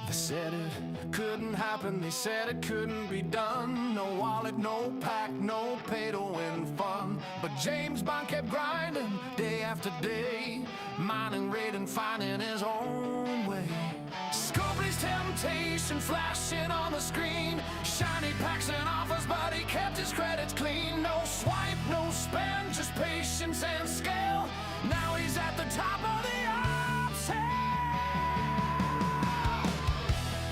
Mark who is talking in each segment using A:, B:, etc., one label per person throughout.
A: They said it couldn't happen, they said it couldn't be done. No wallet, no pack, no pay to win fun. But James Bond kept grinding day after day, mining, raiding, finding his own way. Scopely's temptation flashing on the screen, shiny packs and offers, but he kept his credits clean. No swipe, no spend, just patience and scale. Now he's at the top of the ops hill.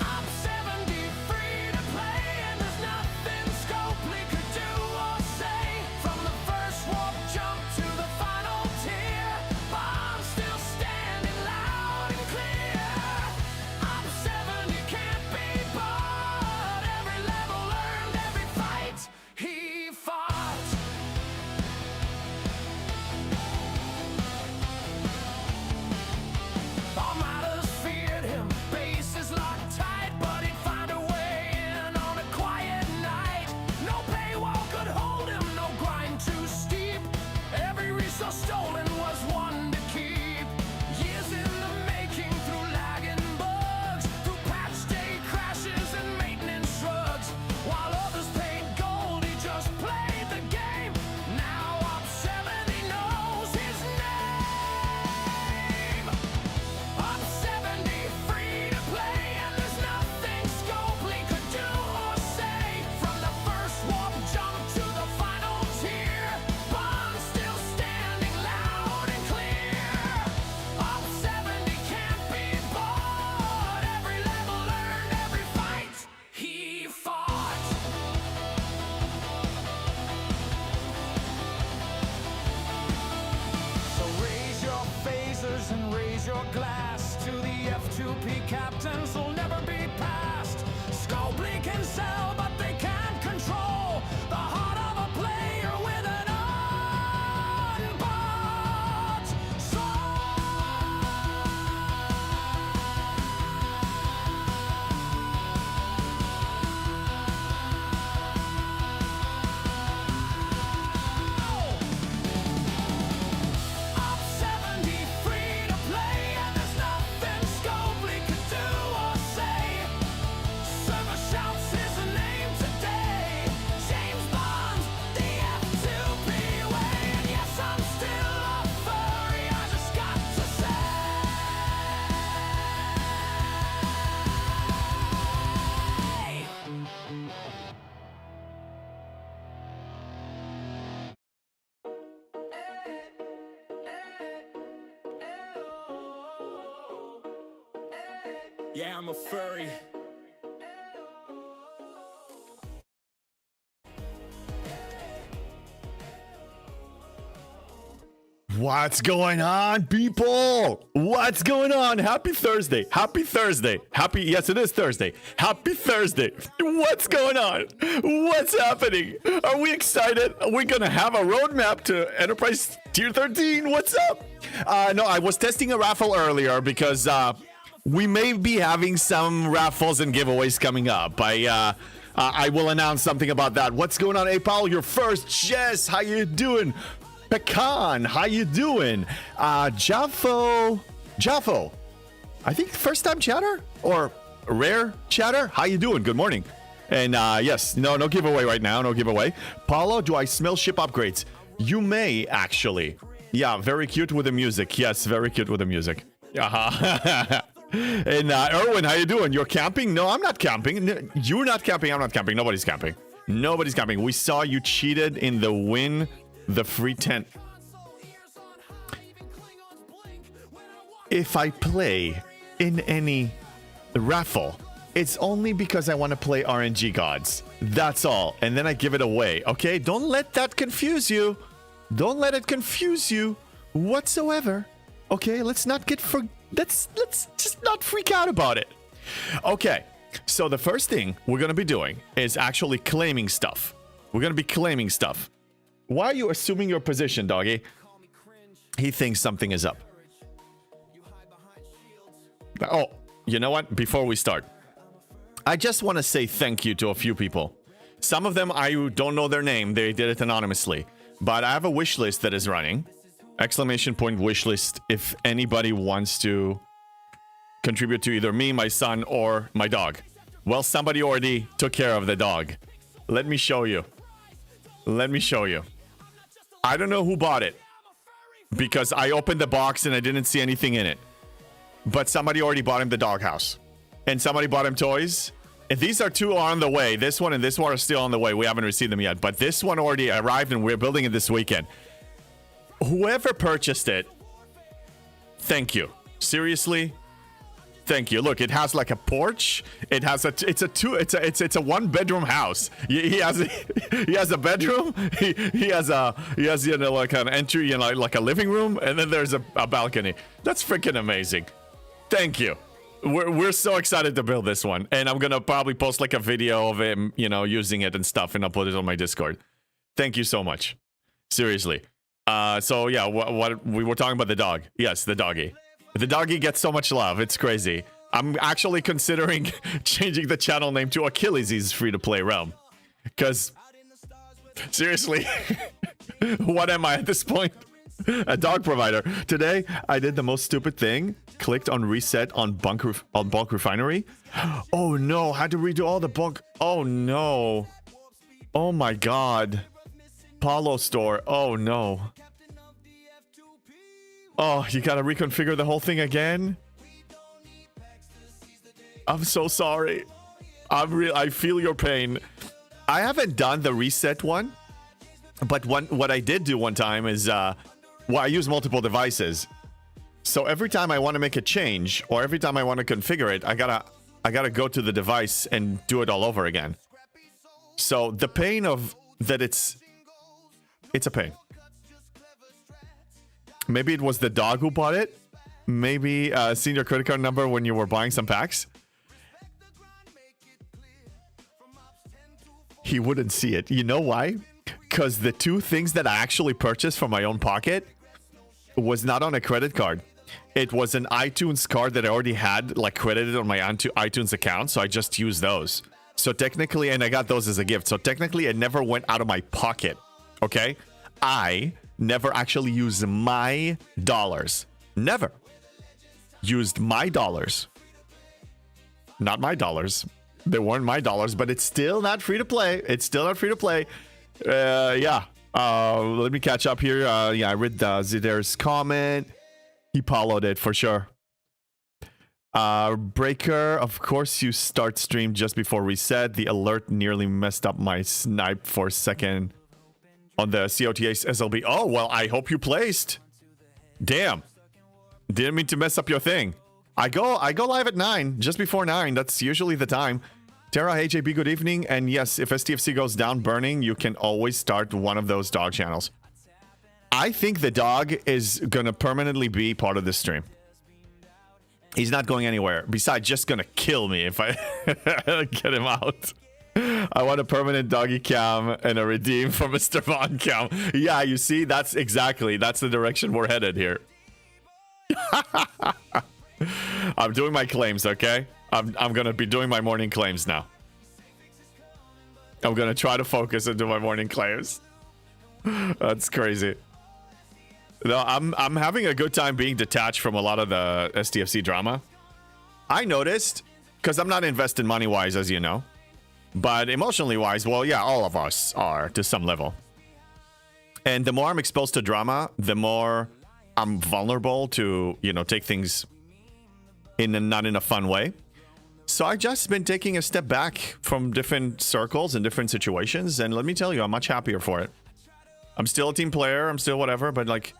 A: Op 70 free to play, and there's nothing Scopely could do or say. From the first warp jump to the final tier, Bond's still standing loud and clear. Op 70 can't be bought, every level earned, every fight he fought. Armadas feared him, bases locked tight, but he'd find a way in on a quiet night. No paywall could hold him, no grind too steep. Every resource stolen was one to keep. Years in the making through lagging bugs, through patch day crashes and maintenance shrugs. While others paid gold, he just played the game. Now Op 70 knows his name. Op 70 free to play, and there's nothing Scopely could do or say. From the first warp jump to the final tier, Bond's still standing loud and clear. Op 70 can't be bought, every level earned, every fight he fought. So raise your phasers and raise your glass to the F2P captains who'll never be passed. Scopely can sell, but they can't control the heart of a player with an unbought Op 70 free to play, and there's nothing Scopely could do or say. Server shouts his name today. James Bond, the F2P way. And yes, I'm still a furry, I just got to say. Yeah, I'm a furry.
B: What's going on, people? What's going on? Happy Thursday. Happy Thursday. Yes, it is Thursday. Happy Thursday. What's going on? What's happening? Are we excited? Are we going to have a roadmap to Enterprise Tier 13? What's up? No, I was testing a raffle earlier because we may be having some raffles and giveaways coming up. I will announce something about that. What's going on? Hey, Paul, you're first. Jess, how you doing? Pecan, how you doing? Jaffo, I think first time chatter or rare chatter. How you doing? Good morning. And yes, no giveaway right now. No giveaway. Paulo, do I smell ship upgrades? You may actually. Yeah, very cute with the music. Yes, very cute with the music. And Erwin, how you doing? You're camping? No, I'm not camping. You're not camping. I'm not camping. Nobody's camping. Nobody's camping. We saw you cheated in the win. The free tent. If I play in any raffle, it's only because I want to play RNG gods. That's all. And then I give it away. Okay? Don't let that confuse you. Don't let it confuse you whatsoever. Okay? Let's just not freak out about it. Okay. So the first thing we're going to be doing is actually claiming stuff. We're going to be claiming stuff. Why are you assuming your position, doggy? He thinks something is up. Oh, you know what? Before we start, I just want to say thank you to a few people. Some of them, I don't know their name. They did it anonymously. But I have a wish list that is running. Exclamation point wish list if anybody wants to contribute to either me, my son, or my dog. Well, somebody already took care of the dog. Let me show you. Let me show you. I don't know who bought it because I opened the box and I didn't see anything in it. But somebody already bought him the doghouse. And somebody bought him toys. And these are two on the way. This one and this one are still on the way. We haven't received them yet. But this one already arrived and we're building it this weekend. Whoever purchased it, thank you. Seriously, thank you. Look, it has like a porch. It has it's a one bedroom house. He has a bedroom. He has you know, like an entry, you know, like a living room, and then there's a balcony. That's freaking amazing. Thank you. We're so excited to build this one, and I'm gonna probably post like a video of him, you know, using it and stuff, and I'll put it on my Discord. Thank you so much. Seriously. So yeah, what we were talking about the dog. Yes, the doggy. The doggy gets so much love. It's crazy. I'm actually considering changing the channel name to Achilles' free-to-play realm. Because, seriously, what am I at this point? A dog provider. Today, I did the most stupid thing. Clicked on reset on bulk refinery. Oh no, had to redo all the bulk. Oh no. Oh my god. Paulo store. Oh no. Oh, you gotta reconfigure the whole thing again? I'm so sorry. I feel your pain. I haven't done the reset one, but what I did do one time is, well, I use multiple devices. So every time I want to make a change, or every time I want to configure it, I gotta go to the device and do it all over again. So the pain of that, it's a pain. Maybe it was the dog who bought it. Maybe seen your credit card number when you were buying some packs. He wouldn't see it. You know why? Because the two things that I actually purchased from my own pocket was not on a credit card. It was an iTunes card that I already had like credited on my iTunes account. So I just used those. So technically, and I got those as a gift. So technically, it never went out of my pocket. Okay? I never actually used my dollars. Never used my dollars. Not my dollars. They weren't my dollars, but it's still not free to play. It's still not free to play. Yeah. Let me catch up here. Yeah, I read Zider's comment. He followed it for sure. Breaker, of course you start stream just before reset. The alert nearly messed up my snipe for a second on the COTA's SLB. Oh, well, I hope you placed. Damn. Didn't mean to mess up your thing. I go live at 9, just before 9. That's usually the time. Tara, hey JB, good evening. And yes, if STFC goes down burning, you can always start one of those dog channels. I think the dog is gonna permanently be part of this stream. He's not going anywhere. Besides, just gonna kill me if I get him out. I want a permanent doggy cam and a redeem for Mr. Von cam. Yeah, you see, that's the direction we're headed here. I'm doing my claims, okay? I'm gonna be doing my morning claims now. I'm gonna try to focus and do my morning claims. That's crazy. No, I'm having a good time being detached from a lot of the STFC drama. I noticed, because I'm not invested money-wise, as you know. But emotionally-wise, well, yeah, all of us are to some level. And the more I'm exposed to drama, the more I'm vulnerable to, you know, take things not in a fun way. So I've just been taking a step back from different circles and different situations. And let me tell you, I'm much happier for it. I'm still a team player. I'm still whatever. But, like,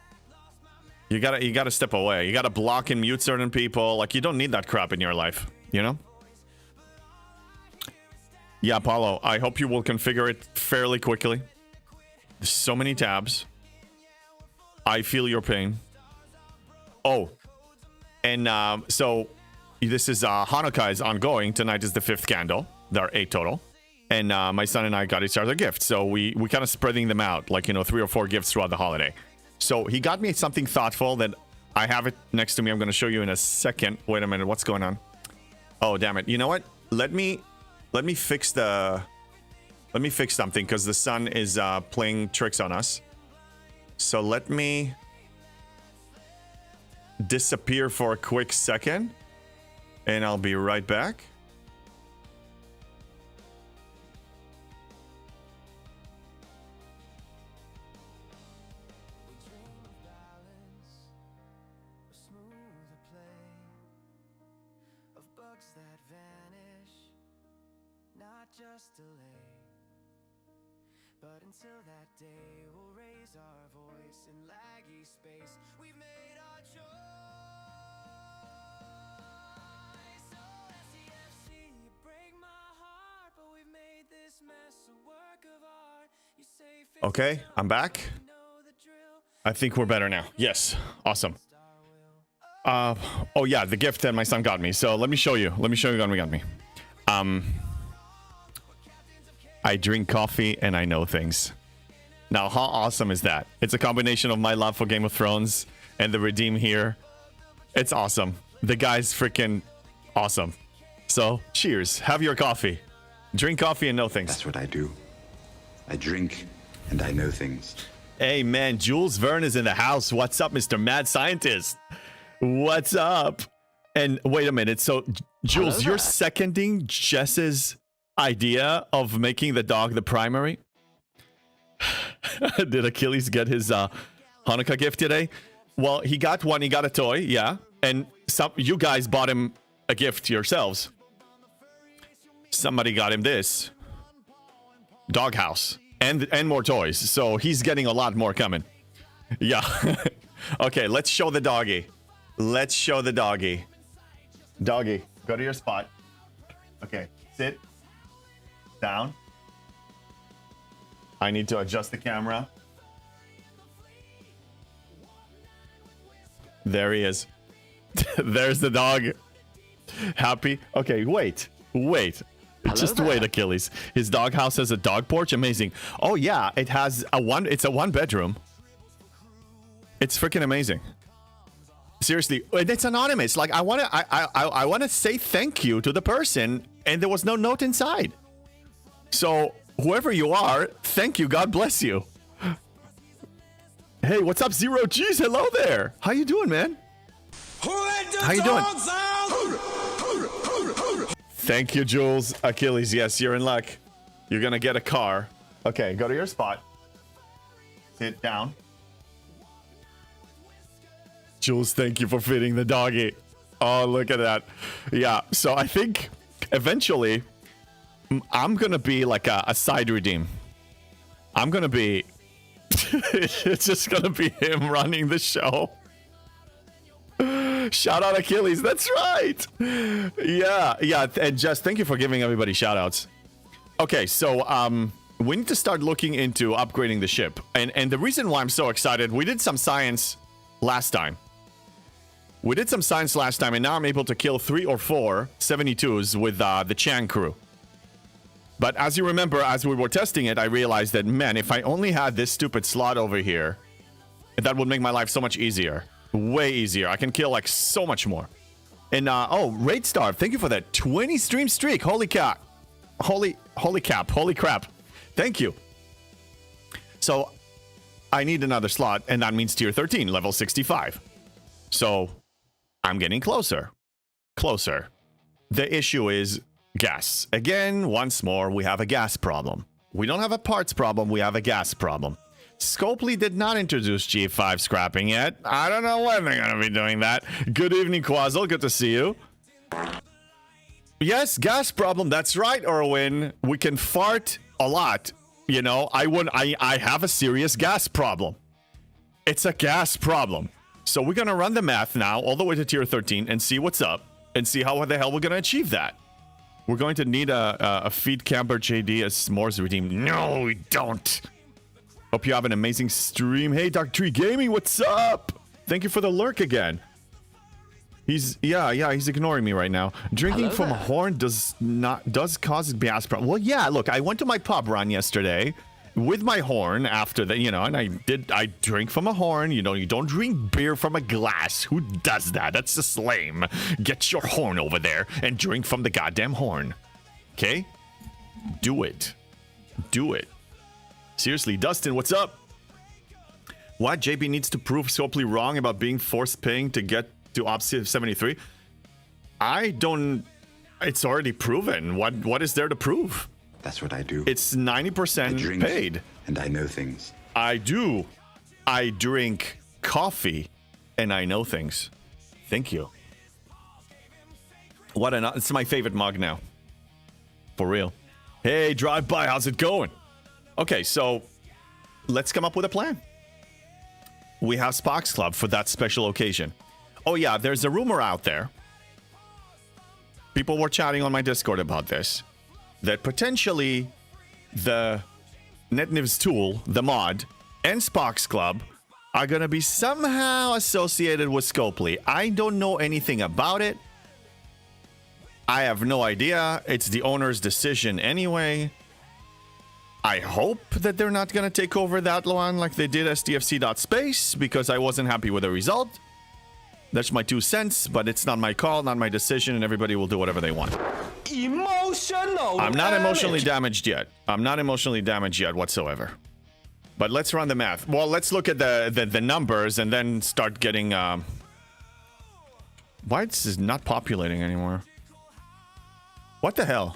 B: you gotta step away. You gotta block and mute certain people. Like, you don't need that crap in your life, you know? Yeah, Paulo, I hope you will configure it fairly quickly. There's so many tabs. I feel your pain. Oh, and so this is Hanukkah is ongoing. Tonight is the 5th candle. There are 8 total. And my son and I got each other gifts. So we kind of spreading them out, like, you know, 3 or 4 gifts throughout the holiday. So he got me something thoughtful that I have it next to me. I'm going to show you in a second. Wait a minute. What's going on? Oh, damn it. You know what? Let me fix something because the sun is playing tricks on us. So let me disappear for a quick second And I'll be right back.
A: Just delay, but until that day we'll raise our voice in laggy space. We've made our choice. Oh, STFC, you break my heart, but we've made this mess a work of art. You say
B: Okay, I'm back. I think we're better now. Yes, awesome. Oh yeah, the gift that my son got me. So let me show you. Let me show you what he got me. I drink coffee and I know things. Now, how awesome is that? It's a combination of my love for Game of Thrones and the redeem here. It's awesome. The guy's freaking awesome. So, cheers. Have your coffee. Drink coffee and know things.
C: That's what I do. I drink and I know things.
B: Hey, man, Jules Verne is in the house. What's up, Mr. Mad Scientist? What's up? And wait a minute. So, Jules, you're seconding Jess's idea of making the dog the primary? Did Achilles get his Hanukkah gift today? Well, he got one. He got a toy, yeah. And you guys bought him a gift yourselves. Somebody got him this doghouse and more toys. So he's getting a lot more coming. Yeah. Okay, let's show the doggy. Let's show the doggy. Doggy, go to your spot. Okay, sit down. I need to adjust the camera. There he is. There's the dog. Happy. Okay, wait. Just wait, Achilles. His doghouse has a dog porch. Amazing. Oh yeah, it has it's a one bedroom. It's freaking amazing. Seriously, and it's anonymous. Like I want to say thank you to the person, and there was no note inside. So whoever you are, thank you. God bless you. Hey, what's up, Zero G's? Hello there. How you doing, man? How you doing? Thank you, Jules. Achilles, yes, you're in luck. You're gonna get a car. Okay, go to your spot. Sit down. Jules, thank you for feeding the doggy. Oh, look at that. Yeah, so I think eventually I'm gonna be like a side redeem. I'm gonna be it's just gonna be him running the show. Shout out Achilles, that's right. Yeah, and just thank you for giving everybody shout outs. Okay, so we need to start looking into upgrading the ship. And the reason why I'm so excited, we did some science last time. And now I'm able to kill 3 or 4 72s with the Chang crew. But as you remember, as we were testing it, I realized that, man, if I only had this stupid slot over here, that would make my life so much easier. Way easier. I can kill, like, so much more. And, oh, Raid Star, thank you for that 20 stream streak. Holy cap. Holy crap. Thank you. So, I need another slot, and that means tier 13, level 65. So, I'm getting closer. The issue is gas. Again, once more, we have a gas problem. We don't have a parts problem, we have a gas problem. Scopely did not introduce G5 scrapping yet. I don't know when they're going to be doing that. Good evening, Quazzle. Good to see you. Yes, gas problem. That's right, Erwin. We can fart a lot. You know, I have a serious gas problem. It's a gas problem. So we're going to run the math now all the way to tier 13 and see what's up and see how the hell we're going to achieve that. We're going to need a feed camper JD as s'mores redeem. No, we don't. Hope you have an amazing stream. Hey, Dark Tree Gaming, what's up? Thank you for the lurk again. He's ignoring me right now. Drinking from a horn does cause gas problem. Well, yeah, look, I went to my pub run yesterday with my horn after that, you know, and I drink from a horn. You know, you don't drink beer from a glass. Who does that? That's just lame. Get your horn over there and drink from the goddamn horn. Okay? Do it. Seriously, Dustin, what's up? What? JB needs to prove Scopely wrong about being forced paying to get to Op 73? I don't. It's already proven. What is there to prove?
C: That's what I do.
B: It's
C: I
B: 90%
C: drink
B: paid.
C: and I know things.
B: I do. I drink coffee and I know things. Thank you. It's my favorite mug now. For real. Hey, drive by. How's it going? Okay, so let's come up with a plan. We have Sparks Club for that special occasion. Oh yeah, there's a rumor out there. People were chatting on my Discord about this. That potentially the NetNiv's tool, the mod, and Sparks Club are going to be somehow associated with Scopely. I don't know anything about it. I have no idea. It's the owner's decision anyway. I hope that they're not going to take over that one like they did STFC.space because I wasn't happy with the result. That's my 2 cents, but it's not my call, not my decision, and everybody will do whatever they want.
D: Emotional.
B: I'm not emotionally damaged yet. I'm not emotionally damaged yet whatsoever. But let's run the math. Well, let's look at the numbers and then start getting... Why this is not populating anymore? What the hell?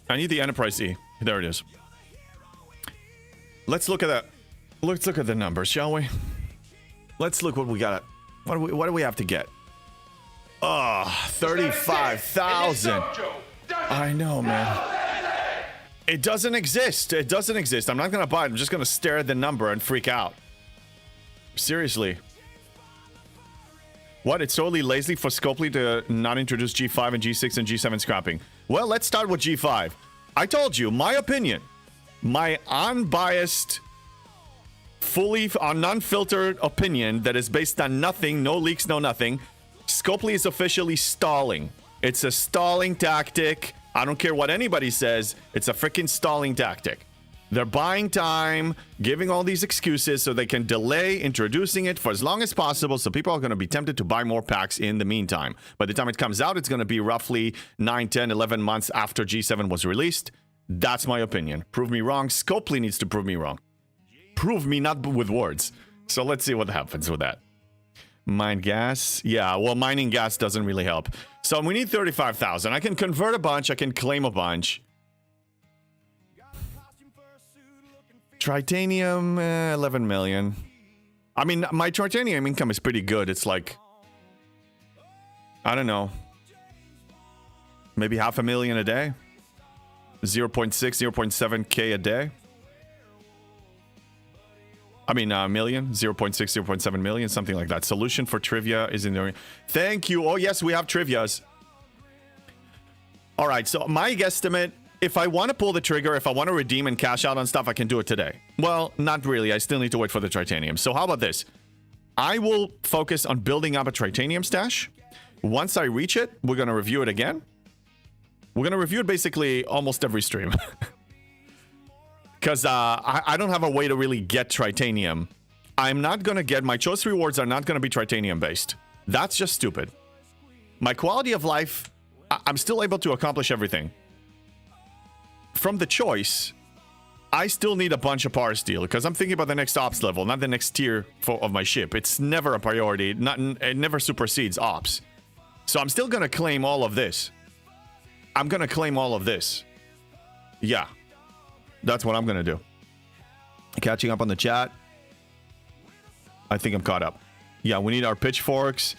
B: I need the Enterprise E. There it is. Let's look at that. Let's look at the numbers, shall we? Let's look what we got. What do we have to get? Oh, 35,000. I know, man. It doesn't exist. It doesn't exist. I'm not going to buy it. I'm just going to stare at the number and freak out. Seriously. What? It's totally lazy for Scopely to not introduce G5 and G6 and G7 scrapping. Well, let's start with G5. I told you, my opinion. My unbiased, fully non-filtered opinion that is based on nothing, no leaks, no nothing. Scopely is officially stalling. It's a stalling tactic. I don't care what anybody says. It's a freaking stalling tactic. They're buying time, giving all these excuses so they can delay introducing it for as long as possible so people are going to be tempted to buy more packs in the meantime. By the time it comes out, it's going to be roughly 9, 10, 11 months after G7 was released. That's my opinion. Prove me wrong. Scopely needs to prove me wrong. Prove me not with words. So let's see what happens with that. Mine gas. Yeah, well, mining gas doesn't really help. So we need 35,000. I can convert a bunch. I can claim a bunch. Tritanium, 11 million. I mean, my tritanium income is pretty good. It's like, I don't know, maybe 500,000 a day. 0.6, 0.7k a day. I mean, million, 0.6, 0.7 million, something like that. Solution for trivia is in there. Thank you. Oh, yes, we have trivias. All right, so my guesstimate, if I want to pull the trigger, if I want to redeem and cash out on stuff, I can do it today. Well, not really. I still need to wait for the tritanium. So how about this? I will focus on building up a tritanium stash. Once I reach it, we're going to review it again. We're going to review it basically almost every stream. Because I don't have a way to really get tritanium. I'm not going to get... My choice rewards are not going to be tritanium based. That's just stupid. My quality of life, I'm still able to accomplish everything. From the choice, I still need a bunch of power steel because I'm thinking about the next ops level, not the next tier of my ship. It's never a priority. It never supersedes ops. So I'm still going to claim all of this. I'm going to claim all of this. Yeah. That's what I'm going to do. Catching up on the chat. I think I'm caught up. Yeah, we need our pitchforks.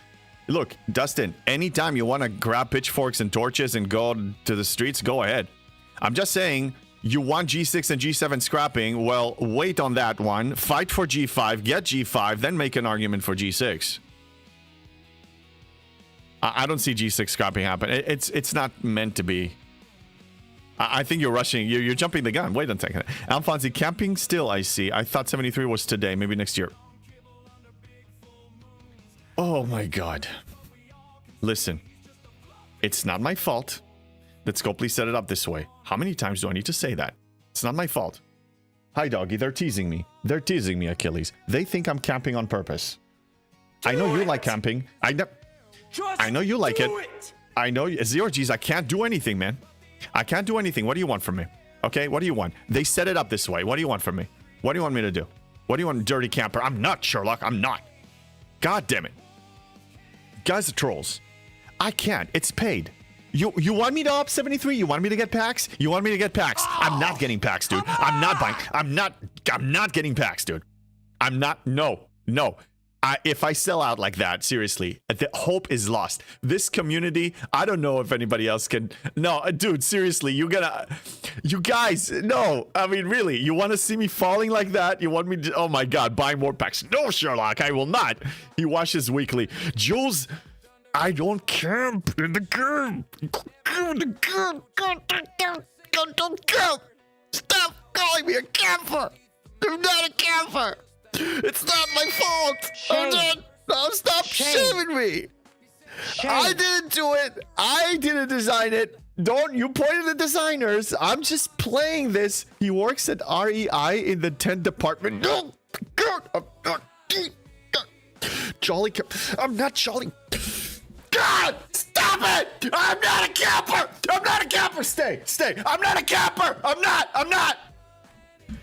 B: Look, Dustin, anytime you want to grab pitchforks and torches and go to the streets, go ahead. I'm just saying, you want G6 and G7 scrapping, well, wait on that one. Fight for G5, get G5, then make an argument for G6. I don't see G6 scrapping happen. It's not meant to be. I think you're rushing. You're jumping the gun. Wait a second. Alfonsi, camping still, I see. I thought 73 was today. Maybe next year. Oh, my God. Listen. It's not my fault that Scopely set it up this way. How many times do I need to say that? It's not my fault. Hi, doggy. They're teasing me. They're teasing me, Achilles. They think I'm camping on purpose. I know you like camping. I know you like it. I know. Zero G's. I can't do anything, man. I can't do anything. What do you want from me? Okay, what do you want? They set it up this way. What do you want from me? What do you want me to do? What do you want, dirty camper? I'm not, Sherlock. I'm not. God damn it. Guys are trolls. I can't. It's paid. You want me to up 73? You want me to get packs? You want me to get packs? I'm not getting packs, dude. I'm not buying. I'm not getting packs, dude. I'm not. No. If I sell out like that, seriously, the hope is lost. This community, I don't know if anybody else can. No, dude, seriously, you guys, no. I mean, really, you want to see me falling like that? You want me to, oh my God, buy more packs. No, Sherlock, I will not. He washes weekly. Jules, I don't camp in the game. Don't camp. Stop calling me a camper. I'm not a camper. It's not my fault.
D: Shame.
B: No, stop shaming me.
D: Shame.
B: I didn't do it. I didn't design it. Don't you point at the designers. I'm just playing this. He works at REI in the tent department. No, Jolly. I'm not Jolly. God, stop it. I'm not a camper. I'm not a camper. Stay. I'm not a camper. I'm not.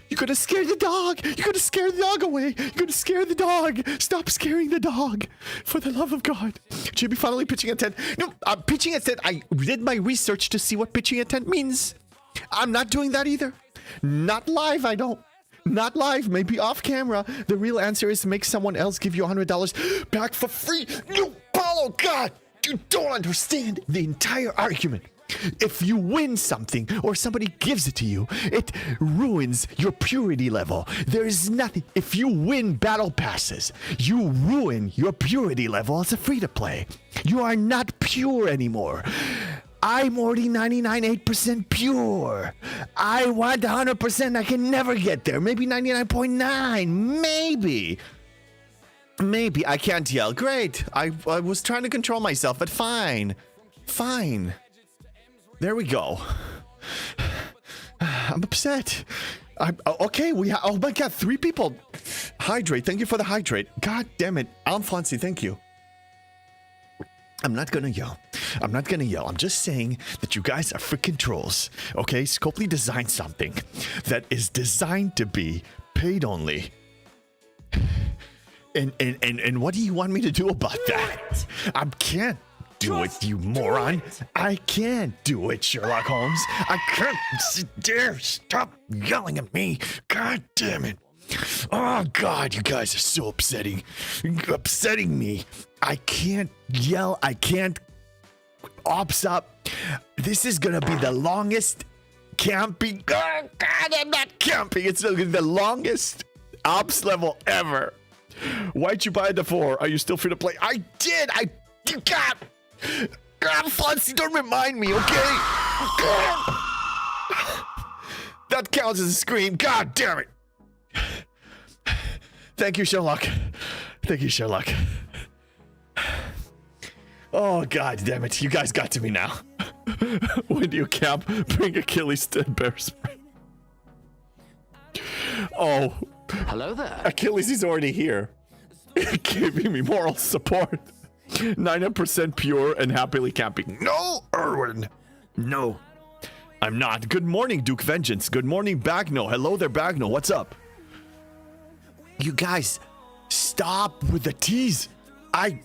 B: You're gonna scare the dog. You're gonna scare the dog away. You're gonna scare the dog. Stop scaring the dog. For the love of God. Jimmy finally pitching a tent. No, I'm pitching a tent. I did my research to see what pitching a tent means. I'm not doing that either. Not live, I don't. Not live, maybe off camera. The real answer is make someone else give you $100 back for free. No, Paulo, God, you don't understand the entire argument. If you win something or somebody gives it to you, it ruins your purity level. There is nothing. If you win battle passes, you ruin your purity level as a free-to-play. You are not pure anymore. I'm already 99.8% pure. I want 100%. I can never get there. Maybe 99.9. Maybe. I can't yell. Great. I was trying to control myself, but fine. There we go. I'm upset. Okay, oh my God, 3 people. Hydrate, thank you for the hydrate. God damn it. Alfonsi, thank you. I'm not gonna yell. I'm just saying that you guys are freaking trolls. Okay, Scopely designed something that is designed to be paid only. And what do you want me to do about that? I can't do it, you moron. I can't do it, Sherlock Holmes. I can't sit there. Stop yelling at me. God damn it. Oh, God, you guys are so upsetting. You're upsetting me. I can't yell. I can't ops up. This is going to be the longest camping. Oh, God, I'm not camping. It's the longest ops level ever. Why'd you buy it before? Are you still free to play? I did. God, Fonzie, don't remind me, okay? God. That counts as a scream. God damn it. Thank you, Sherlock. Oh, God damn it. You guys got to me now. When do you camp? Bring Achilles to bear spray. Oh.
E: Hello there.
B: Achilles is already here. Giving me moral support. 90% pure and happily camping. No, Erwin. No, I'm not. Good morning, Duke Vengeance. Good morning, Bagno. Hello there, Bagno. What's up? You guys, stop with the tease. I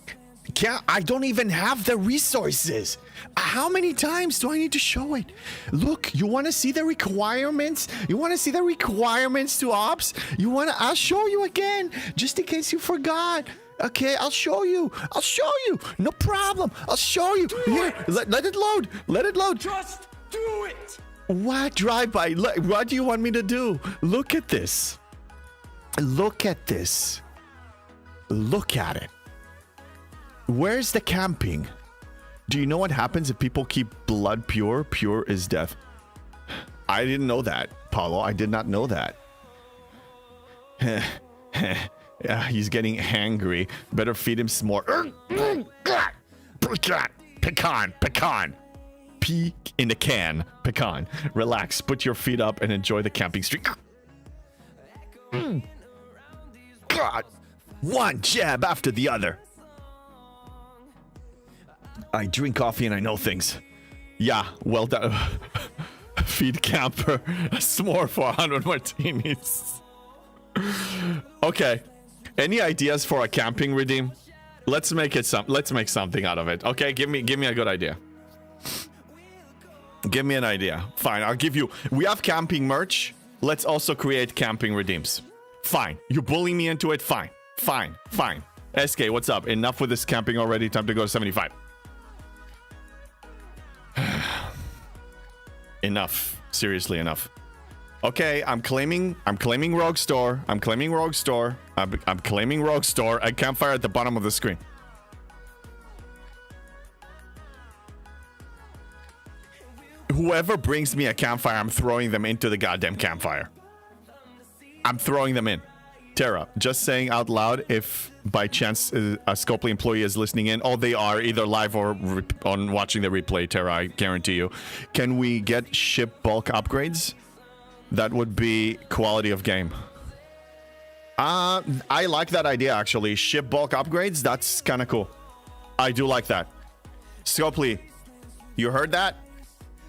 B: don't even have the resources. How many times do I need to show it? Look, you want to see the requirements? You want to see the requirements to ops? I'll show you again, just in case you forgot. Okay, I'll show you. No problem. I'll show you. Here, let it load.
D: Just do it.
B: What drive-by? What do you want me to do? Look at this. Look at it. Where's the camping? Do you know what happens if people keep blood pure? Pure is death. I didn't know that, Paulo. I did not know that. Yeah, he's getting hangry. Better feed him some more. Pecan. Pea in the can. Pecan. Relax. Put your feet up and enjoy the camping streak. God. One jab after the other. I drink coffee and I know things. Yeah, well done. Feed camper. A s'more for 100 martinis. Okay. Any ideas for a camping redeem? Let's make it let's make something out of it. Okay, give me a good idea. Give me an idea. Fine, I'll give you. We have camping merch. Let's also create camping redeems. Fine. You bully me into it. Fine. Fine. Fine. SK, what's up? Enough with this camping already. Time to go to 75. Enough. Seriously, enough. Okay, I'm claiming Rogue Store. I'm claiming Rogue Store. I'm claiming Rogue Store. A campfire at the bottom of the screen. Whoever brings me a campfire, I'm throwing them into the goddamn campfire. I'm throwing them in. Tara, just saying out loud, if by chance a Scopely employee is listening in, oh, they are either live or on watching the replay, Tara, I guarantee you. Can we get ship bulk upgrades? That would be quality of game. I like that idea, actually. Ship bulk upgrades, that's kind of cool. I do like that. Scopely, you heard that?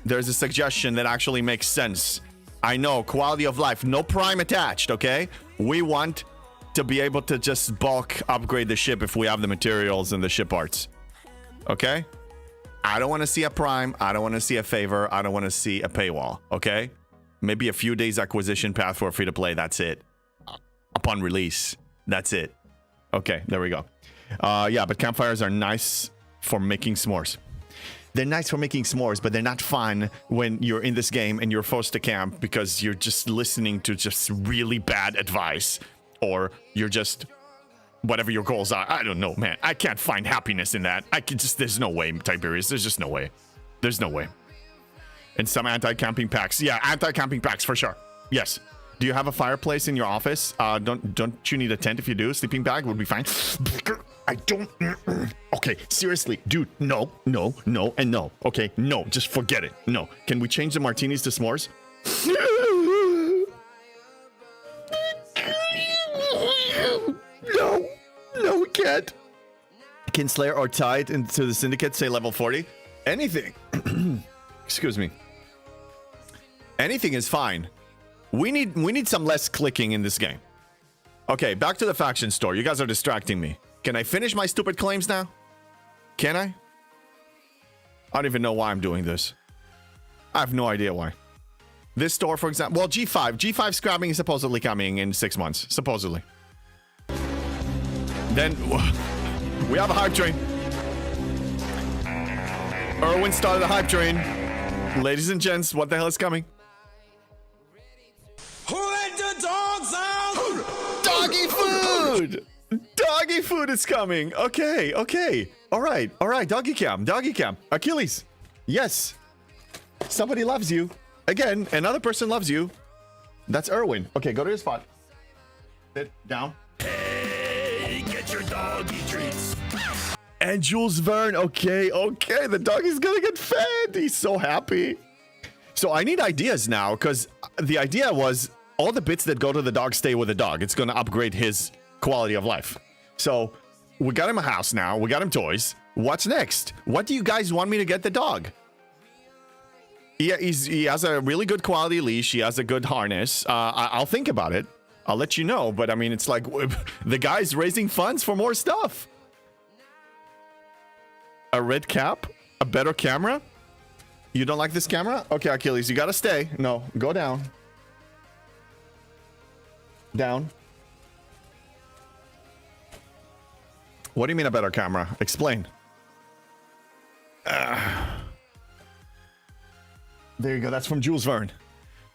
B: There's a suggestion that actually makes sense. I know, quality of life, no prime attached, okay? We want to be able to just bulk upgrade the ship if we have the materials and the ship parts. Okay? I don't want to see a prime. I don't want to see a favor. I don't want to see a paywall, okay? Maybe a few days acquisition path for free-to-play. That's it. Upon release. That's it. Okay, there we go. Yeah, but campfires are nice for making s'mores. They're nice for making s'mores, but they're not fun when you're in this game and you're forced to camp because you're just listening to just really bad advice. Or you're just... whatever your goals are. I don't know, man. I can't find happiness in that. I can just... there's no way, Tiberius. There's just no way. There's no way. And some anti-camping packs. Yeah, anti-camping packs for sure. Yes. Do you have a fireplace in your office? Don't you need a tent if you do? Sleeping bag would be fine. I don't... Okay, seriously. Dude, no, and no. Okay, no, just forget it. No. Can we change the martinis to s'mores? No, we can't. Can Slayer or Tide into the Syndicate say level 40? Anything. Excuse me. Anything is fine. We need some less clicking in this game. Okay, back to the faction store. You guys are distracting me. Can I finish my stupid claims now? Can I? I don't even know why I'm doing this. I have no idea why. This store, for example... well, G5. G5 scrapping is supposedly coming in 6 months. Supposedly. Then... we have a hype train. Erwin started a hype train. Ladies and gents, what the hell is coming?
D: Who let the dogs out?
B: Doggy food! Doggy food is coming. Okay. All right. Doggy cam. Achilles. Yes. Somebody loves you. Again, another person loves you. That's Erwin. Okay, go to your spot. Sit down.
A: Hey, get your doggy treats.
B: And Jules Verne. Okay. The doggy's gonna get fed. He's so happy. So I need ideas now, because the idea was all the bits that go to the dog stay with the dog. It's gonna upgrade his quality of life. So we got him a house now. We got him toys. What's next? What do you guys want me to get the dog? He has a really good quality leash. He has a good harness. I'll think about it. I'll let you know. But I mean, it's like the guy's raising funds for more stuff. A red cap? A better camera? You don't like this camera? Okay, Achilles, you gotta stay. No, go down. Down. What do you mean a better camera? Explain. There you go. That's from Jules Verne.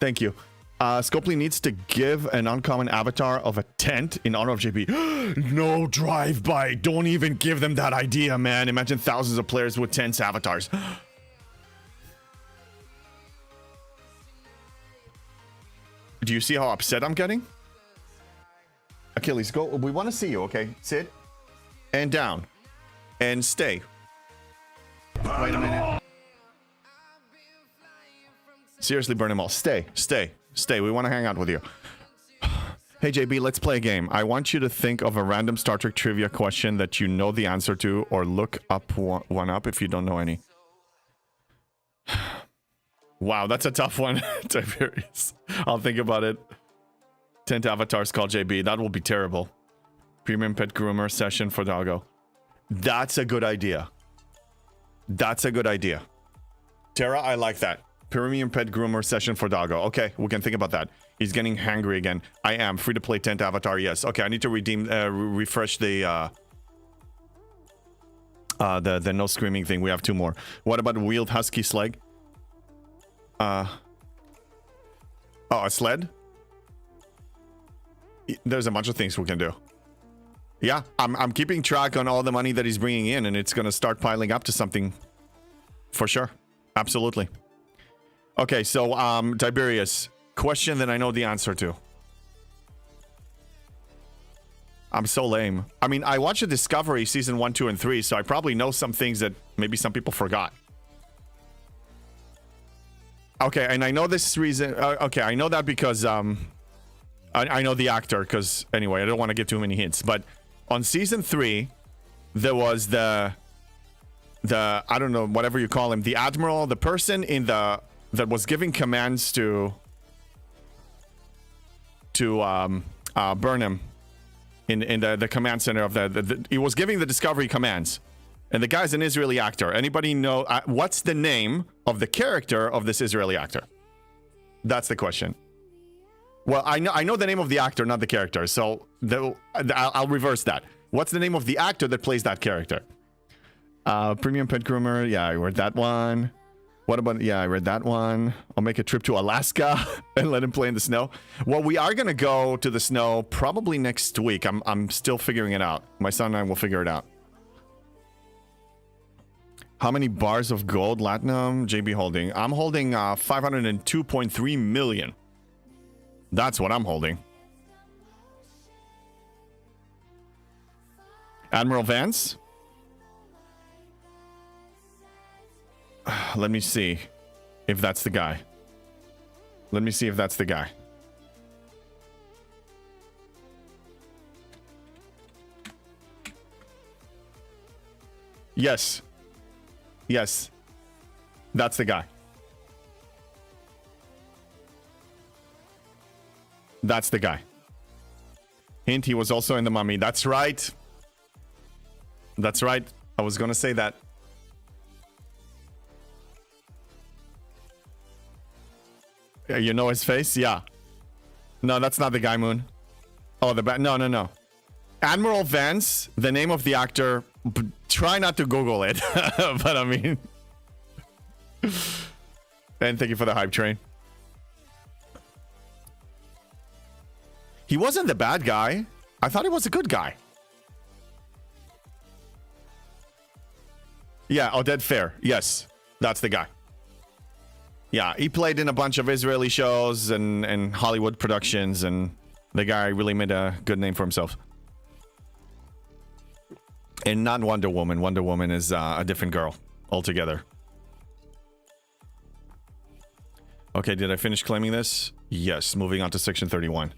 B: Thank you. Scopely needs to give an uncommon avatar of a tent in honor of JP. No drive-by. Don't even give them that idea, man. Imagine thousands of players with tents avatars. Do you see how upset I'm getting? Achilles, go. We want to see you, okay? Sit. And down. And stay. Wait a minute. Seriously, burn them all. Stay. We want to hang out with you. Hey, JB, let's play a game. I want you to think of a random Star Trek trivia question that you know the answer to, or look up one up if you don't know any. Wow, that's a tough one. Tiberius. I'll think about it. 10 avatars called JB. That will be terrible. Premium pet groomer session for doggo. That's a good idea. That's a good idea. Tara, I like that. Premium pet groomer session for doggo. Okay, we can think about that. He's getting hangry again. I am. Free to play 10th avatar, yes. Okay, I need to redeem, refresh the no screaming thing. We have 2 more. What about wheeled husky sled? Oh, a sled? There's a bunch of things we can do. Yeah, I'm keeping track on all the money that he's bringing in, and it's gonna start piling up to something for sure. Absolutely. Okay, so Tiberius, question that I know the answer to. I'm so lame. I mean, I watched the Discovery season 1, 2, and 3, so I probably know some things that maybe some people forgot. Okay, and I know this reason. Okay, I know that because I know the actor. Because anyway, I don't want to give too many hints. But on season 3, there was the I don't know, whatever you call him, the admiral, the person in the that was giving commands to Burnham in the command center of he was giving the Discovery commands. And the guy's an Israeli actor. Anybody know what's the name of the character of this Israeli actor? That's the question. Well, I know the name of the actor, not the character. So I'll reverse that. What's the name of the actor that plays that character? Premium pet groomer. Yeah, I read that one. What about? Yeah, I read that one. I'll make a trip to Alaska and let him play in the snow. Well, we are gonna go to the snow probably next week. I'm still figuring it out. My son and I will figure it out. How many bars of gold Latinum JB holding? I'm holding 502.3 million. That's what I'm holding. Admiral Vance? Let me see if that's the guy. Let me see if that's the guy. Yes. Yes. That's the guy. That's the guy. Hint, he was also in The Mummy. That's right. That's right. I was gonna say that. You know his face? Yeah. No, that's not the guy, Moon. Oh, no. Admiral Vance, the name of the actor. Try not to Google it. But I mean. And thank you for the hype train. He wasn't the bad guy. I thought he was a good guy. Yeah, Oded Fair. Yes, that's the guy. Yeah, he played in a bunch of Israeli shows and Hollywood productions, and the guy really made a good name for himself. And not Wonder Woman. Wonder Woman is a different girl altogether. Okay, did I finish claiming this? Yes, moving on to section 31.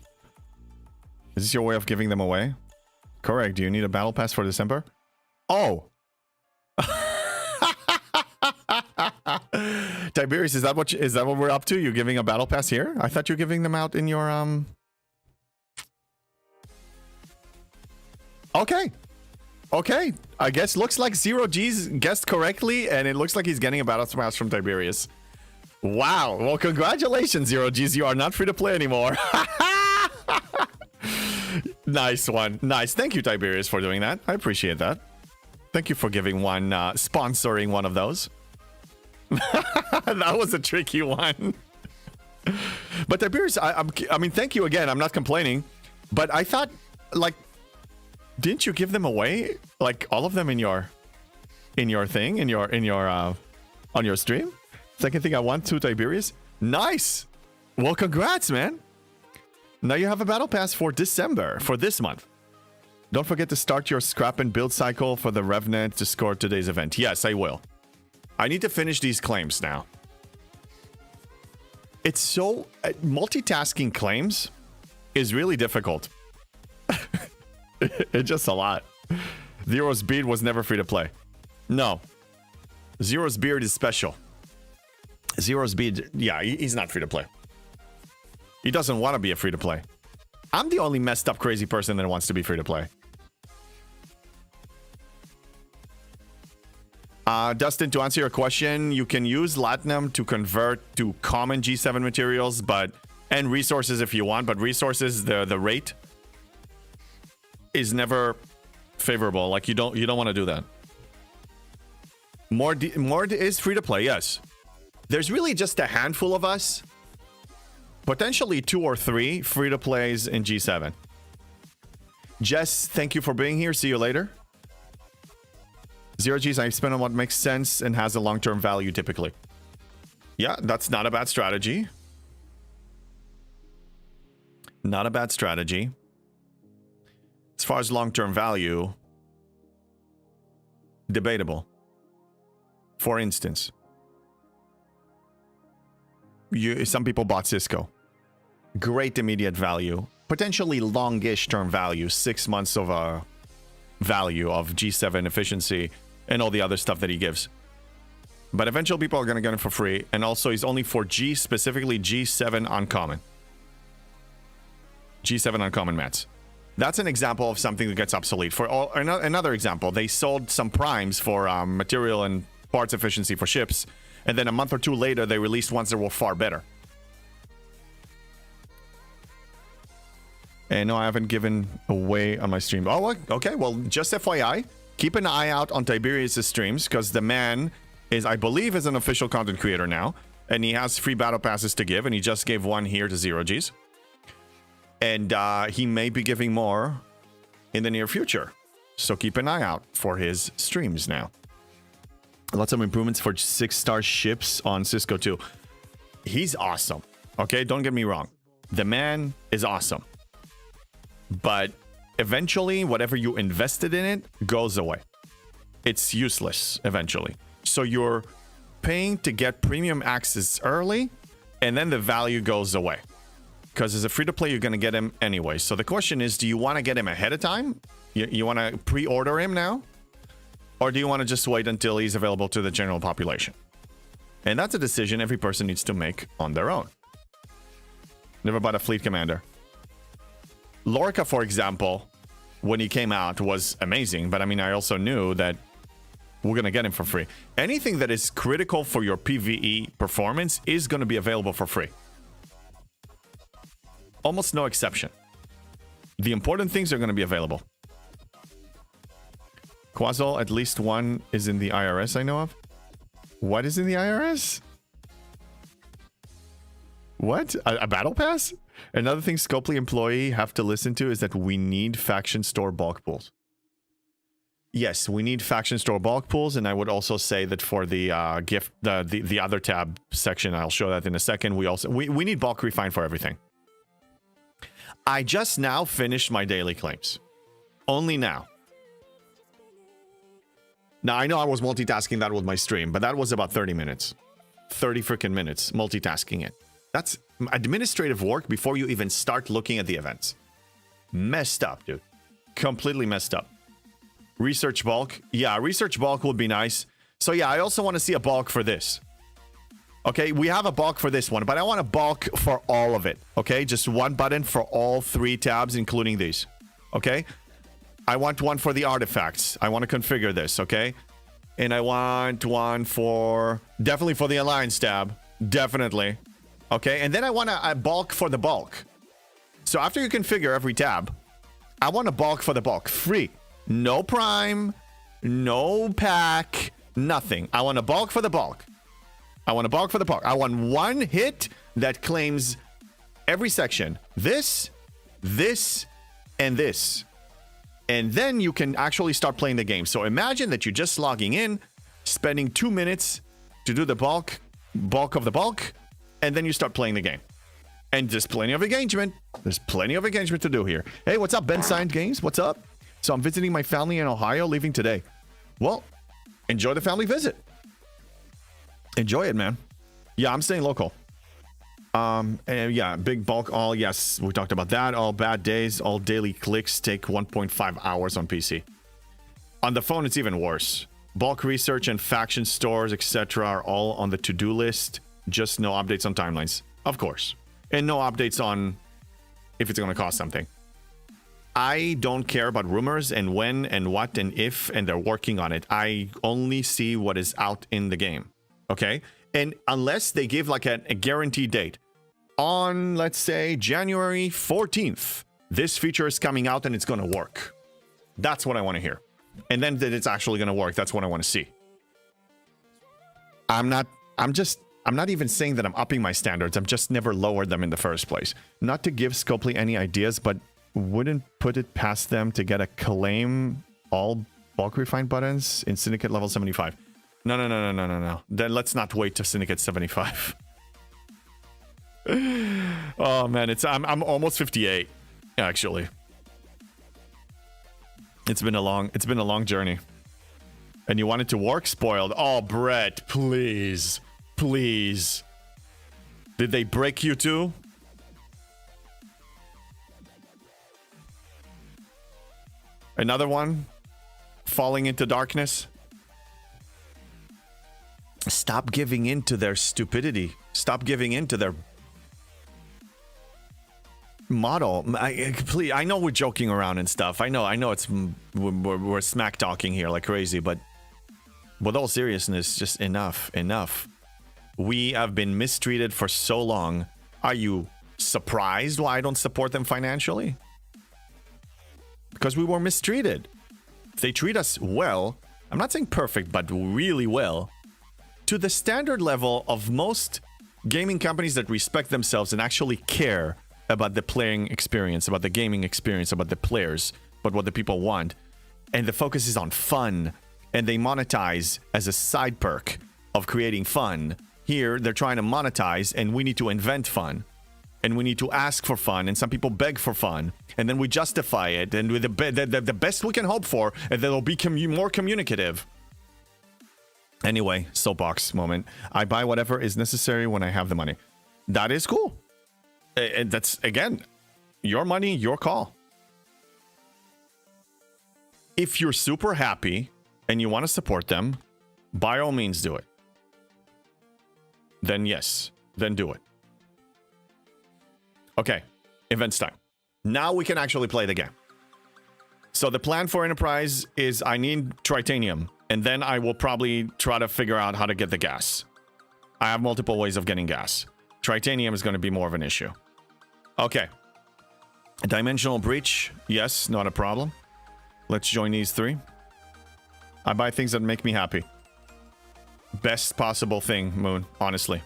B: Is this your way of giving them away? Correct. Do you need a battle pass for December? Oh! Tiberius, is that what we're up to? You're giving a battle pass here? I thought you're giving them out in your Okay. Okay. I guess looks like Zero G's guessed correctly, and it looks like he's getting a battle pass from Tiberius. Wow. Well, congratulations, Zero G's. You are not free to play anymore. Nice one. Nice. Thank you, Tiberius, for doing that. I appreciate that. Thank you for giving one, sponsoring one of those. That was a tricky one. But Tiberius, I mean, thank you again. I'm not complaining. But I thought, like, didn't you give them away? Like, all of them in your thing, on your stream? Second thing I want to, Tiberius. Nice. Well, congrats, man. Now you have a battle pass for December, for this month. Don't forget to start your scrap and build cycle for the Revenant to score today's event. Yes, I will. I need to finish these claims now. It's so... multitasking claims is really difficult. It's just a lot. Zero's Beard was never free to play. No. Zero's Beard is special. Zero's Beard... yeah, he's not free to play. He doesn't want to be a free to play. I'm the only messed up crazy person that wants to be free to play. Dustin, to answer your question, you can use Latinum to convert to common G7 materials, and resources if you want, but resources, the rate is never favorable. Like you don't want to do that. More is free to play, yes. There's really just a handful of us, potentially 2 or 3 free to plays in G7. Jess, thank you for being here. See you later. 0 Gs I spend on what makes sense and has a long-term value typically. Yeah, that's not a bad strategy. Not a bad strategy. As far as long-term value, debatable. For instance, some people bought Cisco. Great immediate value. Potentially longish term value. 6 months of value of G7 efficiency and all the other stuff that he gives. But eventually people are going to get it for free. And also he's only for specifically G7 uncommon. G7 uncommon mats. That's an example of something that gets obsolete. For another example, they sold some primes for material and parts efficiency for ships. And then a month or 2 later, they released ones that were far better. And no, I haven't given away on my stream. Oh, okay. Well, just FYI, keep an eye out on Tiberius' streams because the man is, I believe, is an official content creator now. And he has free battle passes to give. And he just gave one here to 0 Gs. And he may be giving more in the near future. So keep an eye out for his streams now. Lots of improvements for 6-star ships on Cisco too. He's awesome. Okay, don't get me wrong. The man is awesome. But eventually, whatever you invested in it goes away. It's useless eventually. So you're paying to get premium access early, and then the value goes away. Because as a free-to-play, you're going to get him anyway. So the question is, do you want to get him ahead of time? You want to pre-order him now? Or do you want to just wait until he's available to the general population? And that's a decision every person needs to make on their own. Never bought a fleet commander. Lorca, for example, when he came out was amazing. But I mean, I also knew that we're going to get him for free. Anything that is critical for your PvE performance is going to be available for free. Almost no exception. The important things are going to be available. Quasol, at least one is in the IRS I know of. What is in the IRS? What? A battle pass? Another thing Scopely employee have to listen to is that we need faction store bulk pools. Yes, we need faction store bulk pools, and I would also say that for the gift, the other tab section, I'll show that in a second. We need bulk refine for everything. I just now finished my daily claims. Only now. Now, I know I was multitasking that with my stream, but that was about 30 minutes. 30 freaking minutes multitasking it. That's administrative work before you even start looking at the events. Messed up, dude. Completely messed up. Research bulk. Yeah, research bulk would be nice. So yeah, I also want to see a bulk for this. Okay, we have a bulk for this one, but I want a bulk for all of it. Okay, just one button for all 3 tabs, including these. Okay, I want one for the artifacts. I want to configure this, okay? And I want one for, definitely for the Alliance tab. Definitely. Okay, and then I want a bulk for the bulk. So after you configure every tab, I want a bulk for the bulk. Free. No prime, no pack, nothing. I want a bulk for the bulk. I want a bulk for the bulk. I want one hit that claims every section. This, and this. And then you can actually start playing the game. So imagine that you're just logging in, spending 2 minutes to do the bulk of the bulk, and then you start playing the game. And there's plenty of engagement. There's plenty of engagement to do here. Hey, what's up, Ben Signed Games? What's up? So I'm visiting my family in Ohio, leaving today. Well, enjoy the family visit. Enjoy it, man. Yeah, I'm staying local. And yeah, big bulk all, yes, we talked about that. All bad days, all daily clicks take 1.5 hours on PC. On the phone, it's even worse. Bulk research and faction stores, etc. are all on the to-do list. Just no updates on timelines, of course. And no updates on if it's going to cost something. I don't care about rumors and when and what and if, and they're working on it. I only see what is out in the game. Okay? And unless they give like a guaranteed date, on, let's say, January 14th, this feature is coming out and it's going to work. That's what I want to hear. And then that it's actually going to work. That's what I want to see. I'm not even saying that I'm upping my standards. I've just never lowered them in the first place. Not to give Scopely any ideas, but wouldn't put it past them to get a claim all bulk refined buttons in Syndicate level 75. No. Then let's not wait to Syndicate 75. Oh man, I'm almost 58 actually. It's been a long journey. And you want it to work? Spoiled. Oh, Brett, please. Please. Did they break you too? Another one? Falling into darkness? Stop giving in to their stupidity. Stop giving in to their model. I know we're joking around and stuff. I know it's we're smack talking here like crazy, but with all seriousness, just enough. We have been mistreated for so long. Are you surprised why I don't support them financially? Because we were mistreated. If they treat us well, I'm not saying perfect, but really well, to the standard level of most gaming companies that respect themselves and actually care about the playing experience, about the gaming experience, about the players, about what the people want. And the focus is on fun. And they monetize as a side perk of creating fun. Here, they're trying to monetize, and we need to invent fun. And we need to ask for fun, and some people beg for fun. And then we justify it, and with the best we can hope for, and they'll be more communicative. Anyway, soapbox moment. I buy whatever is necessary when I have the money. That is cool. And that's, again, your money, your call. If you're super happy and you want to support them, by all means do it. Then yes, then do it. Okay, events time. Now we can actually play the game. So the plan for Enterprise is I need Tritanium, and then I will probably try to figure out how to get the gas. I have multiple ways of getting gas. Tritanium is going to be more of an issue. Okay. Dimensional breach. Yes, not a problem. Let's join these three. I buy things that make me happy. Best possible thing, Moon, honestly.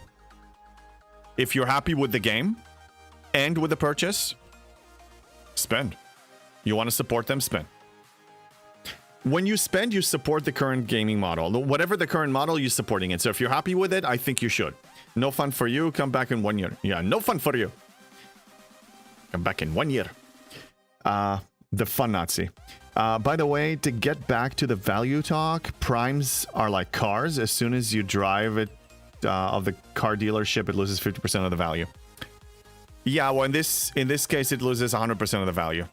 B: If you're happy with the game and with the purchase, spend. You want to support them, spend. When you spend, you support the current gaming model. Whatever the current model, you're supporting it. So if you're happy with it, I think you should. No fun for you, come back in 1 year. Yeah, no fun for you. Come back in 1 year. The fun Nazi. By the way, to get back to the value talk, primes are like cars. As soon as you drive it of the car dealership, it loses 50% of the value. Yeah, well, in this case, it loses 100% of the value.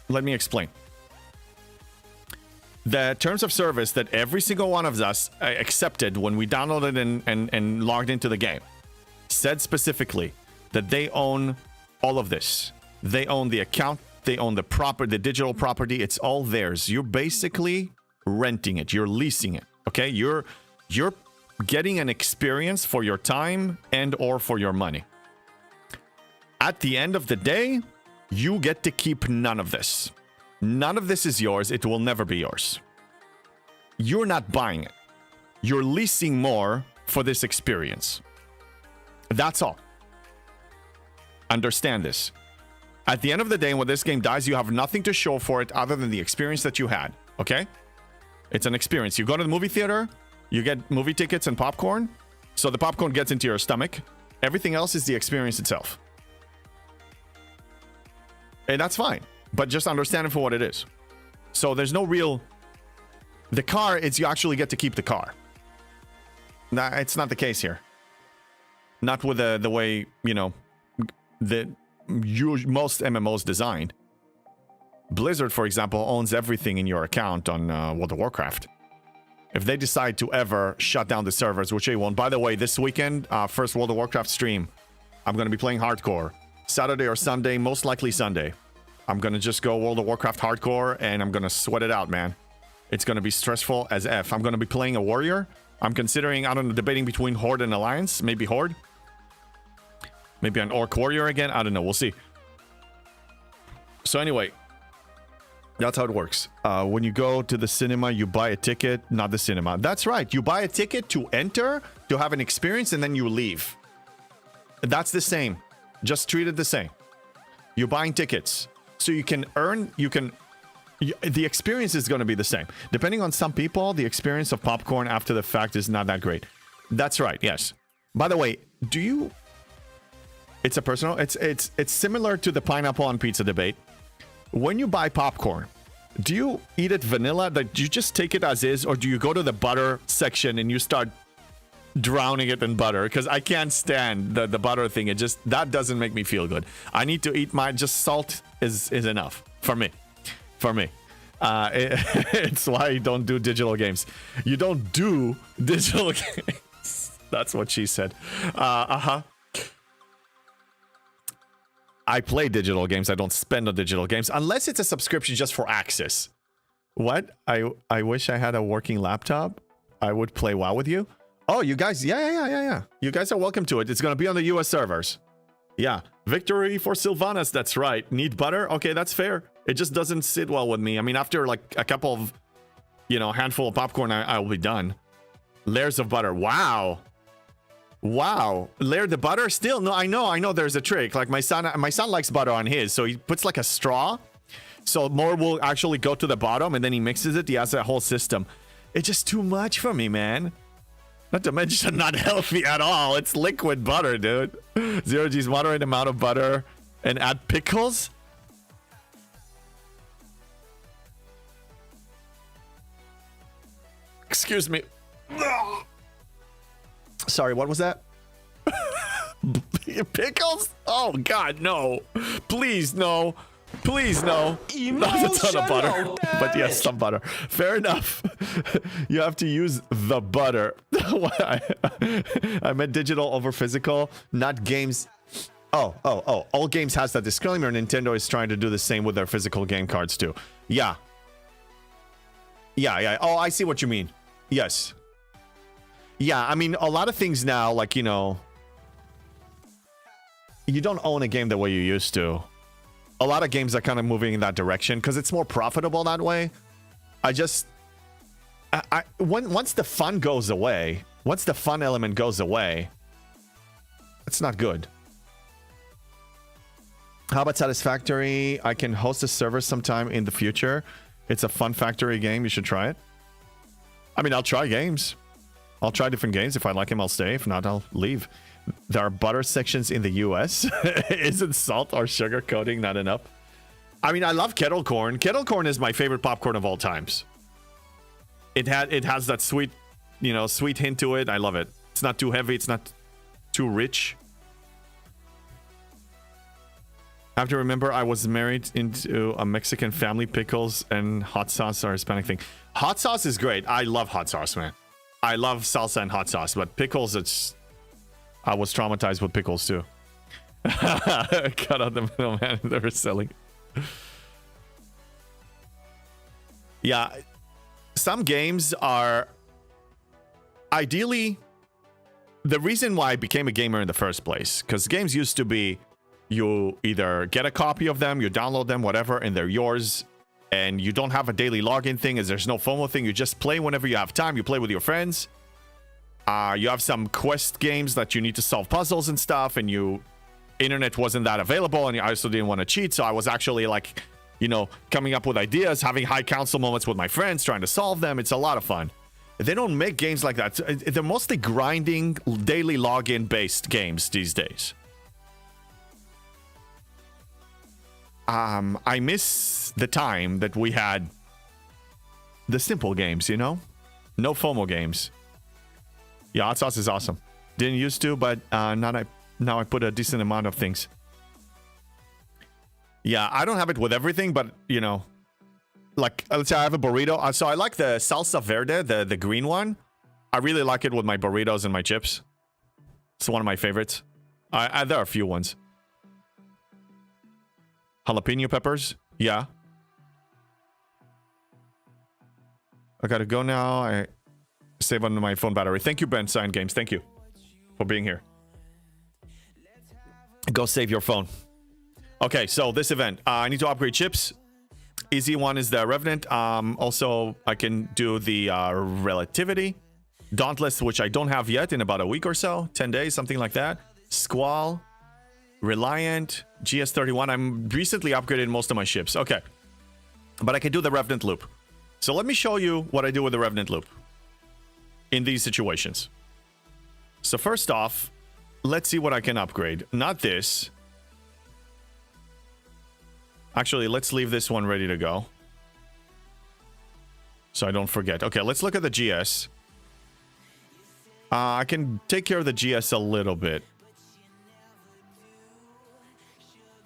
B: Let me explain. The terms of service that every single one of us accepted when we downloaded and logged into the game said specifically that they own all of this. They own the account. They own the digital property. It's all theirs. You're basically renting it. You're leasing it. Okay? You're getting an experience for your time and or for your money. At the end of the day, you get to keep none of this. None of this is yours. It will never be yours. You're not buying it. You're leasing more for this experience. That's all. Understand this. At the end of the day, when this game dies, you have nothing to show for it other than the experience that you had. Okay? It's an experience. You go to the movie theater, you get movie tickets and popcorn. So the popcorn gets into your stomach. Everything else is the experience itself. And that's fine. But just understand it for what it is. So there's no real... The car, it's you actually get to keep the car. Nah, it's not the case here. Not with the way, you know, most MMOs designed. Blizzard, for example, owns everything in your account on World of Warcraft. If they decide to ever shut down the servers, which they won't. By the way, this weekend, first World of Warcraft stream, I'm going to be playing hardcore. Saturday or Sunday, most likely Sunday. I'm gonna just go World of Warcraft hardcore and I'm gonna sweat it out, man. It's gonna be stressful as F. I'm gonna be playing a warrior. I'm considering, I don't know, debating between Horde and Alliance. Maybe Horde. Maybe an Orc warrior again. I don't know. We'll see. So anyway, that's how it works. When you go to the cinema, you buy a ticket. Not the cinema. That's right. You buy a ticket to enter, to have an experience, and then you leave. That's the same. Just treat it the same. You're buying tickets. So you can earn, the experience is going to be the same. Depending on some people, the experience of popcorn after the fact is not that great. That's right, yes. By the way, it's a personal, it's similar to the pineapple on pizza debate. When you buy popcorn, do you eat it vanilla? Do you just take it as is, or do you go to the butter section and you start drowning it in butter? Because I can't stand the butter thing. That doesn't make me feel good. I need to eat just salt is enough for me. It's why I don't do digital games. You don't do digital games. That's what she said. I play digital games. I don't spend on digital games unless it's a subscription just for access. What? I wish I had a working laptop. I would play WoW with you. Oh, you guys, yeah. You guys are welcome to it. It's going to be on the US servers. Yeah. Victory for Sylvanas. That's right. Need butter? Okay, that's fair. It just doesn't sit well with me. I mean, after like a couple of, handful of popcorn, I'll be done. Layers of butter. Wow. Layer the butter? Still, no, I know there's a trick. Like my son likes butter on his, so he puts like a straw. So more will actually go to the bottom and then he mixes it. He has that whole system. It's just too much for me, man. Not to mention not healthy at all. It's liquid butter, dude. Zero G's moderate amount of butter and add pickles. Excuse me. Sorry, what was that? Pickles? Oh God, no. Please, no. Please, no. Not a ton of butter. But yes, some butter. Fair enough. You have to use the butter. I meant digital over physical, not games. Oh. All games has that disclaimer. Nintendo is trying to do the same with their physical game cards too. Yeah. Oh, I see what you mean. Yes. Yeah, I mean, a lot of things now, like, you don't own a game the way you used to. A lot of games are kind of moving in that direction because it's more profitable that way. Once the fun goes away, once the fun element goes away, it's not good. How about Satisfactory? I can host a server sometime in the future. It's a Fun Factory game. You should try it. I mean, I'll try games. I'll try different games. If I like them, I'll stay. If not, I'll leave. There are butter sections in the US. Isn't salt or sugar coating not enough? I mean, I love kettle corn. Kettle corn is my favorite popcorn of all times. It has that sweet, sweet hint to it. I love it. It's not too heavy. It's not too rich. I have to remember I was married into a Mexican family. Pickles and hot sauce are a Hispanic thing. Hot sauce is great. I love hot sauce, man. I love salsa and hot sauce, but pickles, I was traumatized with pickles too. Cut out the middleman they were selling. Yeah, some games are ideally the reason why I became a gamer in the first place, because games used to be you either get a copy of them, you download them, whatever, and they're yours, and you don't have a daily login thing, as there's no FOMO thing. You just play whenever you have time. You play with your friends. You have some quest games that you need to solve puzzles and stuff, and internet wasn't that available, and I also didn't want to cheat, so I was actually like, coming up with ideas, having high council moments with my friends, trying to solve them. It's a lot of fun. They don't make games like that. They're mostly grinding, daily login based games these days. I miss the time that we had the simple games, no FOMO games. Yeah, hot sauce is awesome. Didn't used to, but now I put a decent amount of things. Yeah, I don't have it with everything, but like let's say I have a burrito. So I like the salsa verde, the green one. I really like it with my burritos and my chips. It's one of my favorites. There are a few ones. Jalapeno peppers. Yeah. I gotta go now. I save on my phone battery. Thank you, Ben Sign Games. Thank you for being here. Go save your phone. Okay, so this event. I need to upgrade chips. Easy one is the Revenant. Also, I can do the Relativity. Dauntless, which I don't have yet, in about a week or so. 10 days, something like that. Squall. Reliant. GS31. I'm recently upgraded most of my ships. Okay. But I can do the Revenant loop. So let me show you what I do with the Revenant loop in these situations. So first off, let's see what I can upgrade. Not this. Actually, let's leave this one ready to go, so I don't forget. Okay, let's look at the GS. I can take care of the GS a little bit.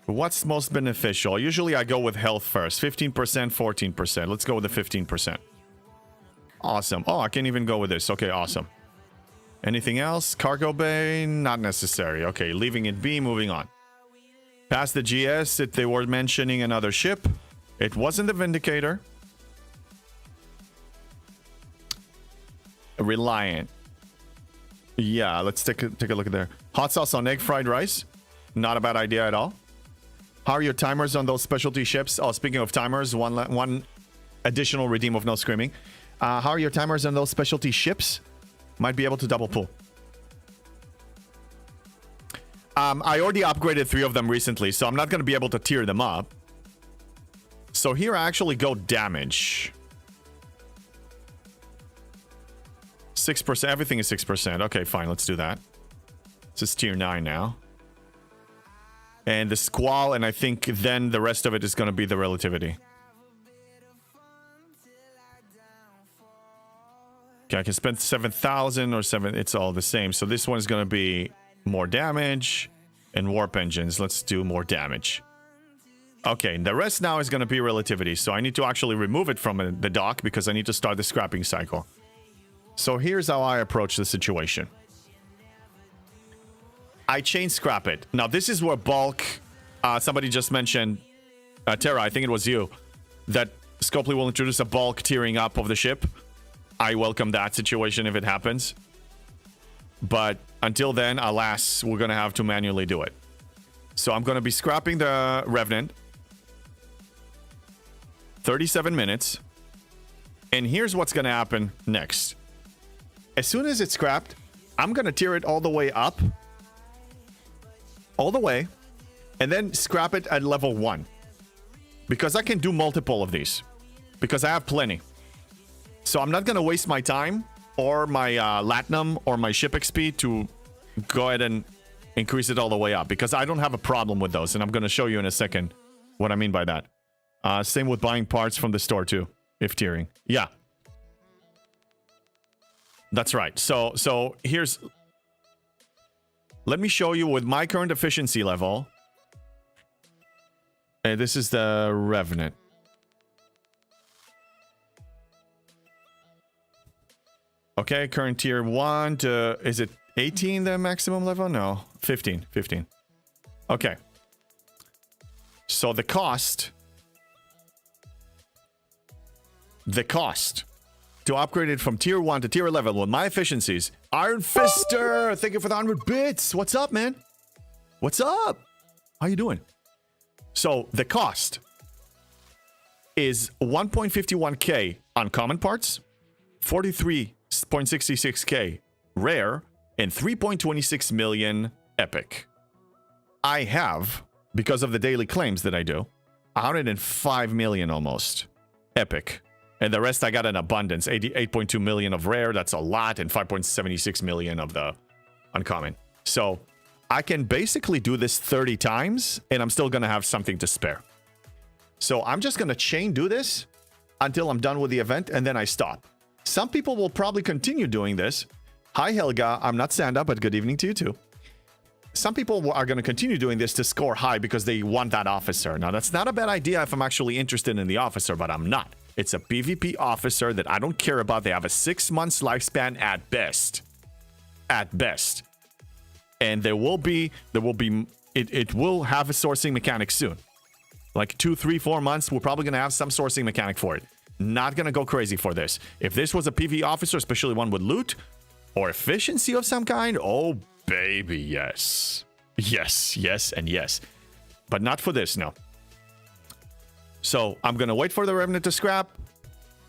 B: What's most beneficial? Usually I go with health first. 15%, 14%. Let's go with the 15%. Awesome. Oh, I can even go with this. Okay, awesome. Anything else? Cargo bay? Not necessary. Okay, leaving it be, moving on. Past the GS, if they were mentioning another ship. It wasn't the Vindicator. Reliant. Yeah, let's take a look at there. Hot sauce on egg fried rice. Not a bad idea at all. How are your timers on those specialty ships? Oh, speaking of timers, one additional redeem of no screaming. How are your timers on those specialty ships? Might be able to double pull. I already upgraded 3 of them recently, so I'm not going to be able to tier them up. So here I actually go damage. 6%. Everything is 6%. Okay, fine. Let's do that. This is tier 9 now. And the Squall, and I think then the rest of it is going to be the Relativity. Okay, I can spend 7,000 or 7. It's all the same. So this one is going to be more damage and warp engines. Let's do more damage. Okay, the rest now is going to be Relativity. So I need to actually remove it from the dock because I need to start the scrapping cycle. So here's how I approach the situation. I chain scrap it. Now, this is where bulk... somebody just mentioned, Terra, I think it was you, that Scopely will introduce a bulk tearing up of the ship. I welcome that situation if it happens. But until then, alas, we're going to have to manually do it. So I'm going to be scrapping the Revenant. 37 minutes. And here's what's going to happen next. As soon as it's scrapped, I'm going to tear it all the way up. All the way. And then scrap it at level 1. Because I can do multiple of these. Because I have plenty. So I'm not going to waste my time or my Latinum or my ship XP to go ahead and increase it all the way up. Because I don't have a problem with those. And I'm going to show you in a second what I mean by that. Same with buying parts from the store too. If tiering. Yeah. That's right. So here's... Let me show you with my current efficiency level. This is the Revenant. Okay, current tier 1 to... Is it 18 the maximum level? No, 15. 15. Okay. So the cost... The cost to upgrade it from tier 1 to tier 11 with my efficiencies. Iron Fister, thank you for the 100 bits. What's up, man? What's up? How you doing? So the cost is 1.51k on common parts, 43.66k rare, and 3.26 million epic. I have, because of the daily claims that I do, 105 million almost epic. And the rest I got in abundance. 88.2 million of rare, that's a lot, and 5.76 million of the uncommon. So I can basically do this 30 times, and I'm still going to have something to spare. So I'm just going to chain do this until I'm done with the event, and then I stop. Some people will probably continue doing this. Hi, Helga. I'm not stand-up, but good evening to you too. Some people are going to continue doing this to score high because they want that officer. Now, that's not a bad idea if I'm actually interested in the officer, but I'm not. It's a PvP officer that I don't care about. They have a 6 months lifespan at best. At best. And it will have a sourcing mechanic soon. Like 2, 3, 4 months, we're probably going to have some sourcing mechanic for it. Not going to go crazy for this. If this was a PV officer, especially one with loot or efficiency of some kind, oh, baby, yes. Yes, yes, and yes. But not for this, no. So I'm going to wait for the Revenant to scrap,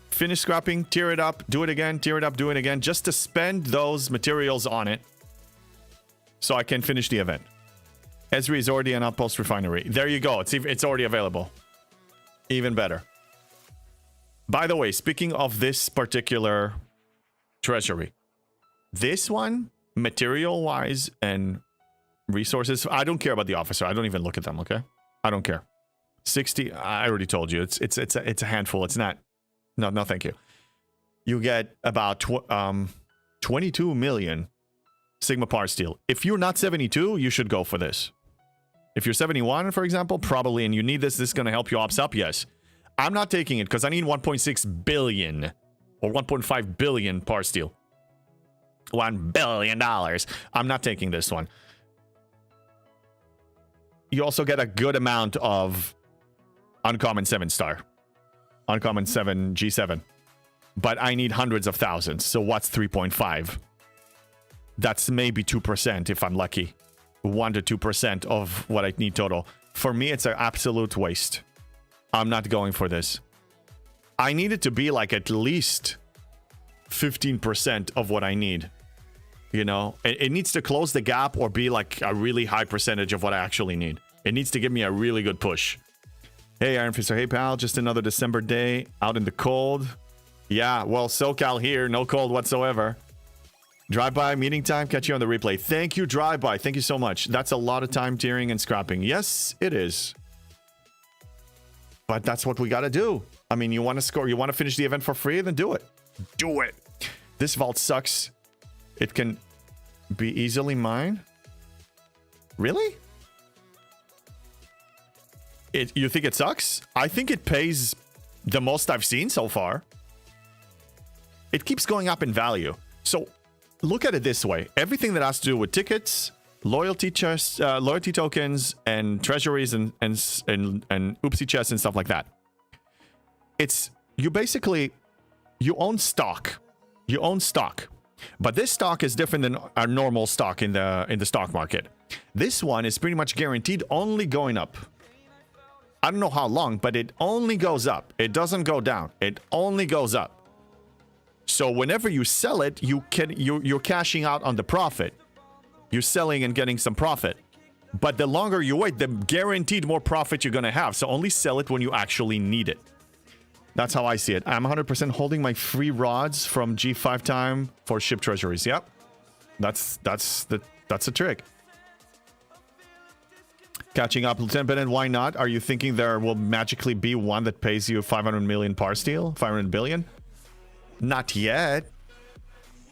B: finish scrapping, tear it up, do it again, tear it up, do it again, just to spend those materials on it so I can finish the event. Esri is already an outpost refinery. There you go. It's already available. Even better. By the way, speaking of this particular treasury, this one, material-wise and resources, I don't care about the officer. I don't even look at them, okay? I don't care. 60, I already told you. It's a handful. It's not. No, thank you. You get about 22 million Sigma Power Steel. If you're not 72, you should go for this. If you're 71, for example, probably, and you need this is going to help you ops up, yes. I'm not taking it because I need 1.6 billion or 1.5 billion Power Steel. $1 billion. I'm not taking this one. You also get a good amount of uncommon 7-star. Uncommon 7 G7. But I need hundreds of thousands. So what's 3.5? That's maybe 2% if I'm lucky. 1 to 2% of what I need total. For me, it's an absolute waste. I'm not going for this. I need it to be like at least 15% of what I need. You know, it needs to close the gap or be like a really high percentage of what I actually need. It needs to give me a really good push. Hey, Iron Fister. Hey, pal. Just another December day out in the cold. Yeah, well, SoCal here. No cold whatsoever. Drive-by, meeting time. Catch you on the replay. Thank you, Drive-by. Thank you so much. That's a lot of time tearing and scrapping. Yes, it is. But that's what we got to do. I mean, you want to score, you want to finish the event for free, then do it. Do it. This vault sucks. It can be easily mine. Really? You think it sucks? I think it pays the most I've seen so far. It keeps going up in value. So look at it this way. Everything that has to do with tickets, loyalty chests, loyalty tokens, and treasuries and oopsie chests and stuff like that. It's you basically you own stock. You own stock. But this stock is different than our normal stock in the stock market. This one is pretty much guaranteed only going up. I don't know how long, but it only goes up. It doesn't go down. It only goes up. So whenever you sell it, you're cashing out on the profit. You're selling and getting some profit. But the longer you wait, the guaranteed more profit you're going to have. So only sell it when you actually need it. That's how I see it. I'm 100% holding my free rods from G5 time for ship treasuries. Yep. That's the trick. Catching up, Lieutenant Bennett, why not? Are you thinking there will magically be one that pays you 500 million par steel? 500 billion? Not yet.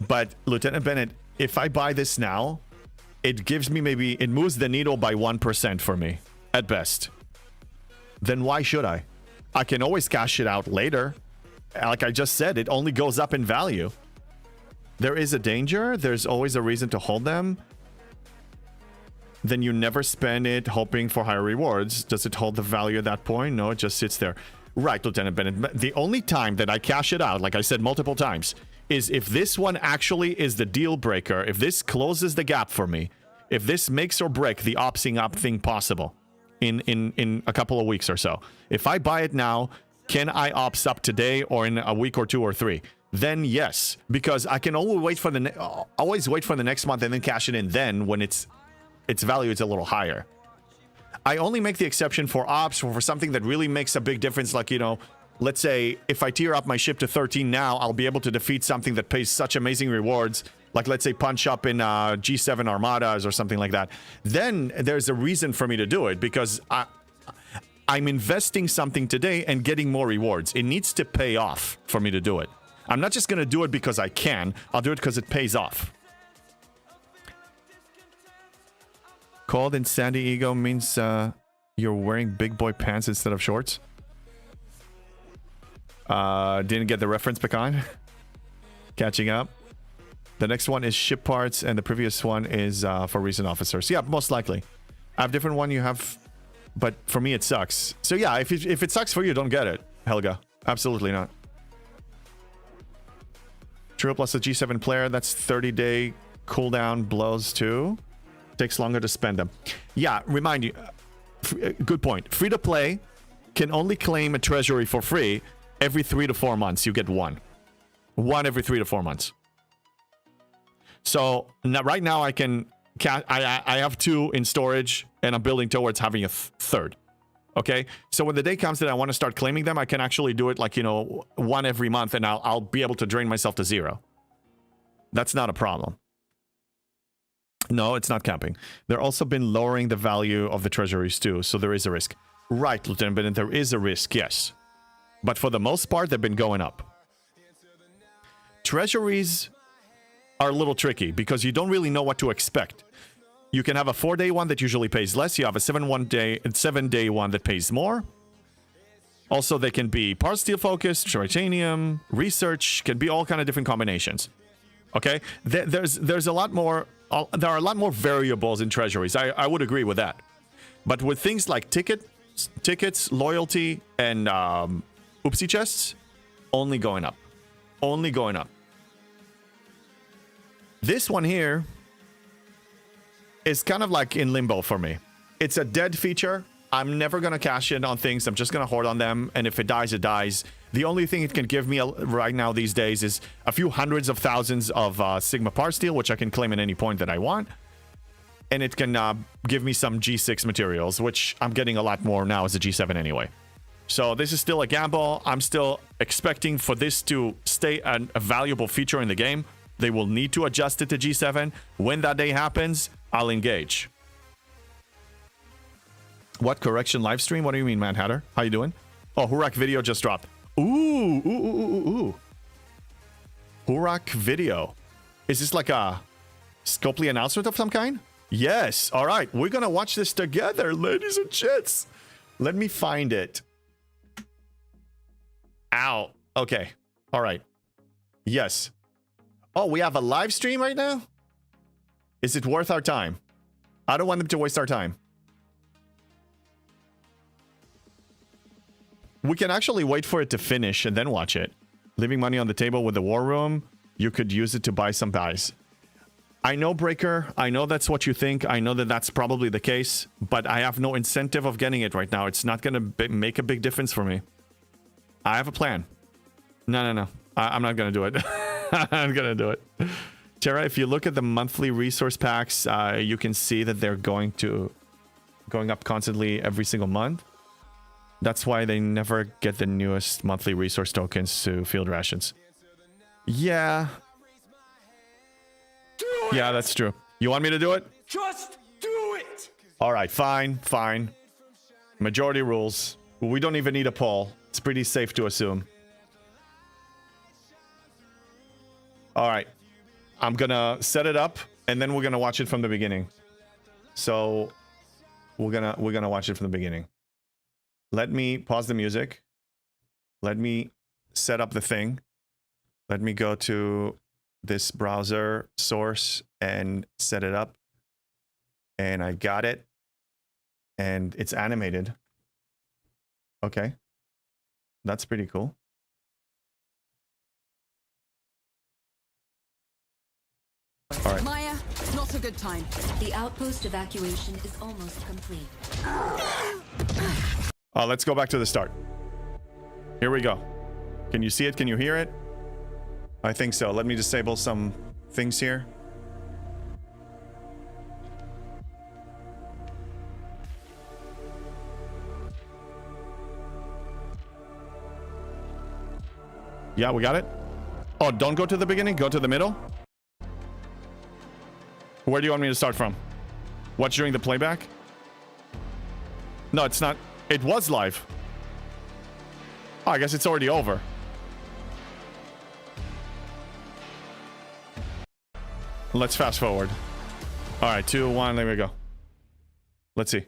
B: But Lieutenant Bennett, if I buy this now, it gives me it moves the needle by 1% for me, at best. Then why should I? I can always cash it out later. Like I just said, it only goes up in value. There is a danger. There's always a reason to hold them. Then you never spend it hoping for higher rewards. Does it hold the value at that point? No, it just sits there. Right, Lieutenant Bennett. The only time that I cash it out, like I said multiple times, is if this one actually is the deal breaker, if this closes the gap for me, if this makes or break the opsing up thing possible in a couple of weeks or so. If I buy it now, can I ops up today or in a week or 2 or 3? Then yes, because I can always wait for the next month and then cash it in then when its value is a little higher. I only make the exception for ops or for something that really makes a big difference, like, you know, let's say if I tier up my ship to 13 now, I'll be able to defeat something that pays such amazing rewards, like let's say punch up in G7 Armadas or something like that. Then there's a reason for me to do it because I'm investing something today and getting more rewards. It needs to pay off for me to do it. I'm not just going to do it because I can. I'll do it because it pays off. Cold in San Diego means you're wearing big boy pants instead of shorts. Didn't get the reference, Pecan. Catching up. The next one is ship parts, and the previous one is for recent officers. Yeah, most likely. I have different one. You have but for me, it sucks. So yeah, if it sucks for you, don't get it, Helga. Absolutely not. True plus a G7 player, that's 30-day cooldown blows too. Takes longer to spend them. Yeah, remind you. Good point. Free to play can only claim a treasury for free every 3 to 4 months. You get one. One every 3 to 4 months. So now, right now I can... I have 2 in storage, and I'm building towards having a third. Okay? So when the day comes that I want to start claiming them, I can actually do it like, you know, 1 every month, and I'll be able to drain myself to 0. That's not a problem. No, it's not capping. They've also been lowering the value of the treasuries too, so there is a risk. Right, Lieutenant Bennett, there is a risk, yes. But for the most part, they've been going up. Treasuries are a little tricky because you don't really know what to expect. You can have a 4-day one that usually pays less. You have a 7-day one that pays more. Also, they can be part steel focused, titanium, research, can be all kind of different combinations. Okay, there's a lot more. There are a lot more variables in treasuries. I would agree with that. But with things like tickets, loyalty, and oopsie chests, only going up. Only going up. This one here is kind of like in limbo for me. It's a dead feature. I'm never going to cash in on things. I'm just going to hoard on them. And if it dies, it dies. The only thing it can give me right now these days is a few hundreds of thousands of Sigma Par Steel, which I can claim at any point that I want. And it can give me some G6 materials, which I'm getting a lot more now as a G7 anyway. So this is still a gamble. I'm still expecting for this to stay a valuable feature in the game. They will need to adjust it to G7. When that day happens, I'll engage. What correction live stream? What do you mean, Mad Hatter? How you doing? Oh, Hurak video just dropped. Ooh. Hurak video. Is this like a Scopely announcement of some kind? Yes. All right. We're going to watch this together, ladies and gents. Let me find it. Ow. Okay. All right. Yes. Oh, we have a live stream right now? Is it worth our time? I don't want them to waste our time. We can actually wait for it to finish and then watch it. Leaving money on the table with the war room, you could use it to buy some buys. I know, Breaker. I know that's what you think. I know that that's probably the case, but I have no incentive of getting it right now. It's not going to make a big difference for me. I have a plan. No. I'm not going to do it. I'm going to do it. Tara, if you look at the monthly resource packs, you can see that they're going up constantly every single month. That's why they never get the newest monthly resource tokens to field rations. Yeah. Yeah, that's true. You want me to do it?
D: Just do it!
B: Alright, fine. Majority rules. We don't even need a poll. It's pretty safe to assume. Alright. I'm gonna set it up, and then we're gonna watch it from the beginning. So, we're gonna watch it from the beginning. Let me pause the music. Let me set up the thing. Let me go to this browser source and set it up. And I got it. And it's animated. Okay. That's pretty cool. All right.
E: Maya, not a good time.
F: The outpost evacuation is almost complete.
B: Let's go back to the start. Here we go. Can you see it? Can you hear it? I think so. Let me disable some things here. Yeah, we got it. Oh, don't go to the beginning. Go to the middle. Where do you want me to start from? Watch during the playback? No, it's not. It was live. Oh, I guess it's already over. Let's fast forward. All right, 2, 1, there we go. Let's see.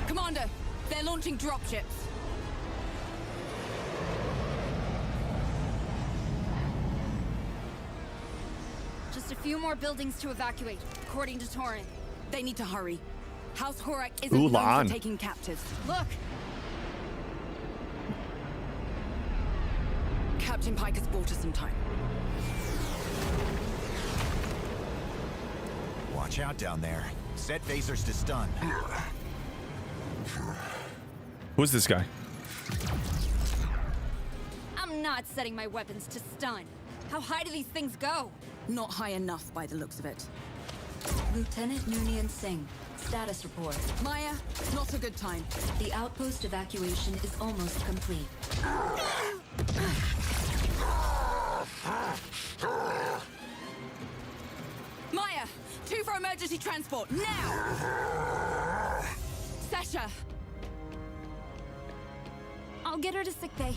E: Commander, they're launching dropships.
G: Just a few more buildings to evacuate, according to Torrent.
E: They need to hurry. House Horak isn't
B: Ooh,
E: known
B: Lan.
E: for taking captives.
G: Look,
E: Captain Pike has bought us some time.
D: Watch out down there. Set phasers to stun.
B: Who's this guy?
G: I'm not setting my weapons to stun. How high do these things go?
E: Not high enough by the looks of it.
F: Lieutenant Noonien Singh, status report.
E: Maya, not a good time.
F: The outpost evacuation is almost complete.
E: Maya, 2 for emergency transport, now! Sasha!
G: I'll get her to sickbay.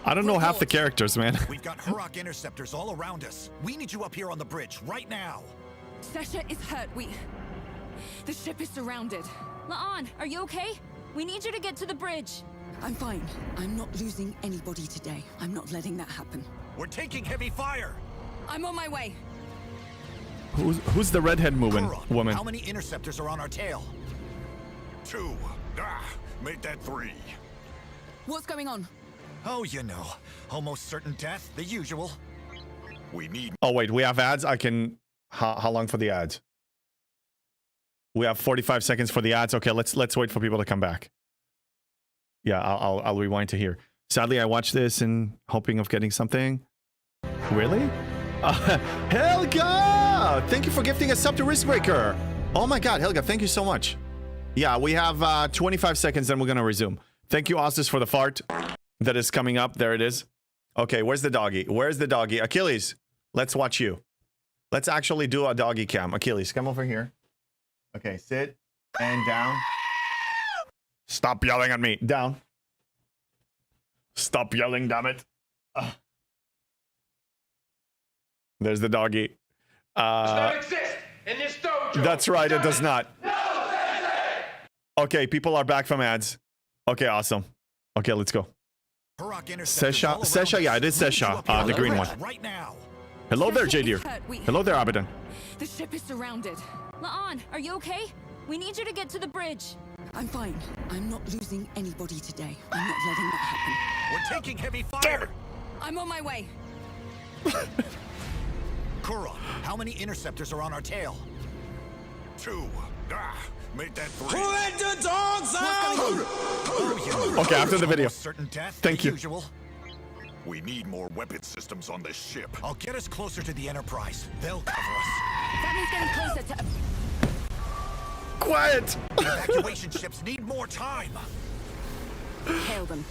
B: I don't know half the characters, man.
D: We've got Horak interceptors all around us. We need you up here on the bridge right now.
E: Sasha is hurt, The ship is surrounded.
G: La'an, are you okay? We need you to get to the bridge.
E: I'm fine. I'm not losing anybody today. I'm not letting that happen.
D: We're taking heavy fire.
E: I'm on my way.
B: Who's the redhead
D: Horak,
B: woman?
D: how many interceptors are on our tail? 2. Made that 3.
E: What's going on?
D: Oh, you know, almost certain death, the usual. We need.
B: Oh wait, we have ads. I can. How long for the ads? We have 45 seconds for the ads. Okay, let's wait for people to come back. Yeah, I'll rewind to here. Sadly, I watched this and hoping of getting something. Really? Helga! Thank you for gifting a sub to Riskbreaker. Oh my God, Helga, thank you so much. Yeah, we have 25 seconds, then we're gonna resume. Thank you, Ostis, for the fart that is coming up. There it is. Okay, where's the doggy? Where's the doggy? Achilles, let's watch you. Let's actually do a doggy cam. Achilles, come over here. Okay, sit and down. Stop yelling at me. Down. Stop yelling, damn it. There's the doggy.
H: Does not exist in this dojo.
B: That's right, it does not. Okay, people are back from ads. Okay, awesome. Okay, let's go.
D: Horak interceptors all around
B: Sesha, yeah,
D: us.
B: it is
D: We need you
B: Sesha,
D: up here on
B: the green
D: bridge
B: one.
D: Right now.
B: Hello there,
E: Sasha
B: Jadir.
E: is hurt.
B: Hello there, Abadan.
E: The ship is surrounded.
G: La'an, are you okay? We need you to get to the bridge.
E: I'm fine. I'm not losing anybody today. I'm not letting that happen.
D: We're taking heavy fire.
E: I'm on my way.
D: Kura, how many interceptors are on our tail? 2. Made that 3.
H: Who let the dogs out?
D: Oh, you know,
B: Okay, after the video.
D: almost certain death,
B: Thank
D: the
B: you.
D: Usual. We need more weapon systems on this ship. I'll get us closer to the Enterprise. They'll cover us.
E: That means getting closer to...
B: Quiet.
D: Evacuation ships need more time.
E: Hail them.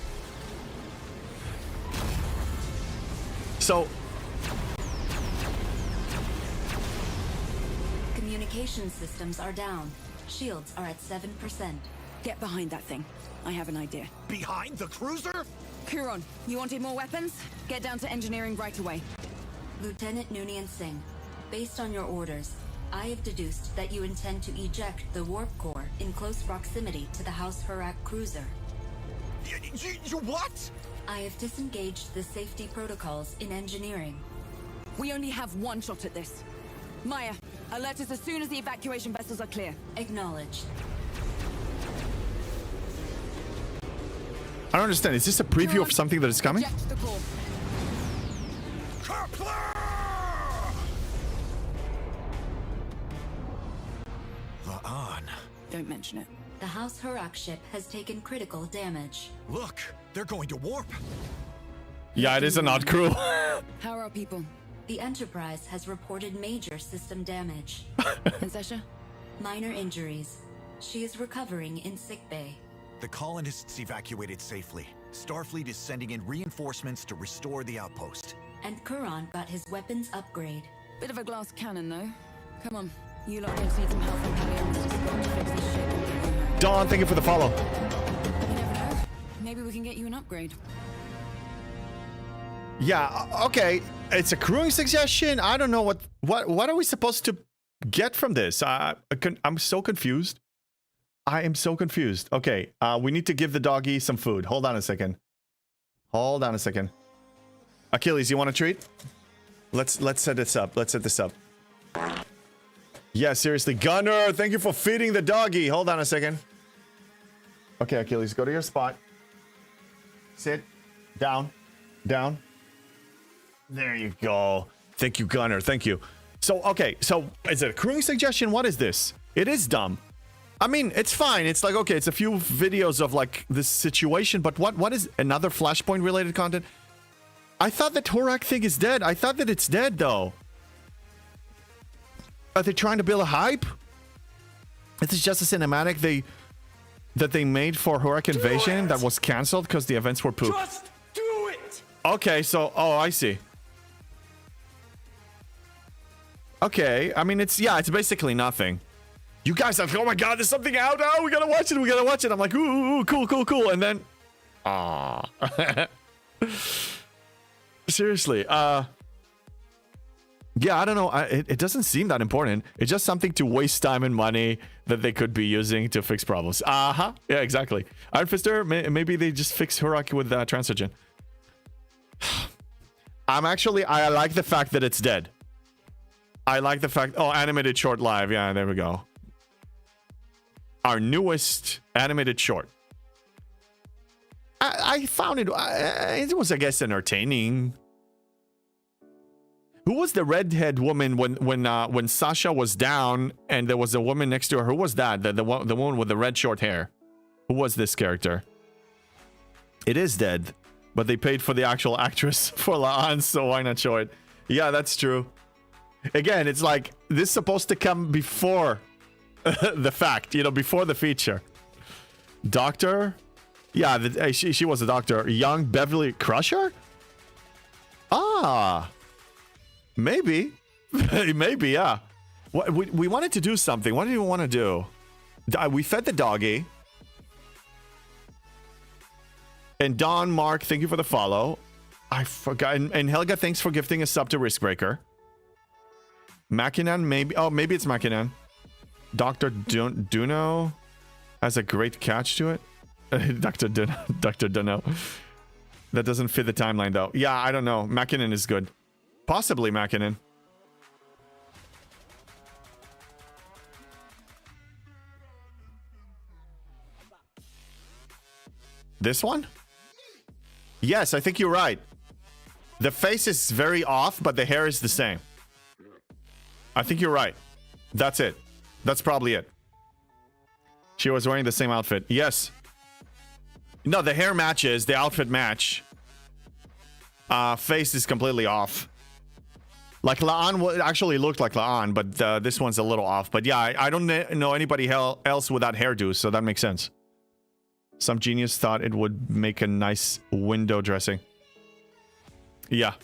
B: So,
F: Communication systems are down. Shields are at 7%.
E: Get behind that thing. I have an idea.
D: Behind the cruiser?
E: Kuron, you wanted more weapons? Get down to engineering right away.
F: Lieutenant Noonien Singh, based on your orders, I have deduced that you intend to eject the warp core in close proximity to the House Horak cruiser.
D: You what?
F: I have disengaged the safety protocols in engineering.
E: We only have one shot at this. Maya, alert us as soon as the evacuation vessels are clear.
F: Acknowledged.
B: I don't understand. Is this a preview of something that is coming?
E: Eject the core.
D: La'an.
E: Don't mention it.
F: The House Horak ship has taken critical damage.
D: Look, they're going to warp.
B: Yeah, it is an odd crew.
E: How are our people?
F: The Enterprise has reported major system damage.
E: And Sasha?
F: Minor injuries. She is recovering in sickbay.
D: The colonists evacuated safely. Starfleet is sending in reinforcements to restore the outpost.
F: And Kuron got his weapons upgrade.
E: Bit of a glass cannon, though. Come on. You lot don't need some help from Pelions to fix this ship and get you home.
B: Dawn, thank you for the follow.
E: You never know. Maybe we can get you an upgrade.
B: Yeah, okay. It's a crewing suggestion. I don't know what are we supposed to get from this? I'm so confused. I am so confused. Okay, we need to give the doggy some food. Hold on a second. Hold on a second. Achilles, you want a treat? Let's set this up. Let's set this up. Yeah, seriously. Gunner, thank you for feeding the doggy. Hold on a second. Okay, Achilles, go to your spot. Sit. Down. Down. There you go. Thank you, Gunner. Thank you. So, okay. So, is it a crewing suggestion? What is this? It is dumb. I mean, it's fine. It's like, okay, it's a few videos of, like, this situation. But what is another Flashpoint-related content? I thought that Horak thing is dead. I thought that it's dead, though. Are they trying to build a hype? This is just a cinematic that they made for Horak Invasion that was cancelled because the events were poop.
H: Just do it!
B: Okay, so... Oh, I see. Okay, I mean, it's basically nothing. You guys are like, oh my god, there's something out. Oh, we gotta watch it. We gotta watch it. I'm like, ooh, cool, cool, cool. And then... Ah. Seriously, yeah, I don't know. It doesn't seem that important. It's just something to waste time and money that they could be using to fix problems. Yeah, exactly. Iron Fister, maybe they just fix Horak with Transogen. I like the fact that it's dead. I like the fact... Oh, animated short live. Yeah, there we go. Our newest animated short. I found it... it was, I guess, entertaining. Who was the redhead woman when Sasha was down and there was a woman next to her? Who was that? The woman with the red short hair. Who was this character? It is dead, but they paid for the actual actress for Laan, so why not show it? Yeah, that's true. Again, it's like this is supposed to come before the fact, you know, before the feature. Doctor? Yeah, she was a doctor. Young Beverly Crusher? Ah. Maybe. Maybe, yeah. We wanted to do something. What did we want to do? We fed the doggy. And Don, Mark, thank you for the follow. I forgot. And Helga, thanks for gifting a sub to Riskbreaker. Mackinan, maybe. Oh, maybe it's Mackinan. Dr. Duno has a great catch to it. Dr. Duno. That doesn't fit the timeline, though. Yeah, I don't know. Mackinan is good. Possibly Mackinan. This one? Yes, I think you're right. The face is very off, but the hair is the same. I think you're right. That's it. That's probably it. She was wearing the same outfit. Yes. No, the hair matches. The outfit match. Face is completely off. Like Laan actually looked like Laan, but this one's a little off. But yeah, I don't know anybody else with that hairdo, so that makes sense. Some genius thought it would make a nice window dressing. Yeah.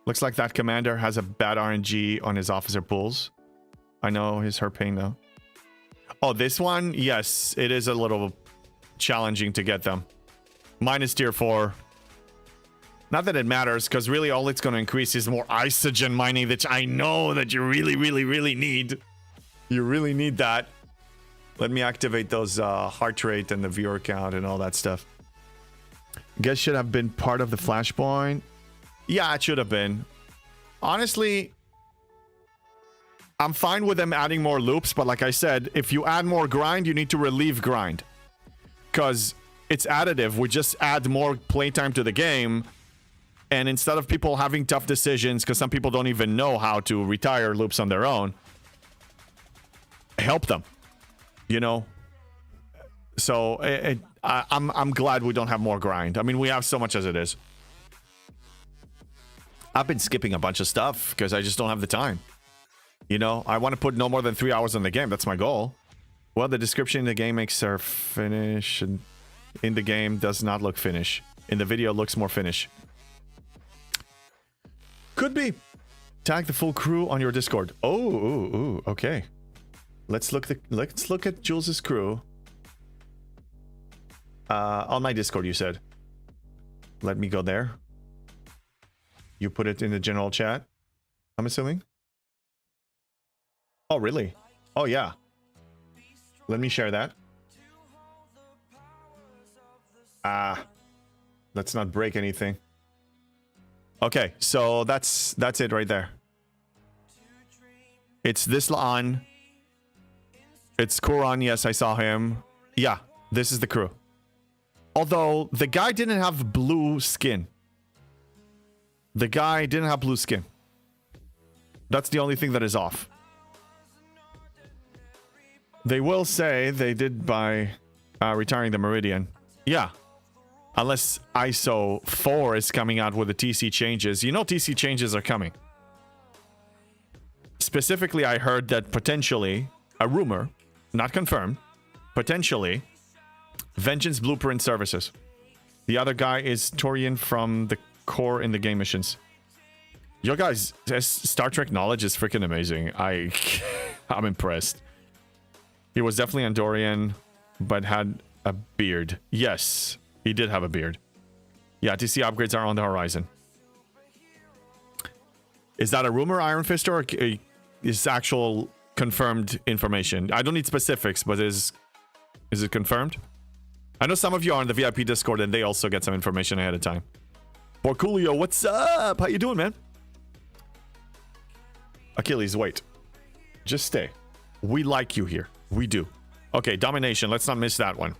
B: Looks like that commander has a bad RNG on his officer pools. I know her pain though. Oh, this one? Yes, it is a little challenging to get them. Mine is tier 4. Not that it matters, because really all it's going to increase is more isogen mining, that I know that you really, really, really need. You really need that. Let me activate those heart rate and the viewer count and all that stuff. Guess should have been part of the Flashpoint. Yeah, it should have been. Honestly, I'm fine with them adding more loops, but like I said, if you add more grind, you need to relieve grind. Because it's additive. We just add more playtime to the game. And instead of people having tough decisions, because some people don't even know how to retire loops on their own, help them. You know? So I'm glad we don't have more grind. I mean, we have so much as it is. I've been skipping a bunch of stuff because I just don't have the time. You know, I want to put no more than 3 hours on the game. That's my goal. Well, the description in the game makes her finish, and in the game does not look finish. In the video, looks more finish. Could be. Tag the full crew on your Discord. Oh, okay. Let's look at Jules's crew. On my Discord, you said. Let me go there. You put it in the general chat, I'm assuming. Oh, really? Oh, yeah. Let me share that. Let's not break anything. Okay, so that's it right there. It's this line. It's Kuran. Yes, I saw him. Yeah, this is the crew. Although the guy didn't have blue skin. The guy didn't have blue skin. That's the only thing that is off. They will say they did by retiring the Meridian. Yeah. Unless ISO 4 is coming out with the TC changes. You know TC changes are coming. Specifically, I heard that potentially, a rumor, not confirmed, potentially, Vengeance Blueprint Services. The other guy is Torian from the core in the game missions. Yo guys, Star Trek knowledge is freaking amazing. I'm impressed. He was definitely Andorian, but had a beard. Yes, he did have a beard. Yeah, TC upgrades are on the horizon. Is that a rumor, Iron Fist, or is actual confirmed information? I don't need specifics, but is it confirmed? I know some of you are on the VIP Discord and they also get some information ahead of time. Borculio, what's up? How you doing, man? Achilles, wait. Just stay. We like you here. We do. Okay, domination. Let's not miss that one.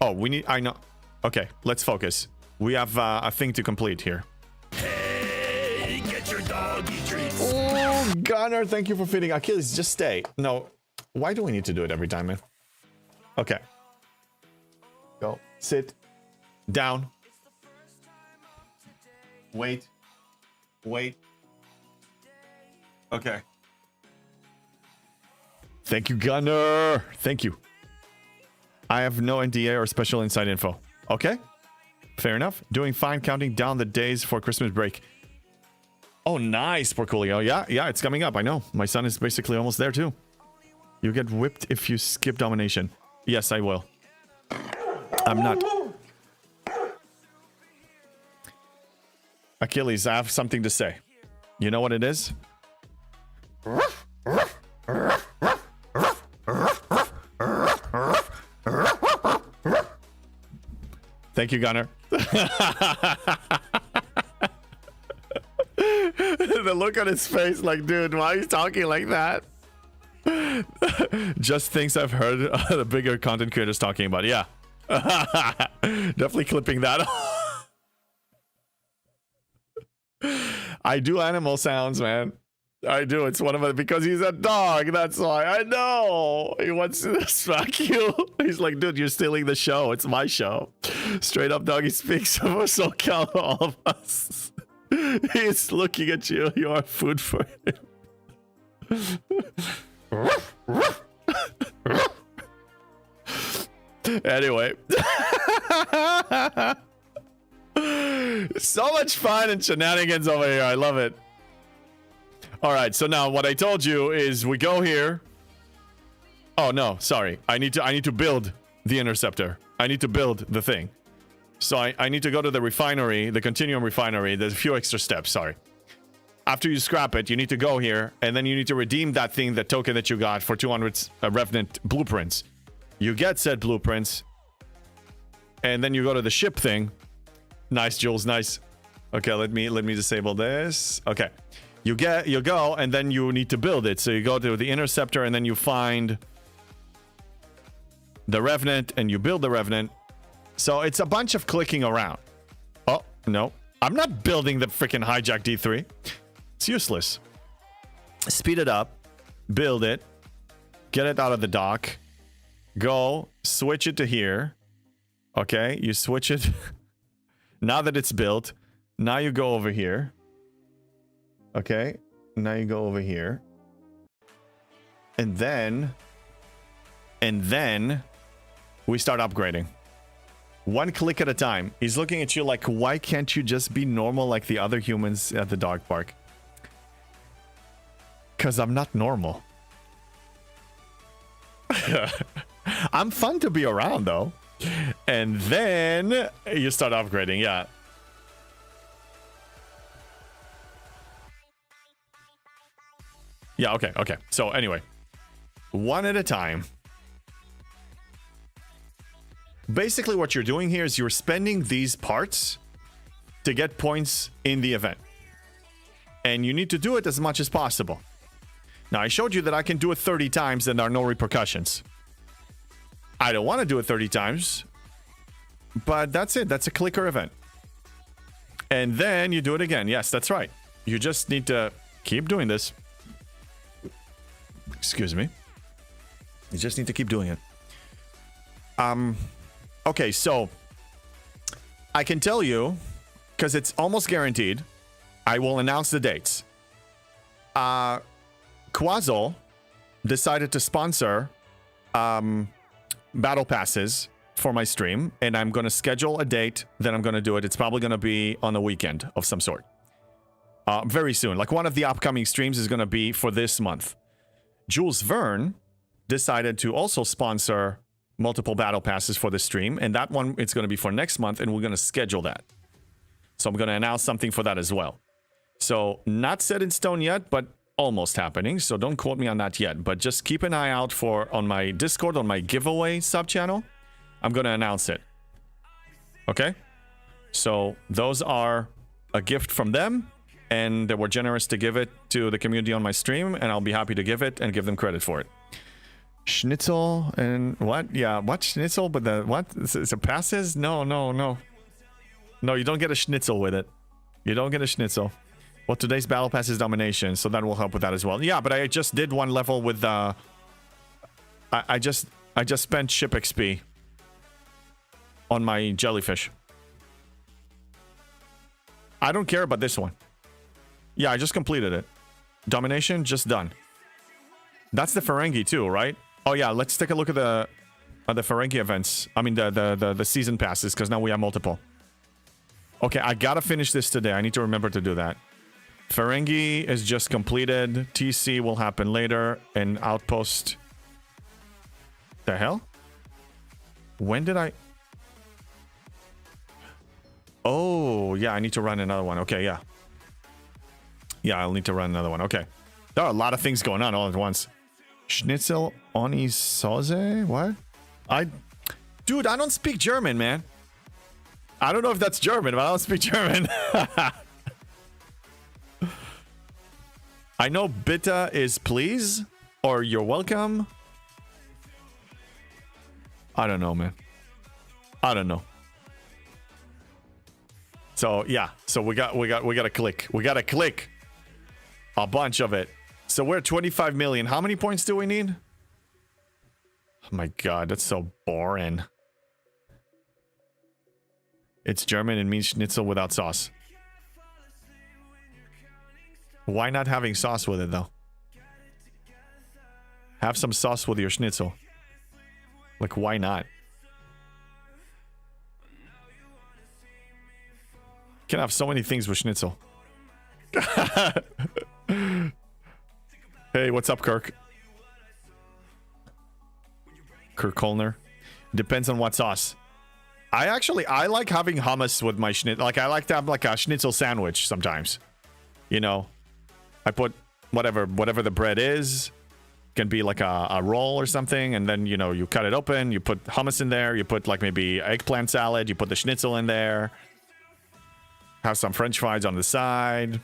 B: Oh, we need... I know. Okay, let's focus. We have a thing to complete here.
D: Hey, get your doggy treats.
B: Oh, Gunner, thank you for feeding. Achilles, just stay. No. Why do we need to do it every time, man? Okay. Go. Sit. Down. Wait. Wait. Okay. Thank you, Gunner. Thank you. I have no NDA or special inside info. Okay. Fair enough. Doing fine, counting down the days for Christmas break. Oh, nice, Porculio. Yeah, it's coming up. I know. My son is basically almost there, too. You get whipped if you skip domination. Yes, I will. I'm not. Achilles, I have something to say. You know what it is? Thank you, Gunner. The look on his face, like, dude, why are you talking like that? Just things I've heard the bigger content creators talking about. Yeah. Definitely clipping that. I do animal sounds, man. I do. It's one of them because he's a dog. That's why. I know. He wants to smack you. He's like, dude, you're stealing the show. It's my show. Straight up doggy speaks for SoCal, all of us. He's looking at you. You are food for him. Anyway. So much fun and shenanigans over here. I love it. All right, so now what I told you is we go here. Oh no, sorry. I need to build the interceptor. I need to build the thing. So I need to go to the refinery, the Continuum refinery. There's a few extra steps, sorry. After you scrap it, you need to go here, and then you need to redeem that thing, that token that you got for 200 Revenant blueprints. You get said blueprints, and then you go to the ship thing. Nice, Jules, nice. Okay, let me disable this. Okay. You go, and then you need to build it. So you go to the interceptor, and then you find the Revenant, and you build the Revenant. So it's a bunch of clicking around. Oh, no. I'm not building the freaking hijack D3. It's useless. Speed it up. Build it. Get it out of the dock. Go. Switch it to here. Okay, you switch it. Now that it's built, now you go over here. Okay, now you go over here. And then we start upgrading. One click at a time. He's looking at you like, why can't you just be normal like the other humans at the dog park? Because I'm not normal. I'm fun to be around, though. And then you start upgrading, yeah. Yeah, okay. So anyway, one at a time. Basically what you're doing here is you're spending these parts to get points in the event. And you need to do it as much as possible. Now, I showed you that I can do it 30 times and there are no repercussions. I don't want to do it 30 times, but that's it. That's a clicker event. And then you do it again. Yes, that's right. You just need to keep doing this. Excuse me. You just need to keep doing it. Okay, so I can tell you, because it's almost guaranteed, I will announce the dates. Quazzle decided to sponsor battle passes for my stream, and I'm going to schedule a date that I'm going to do it. It's probably going to be on a weekend of some sort. Very soon. Like one of the upcoming streams is going to be for this month. Jules Verne decided to also sponsor multiple battle passes for the stream, and that one it's going to be for next month, and we're going to schedule that. So I'm going to announce something for that as well. So not set in stone yet, but almost happening. So don't quote me on that yet, but just keep an eye out for on my Discord, on my giveaway sub channel. I'm going to announce it. Okay? So those are a gift from them, and they were generous to give it to the community on my stream, and I'll be happy to give it and give them credit for it. Schnitzel and what? Yeah, what schnitzel? But the what? Is it passes? No. No, you don't get a schnitzel with it. You don't get a schnitzel. Well, today's battle pass is domination, so that will help with that as well. Yeah, but I just did one level with I just spent ship XP on my jellyfish. I don't care about this one. Yeah, I just completed it. Domination just done. That's the Ferengi too, right? Oh yeah, let's take a look at the Ferengi events. I mean the season passes, because now we have multiple. Okay, I gotta finish this today. I need to remember to do that. Ferengi is just completed. TC will happen later. And Outpost. The hell? When did I? Oh, yeah, I need to run another one. Okay, yeah. Yeah, I'll need to run another one. Okay. There are a lot of things going on all at once. Schnitzel Oni Soze? What? Dude, I don't speak German, man. I don't know if that's German, but I don't speak German. I know bitte is please, or you're welcome. I don't know, man. I don't know. So yeah, so we got to click. We got to click a bunch of it. So we're at 25 million. How many points do we need? Oh my god, that's so boring. It's German and means schnitzel without sauce. Why not having sauce with it though? Have some sauce with your schnitzel. Like, why not? Can have so many things with schnitzel. Hey, what's up, Kirk? Kirk Kolner. Depends on what sauce. I like having hummus with my schnitzel. Like, I like to have like a schnitzel sandwich sometimes. You know, I put whatever the bread is. Can be like a roll or something, and then, you know, you cut it open, you put hummus in there, you put like maybe eggplant salad, you put the schnitzel in there. Have some French fries on the side.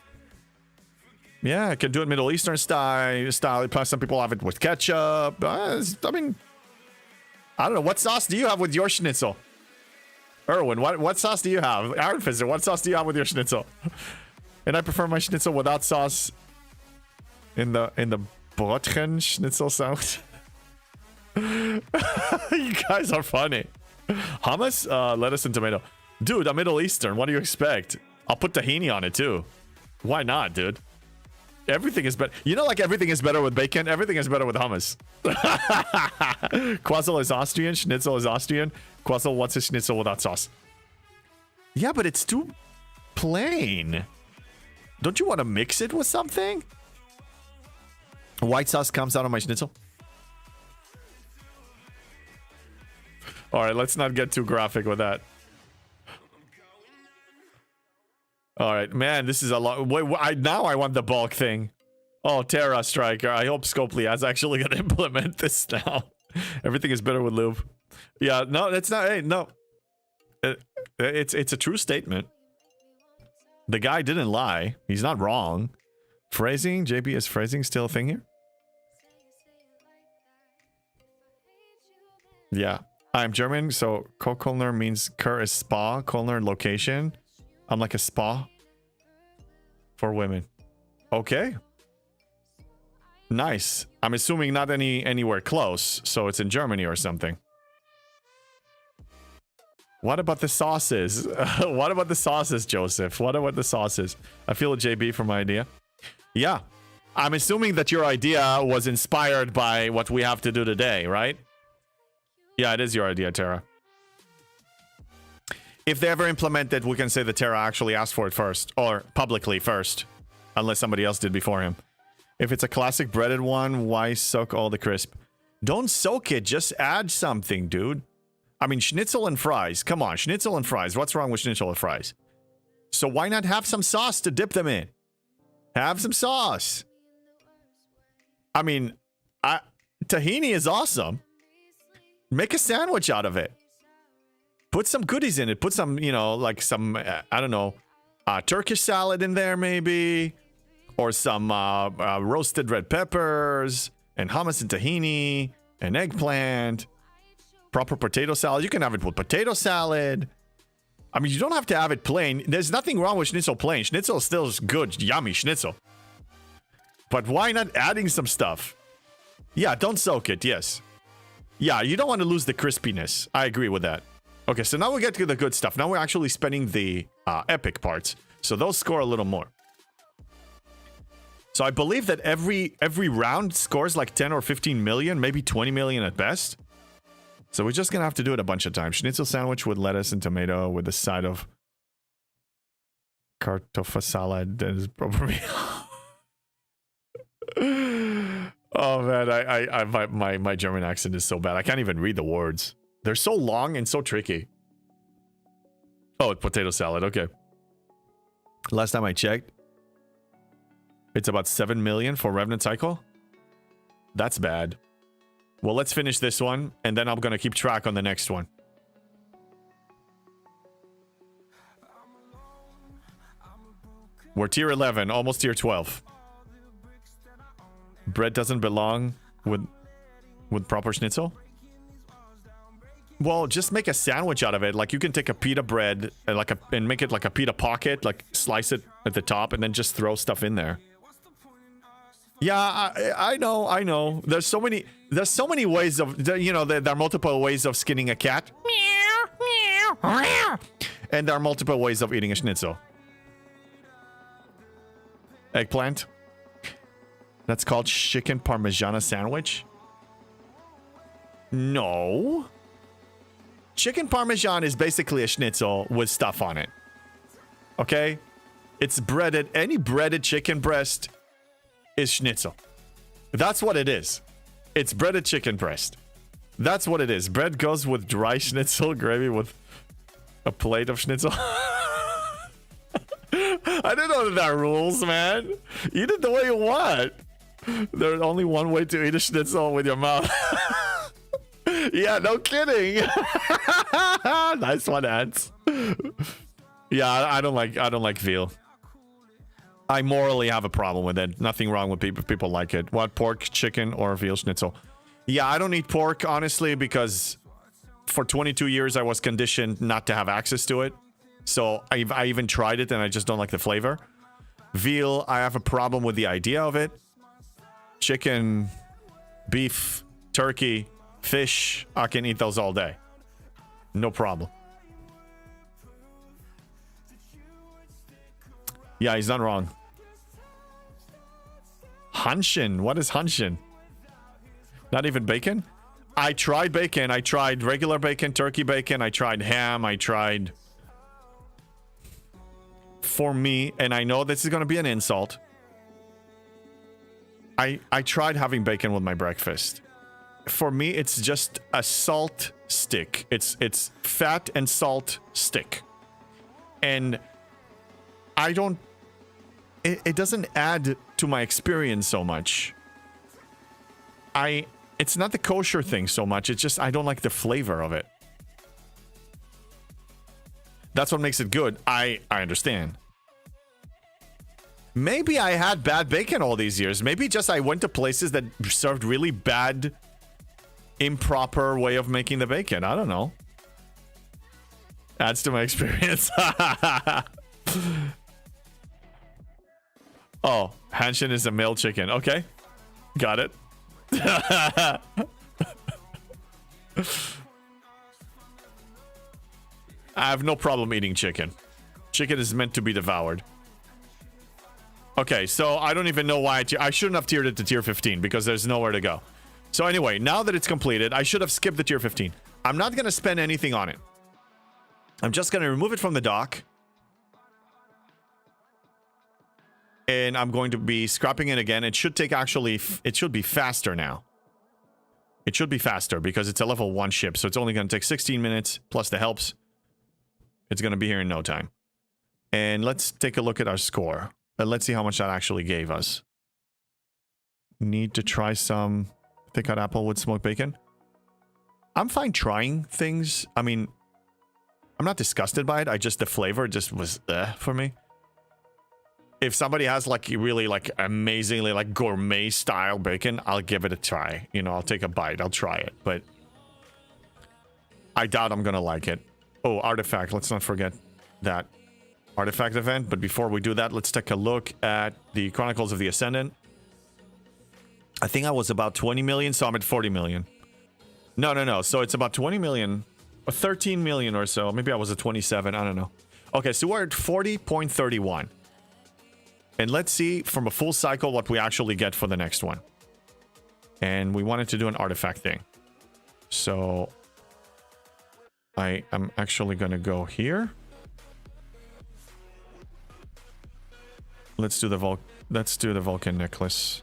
B: Yeah, I can do it Middle Eastern style. Plus, some people have it with ketchup. I mean, I don't know. What sauce do you have with your schnitzel? Erwin, what sauce do you have? Iron Fister, what sauce do you have with your schnitzel? And I prefer my schnitzel without sauce. In the Brotchen schnitzel sandwich. You guys are funny. Hummus, lettuce, and tomato. Dude, I'm Middle Eastern. What do you expect? I'll put tahini on it too. Why not, dude? Everything is better. You know, like everything is better with bacon. Everything is better with hummus. Quazzle is Austrian. Schnitzel is Austrian. Quazzle wants his schnitzel without sauce. Yeah, but it's too plain. Don't you want to mix it with something? White sauce comes out of my schnitzel. All right, let's not get too graphic with that. All right, man, this is a lot. Now I want the bulk thing. Oh, Terra Striker. I hope Scopely is actually going to implement this now. Everything is better with lube. Yeah, no, it's not. Hey, no. It's a true statement. The guy didn't lie. He's not wrong. Phrasing, JP, is phrasing still a thing here? Yeah. I'm German, so Kokolner means Kur is spa. Kolner location. I'm like a spa for women. Okay. Nice. I'm assuming not anywhere close, so it's in Germany or something. What about the sauces? What about the sauces, Joseph? What about the sauces? I feel a JB for my idea. Yeah. I'm assuming that your idea was inspired by what we have to do today, right? Yeah, it is your idea, Tara. If they ever implement it, we can say that Tara actually asked for it first, or publicly first, unless somebody else did before him. If it's a classic breaded one, why soak all the crisp? Don't soak it, just add something, dude. I mean, schnitzel and fries. Come on, schnitzel and fries. What's wrong with schnitzel and fries? So why not have some sauce to dip them in? Have some sauce. I mean, tahini is awesome. Make a sandwich out of it. Put some goodies in it. Put some, you know, like some, I don't know, Turkish salad in there maybe. Or some roasted red peppers and hummus and tahini and eggplant. Proper potato salad. You can have it with potato salad. I mean, you don't have to have it plain. There's nothing wrong with schnitzel plain. Schnitzel still is good. Yummy schnitzel. But why not adding some stuff? Yeah, don't soak it. Yes. Yeah, you don't want to lose the crispiness. I agree with that. Okay, so now we get to the good stuff. Now we're actually spending the epic parts. So those score a little more. So I believe that every round scores like 10 or 15 million, maybe 20 million at best. So we're just going to have to do it a bunch of times. Schnitzel sandwich with lettuce and tomato with a side of kartoffel salad. That is probably... Oh man, my German accent is so bad. I can't even read the words. They're so long and so tricky. Oh, potato salad. Okay. Last time I checked, it's about 7 million for Revenant Cycle. That's bad. Well, let's finish this one, and then I'm going to keep track on the next one. We're tier 11, almost tier 12. Bread doesn't belong with proper schnitzel? Well, just make a sandwich out of it. Like, you can take a pita bread and make it like a pita pocket, like slice it at the top, and then just throw stuff in there. Yeah, I know. There's so many ways of, you know, there are multiple ways of skinning a cat. And there are multiple ways of eating a schnitzel. Eggplant. That's called chicken parmigiana sandwich? No. Chicken parmesan is basically a schnitzel with stuff on it. Okay? It's breaded. Any breaded chicken breast is schnitzel. That's what it is. It's breaded chicken breast. That's what it is. Bread goes with dry schnitzel, gravy with a plate of schnitzel. I didn't know that there are rules, man. Eat it the way you want. There's only one way to eat a schnitzel with your mouth. Yeah, no kidding. Nice one, Ants. Yeah, I don't like veal. I morally have a problem with it. Nothing wrong with people if people like it. What, pork, chicken, or veal schnitzel? Yeah, I don't eat pork, honestly, because for 22 years I was conditioned not to have access to it. So I even tried it and I just don't like the flavor. Veal, I have a problem with the idea of it. Chicken, beef, turkey, fish, I can eat those all day. No problem. Yeah, he's not wrong. Hanshin. What is Hanshin? Not even bacon? I tried bacon. I tried regular bacon, turkey bacon. I tried ham. I tried... For me, and I know this is going to be an insult, I tried having bacon with my breakfast. For me, it's just a salt stick. It's fat and salt stick. And I don't... It doesn't add to my experience so much. It's not the kosher thing so much. It's just I don't like the flavor of it. That's what makes it good. I understand. Maybe I had bad bacon all these years. Maybe just I went to places that served really bad, improper way of making the bacon. I don't know. Adds to my experience. Oh, Hanshin is a male chicken. Okay. Got it. I have no problem eating chicken. Chicken is meant to be devoured. Okay, so I don't even know why I shouldn't have tiered it to tier 15 because there's nowhere to go. So anyway, now that it's completed, I should have skipped the tier 15. I'm not going to spend anything on it. I'm just going to remove it from the dock. And I'm going to be scrapping it again. It should take actually, it should be faster now. It should be faster because it's a level 1 ship. So it's only going to take 16 minutes plus the helps. It's going to be here in no time. And let's take a look at our score. Let's see how much that actually gave us. Need to try some thick-cut apple with smoked bacon. I'm fine trying things. I mean, I'm not disgusted by it. The flavor just was for me. If somebody has like really like amazingly like gourmet style bacon, I'll give it a try. You know, I'll take a bite. I'll try it. But I doubt I'm going to like it. Oh, artifact. Let's not forget that artifact event. But before we do that, let's take a look at the Chronicles of the Ascendant. I think I was about 20 million, so I'm at 40 million. No. So it's about 20 million or 13 million or so. Maybe I was at 27. I don't know. Okay, so we're at 40.31. And let's see from a full cycle what we actually get for the next one. And we wanted to do an artifact thing. So I am actually going to go here. Let's do the Vulcan necklace.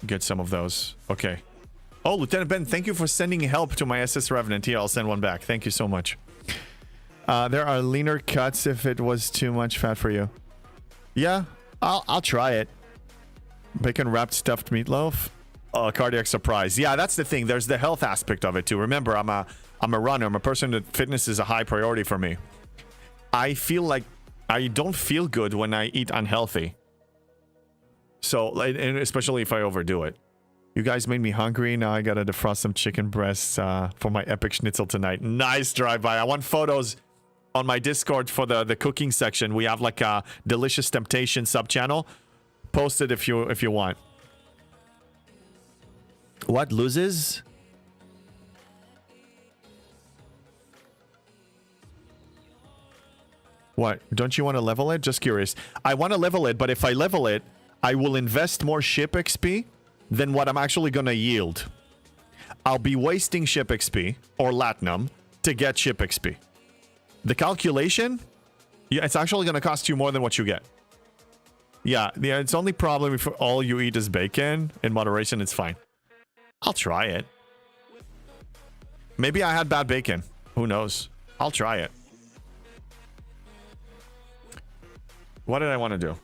B: Get some of those. Okay. Oh, Lieutenant Ben, thank you for sending help to my SS Revenant. Here, I'll send one back. Thank you so much. There are leaner cuts if it was too much fat for you. Yeah, I'll try it. Bacon wrapped stuffed meatloaf. Oh, cardiac surprise. Yeah, that's the thing. There's the health aspect of it too. Remember, I'm a runner. I'm a person that fitness is a high priority for me. I feel like I don't feel good when I eat unhealthy. So, and especially if I overdo it. You guys made me hungry. Now I gotta defrost some chicken breasts for my epic schnitzel tonight. Nice drive-by. I want photos on my Discord for the cooking section. We have like a Delicious Temptation sub-channel. Post it if you want. What loses? What? Don't you want to level it? Just curious. I want to level it, but if I level it, I will invest more ship XP than what I'm actually going to yield. I'll be wasting ship XP or Latinum to get ship XP. The calculation, yeah, it's actually going to cost you more than what you get. Yeah, it's only problem if all you eat is bacon. In moderation, it's fine. I'll try it. Maybe I had bad bacon. Who knows? I'll try it. What did I want to do?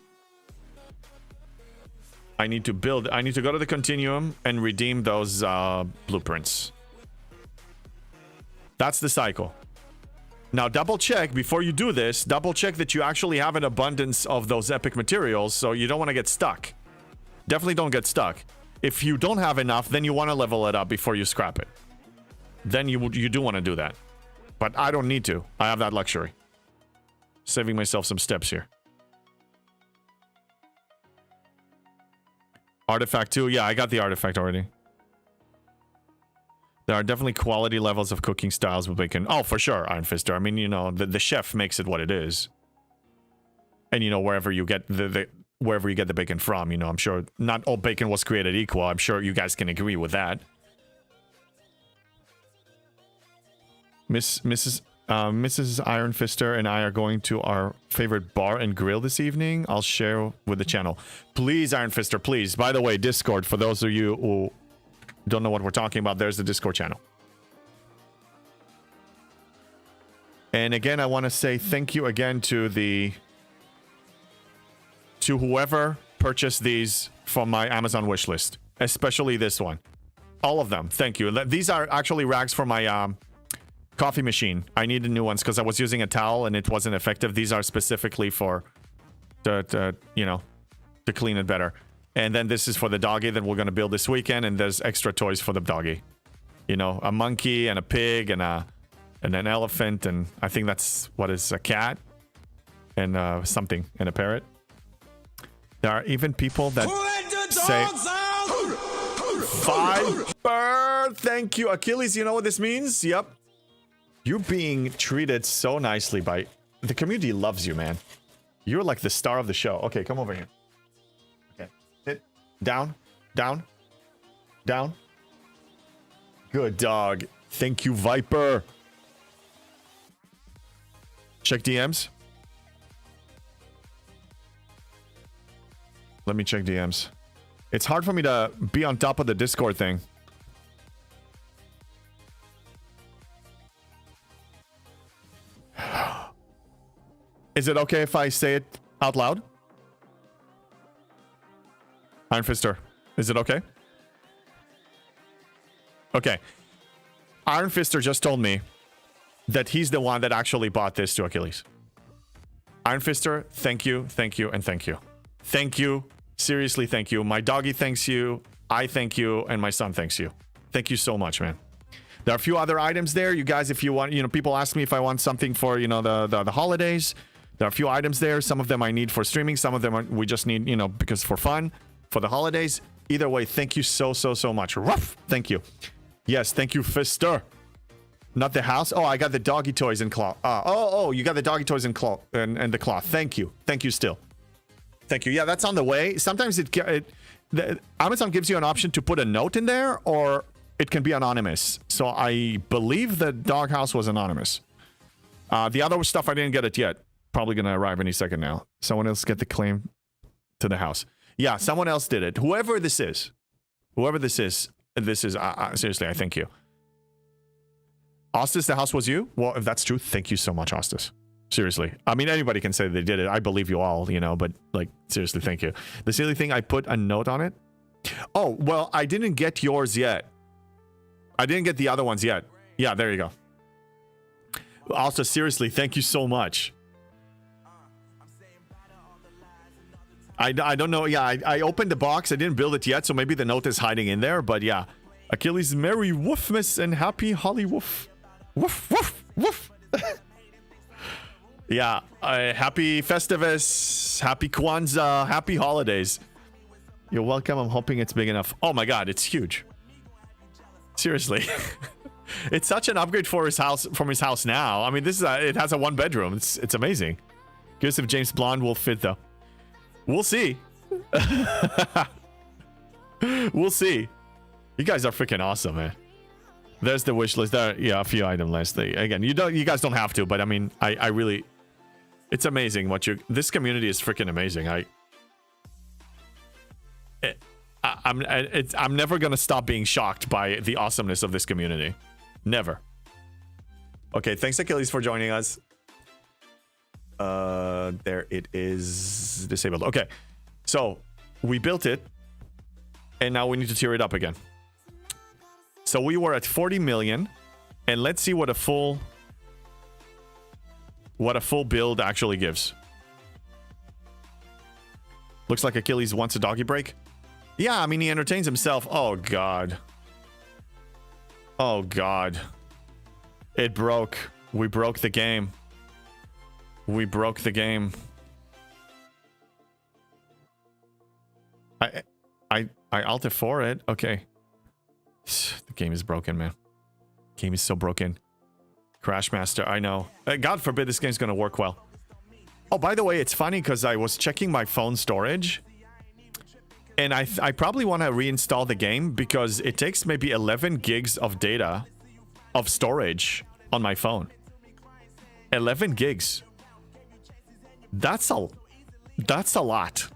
B: I need to go to the Continuum and redeem those blueprints. That's the cycle. Now, double check before you do this. Double check that you actually have an abundance of those epic materials, so you don't want to get stuck. Definitely don't get stuck. If you don't have enough, then you want to level it up before you scrap it. Then you do want to do that. But I don't need to. I have that luxury. Saving myself some steps here. Artifact 2. Yeah, I got the artifact already. There are definitely quality levels of cooking styles with bacon. Oh, for sure, Iron Fister. I mean, you know, the chef makes it what it is. And, you know, wherever you get wherever you get the bacon from, you know, I'm sure not all bacon was created equal. I'm sure you guys can agree with that. Mrs. Iron Fister and I are going to our favorite bar and grill this evening. I'll share with the channel. Please, Iron Fister, please. By the way, Discord, for those of you who don't know what we're talking about, there's the Discord channel. And again, I want to say thank you again to whoever purchased these from my Amazon wishlist, especially this one. All of them. Thank you. These are actually rags for my Coffee machine. I needed new ones because I was using a towel and it wasn't effective. These are specifically for, you know, to clean it better. And then this is for the doggy that we're going to build this weekend. And there's extra toys for the doggy. You know, a monkey and a pig and an elephant. And I think that's, what is a cat? And something. And a parrot. There are even people that say... Viper! Thank you, Achilles. You know what this means? Yep. You're being treated so nicely by... The community loves you, man. You're like the star of the show. Okay, come over here. Okay. Sit. Down. Down. Down. Good dog. Thank you, Viper. Check DMs. Let me check DMs. It's hard for me to be on top of the Discord thing. Is it okay if I say it out loud? Iron Fister, is it okay? Okay. Iron Fister just told me that he's the one that actually bought this to Achilles. Iron Fister, thank you, and thank you. Thank you. Seriously, thank you. My doggy thanks you. I thank you. And my son thanks you. Thank you so much, man. There are a few other items there. You guys, if you want, you know, people ask me if I want something for, you know, the holidays. There are a few items there. Some of them I need for streaming. Some of them we just need, you know, because for fun, for the holidays. Either way, thank you so much. Ruff! Thank you. Yes, thank you, Fister. Not the house. Oh, I got the doggy toys and cloth. You got the doggy toys and cloth and the cloth. Thank you. Thank you still. Thank you. Yeah, that's on the way. Sometimes Amazon gives you an option to put a note in there, or it can be anonymous. So I believe the doghouse was anonymous. The other stuff, I didn't get it yet. Probably going to arrive any second now. Someone else get the claim to the house. Yeah, someone else did it. Whoever this is, seriously, I thank you. Ostis, the house was you? Well, if that's true, thank you so much, Ostis. Seriously. I mean, anybody can say they did it. I believe you all, you know, but like, seriously, thank you. The silly thing, I put a note on it. Oh, well, I didn't get yours yet. I didn't get the other ones yet. Yeah, there you go. Also, seriously, thank you so much. I don't know. Yeah, I opened the box. I didn't build it yet, so maybe the note is hiding in there. But yeah, Achilles, Merry Woofmas and Happy Holly Woof. Woof, woof, woof. Yeah, happy Festivus, happy Kwanzaa, happy holidays. You're welcome. I'm hoping it's big enough. Oh my god, it's huge. Seriously. It's such an upgrade for his house, from his house now. I mean, this is it has a 1 bedroom. It's amazing. Curious if James Blonde will fit though. We'll see. We'll see. You guys are freaking awesome, man. There's the wish list. There, yeah, a few item lists. Again, you guys don't have to, but I mean, I really, it's amazing what this community is freaking amazing. I'm never gonna stop being shocked by the awesomeness of this community. Never. Okay, thanks Achilles for joining us. There it is, disabled. Okay, so we built it, and now we need to tear it up again. So we were at 40 million, and let's see what a full build actually gives. Looks like Achilles wants a doggy break. Yeah, I mean, he entertains himself. Oh god. Oh god. It broke. We broke the game. We broke the game. I Alt F4 it. Okay. The game is broken, man. Game is so broken. Crashmaster, I know. God forbid this game's gonna work well. Oh, by the way, it's funny because I was checking my phone storage. And I probably want to reinstall the game because it takes maybe 11 gigs of data of storage on my phone. 11 gigs. That's a lot.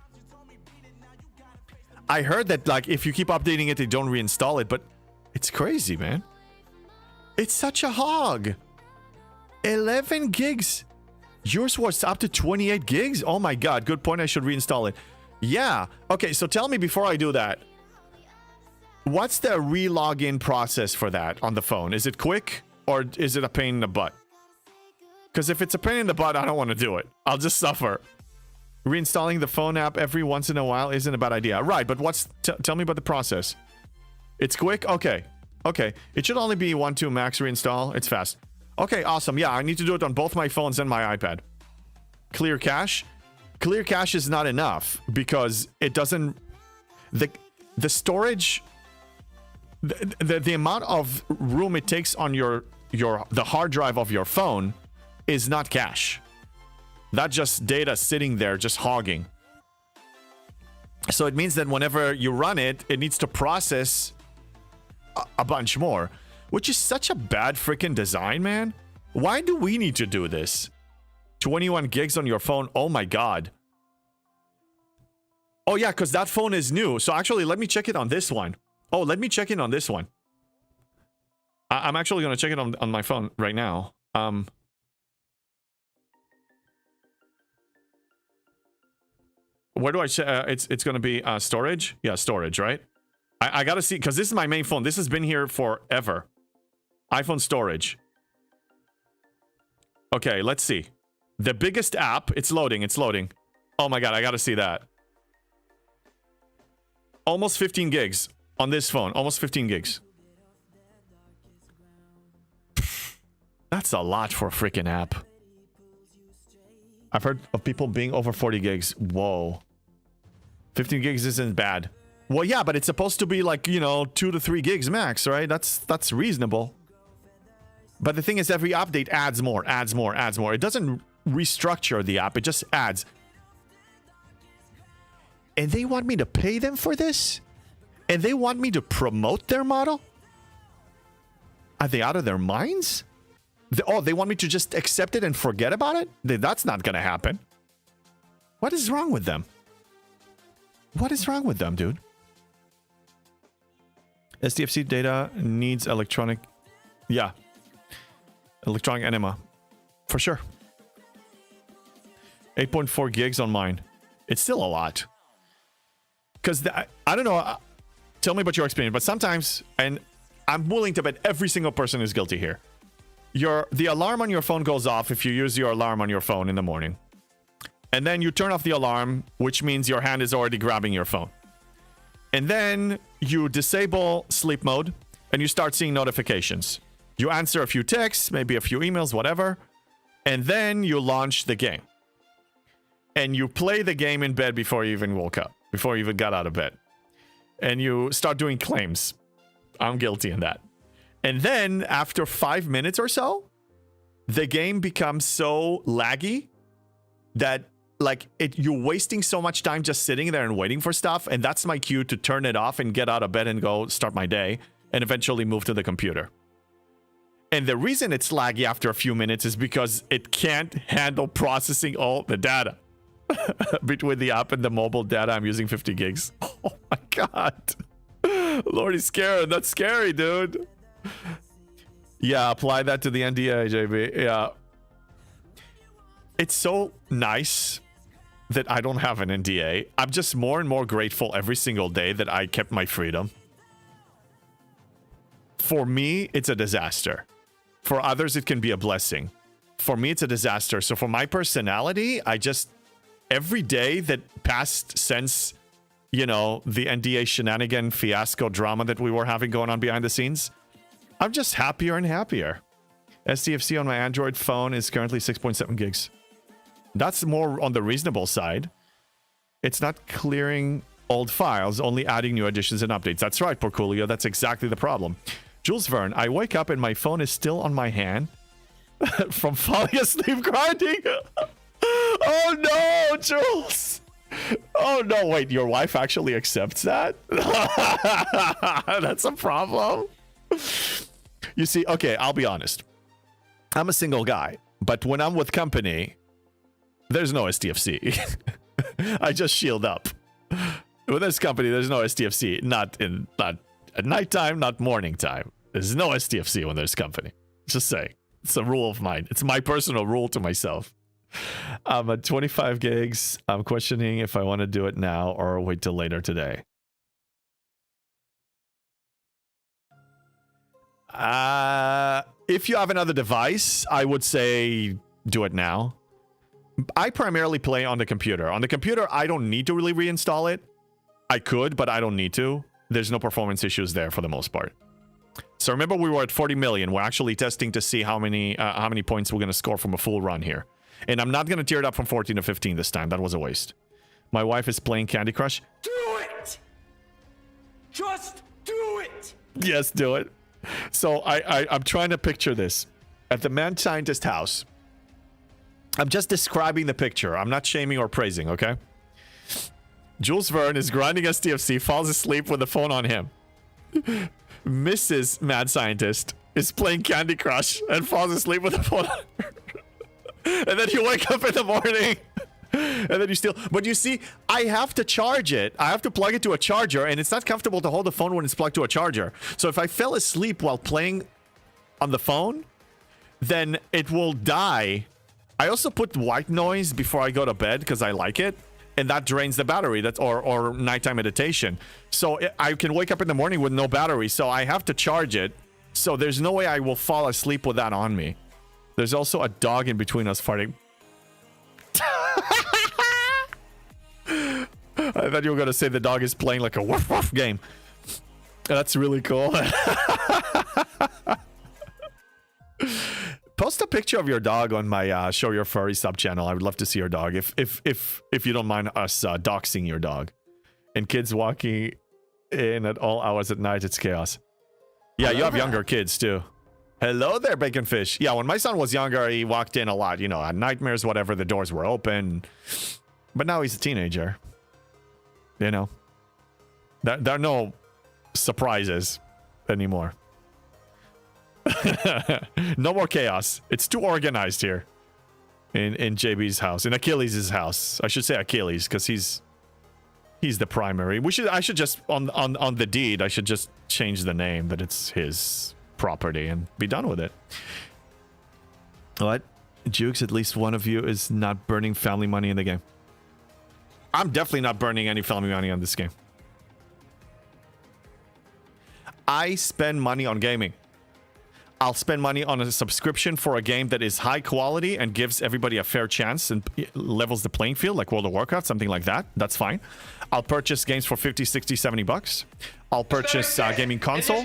B: I heard that like if you keep updating it, they don't reinstall it, but it's crazy, man. It's such a hog. 11 gigs. Yours was up to 28 gigs? Oh my god, good point. I should reinstall it. Yeah. Okay, so tell me before I do that. What's the re-login process for that on the phone? Is it quick? or is it a pain in the butt? Because if it's a pain in the butt, I don't want to do it. I'll just suffer. Reinstalling the phone app every once in a while isn't a bad idea. Right, but tell me about the process. It's quick? Okay. Okay. It should only be 1-2 max reinstall. It's fast. Okay, awesome. Yeah, I need to do it on both my phones and my iPad. Clear cache? Clear cache is not enough because it doesn't... The storage... The amount of room it takes on the hard drive of your phone is not cache. That's just data sitting there, just hogging. So it means that whenever you run it, it needs to process a bunch more, which is such a bad freaking design, man. Why do we need to do this? 21 gigs on your phone. Oh my god. Oh yeah, because that phone is new. So actually, let me check it on this one. Oh, let me check in on this one. I'm actually going to check it on my phone right now. Where do I check? It's going to be storage. Yeah, storage, right? I got to see, because this is my main phone. This has been here forever. iPhone storage. Okay, let's see. The biggest app. It's loading. It's loading. Oh my god, I got to see that. Almost 15 gigs. On this phone, almost 15 gigs. That's a lot for a freaking app. I've heard of people being over 40 gigs. Whoa. 15 gigs isn't bad. Well, yeah, but it's supposed to be like, you know, 2 to 3 gigs max, right? That's reasonable. But the thing is, every update adds more, adds more, adds more. It doesn't restructure the app. It just adds. And they want me to pay them for this? And they want me to promote their model? Are they out of their minds? They want me to just accept it and forget about it? That's not going to happen. What is wrong with them? What is wrong with them, dude? STFC data needs electronic... Yeah. Electronic enema. For sure. 8.4 gigs on mine. It's still a lot. Because, I don't know... Tell me about your experience, but sometimes, and I'm willing to bet every single person is guilty here. The alarm on your phone goes off if you use your alarm on your phone in the morning. And then you turn off the alarm, which means your hand is already grabbing your phone. And then you disable sleep mode, and you start seeing notifications. You answer a few texts, maybe a few emails, whatever. And then you launch the game. And you play the game in bed before you even woke up, before you even got out of bed. And you start doing claims. I'm guilty in that. And then after 5 minutes or so, the game becomes so laggy that like you're wasting so much time just sitting there and waiting for stuff. And that's my cue to turn it off and get out of bed and go start my day and eventually move to the computer. And the reason it's laggy after a few minutes is because it can't handle processing all the data. Between the app and the mobile data, I'm using 50 gigs. Oh my god. Lordy scared. That's scary, dude. Yeah, apply that to the NDA, JB. Yeah. It's so nice that I don't have an NDA. I'm just more and more grateful every single day that I kept my freedom. For me, it's a disaster. For others, it can be a blessing. For me, it's a disaster. So for my personality, I just... Every day that passed since, you know, the NDA shenanigan fiasco drama that we were having going on behind the scenes, I'm just happier and happier. STFC on my Android phone is currently 6.7 gigs. That's more on the reasonable side. It's not clearing old files, only adding new additions and updates. That's right, Porculio. That's exactly the problem. Jules Verne, I wake up and my phone is still on my hand from falling asleep grinding. Oh no, Jules! Oh no, wait, your wife actually accepts that? That's a problem. You see, okay, I'll be honest. I'm a single guy, but when I'm with company, there's no STFC. I just shield up. With this company, there's no STFC. Not at nighttime, not morning time. There's no STFC when there's company. Just saying. It's a rule of mine. It's my personal rule to myself. I'm at 25 gigs. I'm questioning if I want to do it now or wait till later today. if you have another device, I would say do it now. I primarily play on the computer. On the computer, I don't need to really reinstall it. I could, but I don't need to. There's no performance issues there for the most part. So remember, we were at 40 million. We're actually testing to see how many points we're going to score from a full run here. And I'm not going to tear it up from 14 to 15 this time. That was a waste. My wife is playing Candy Crush.
H: Do it! Just do it!
B: Yes, do it. So I'm trying to picture this. At the mad scientist house. I'm just describing the picture. I'm not shaming or praising, okay? Jules Verne is grinding STFC, falls asleep with the phone on him. Mrs. Mad Scientist is playing Candy Crush and falls asleep with the phone on her. And then you wake up in the morning. And then you still... But you see, I have to charge it. I have to plug it to a charger, and it's not comfortable to hold the phone when it's plugged to a charger. So if I fell asleep while playing on the phone, then it will die. I also put white noise before I go to bed because I like it. And that drains the battery. That's or nighttime meditation. So I can wake up in the morning with no battery. So I have to charge it. So there's no way I will fall asleep with that on me. There's also a dog in between us farting. I thought you were going to say the dog is playing like a woof woof game. That's really cool. Post a picture of your dog on my Show Your Furry sub channel. I would love to see your dog. If you don't mind us doxing your dog. And kids walking in at all hours at night, it's chaos. Yeah, you have younger kids too. Hello there, Bacon Fish. Yeah, when my son was younger, he walked in a lot. You know, had nightmares, whatever. The doors were open. But now he's a teenager. You know. There are no surprises anymore. No more chaos. It's too organized here. In JB's house. In Achilles' house. I should say Achilles, because he's the primary. I should just on the deed, I should just change the name that it's his property and be done with it. What? Jukes, at least one of you is not burning family money in the game. I'm definitely not burning any family money on this game. I spend money on gaming. I'll spend money on a subscription for a game that is high quality and gives everybody a fair chance and levels the playing field, like World of Warcraft, something like that. That's fine. I'll purchase games for 50, 60, 70 bucks. I'll purchase a gaming console.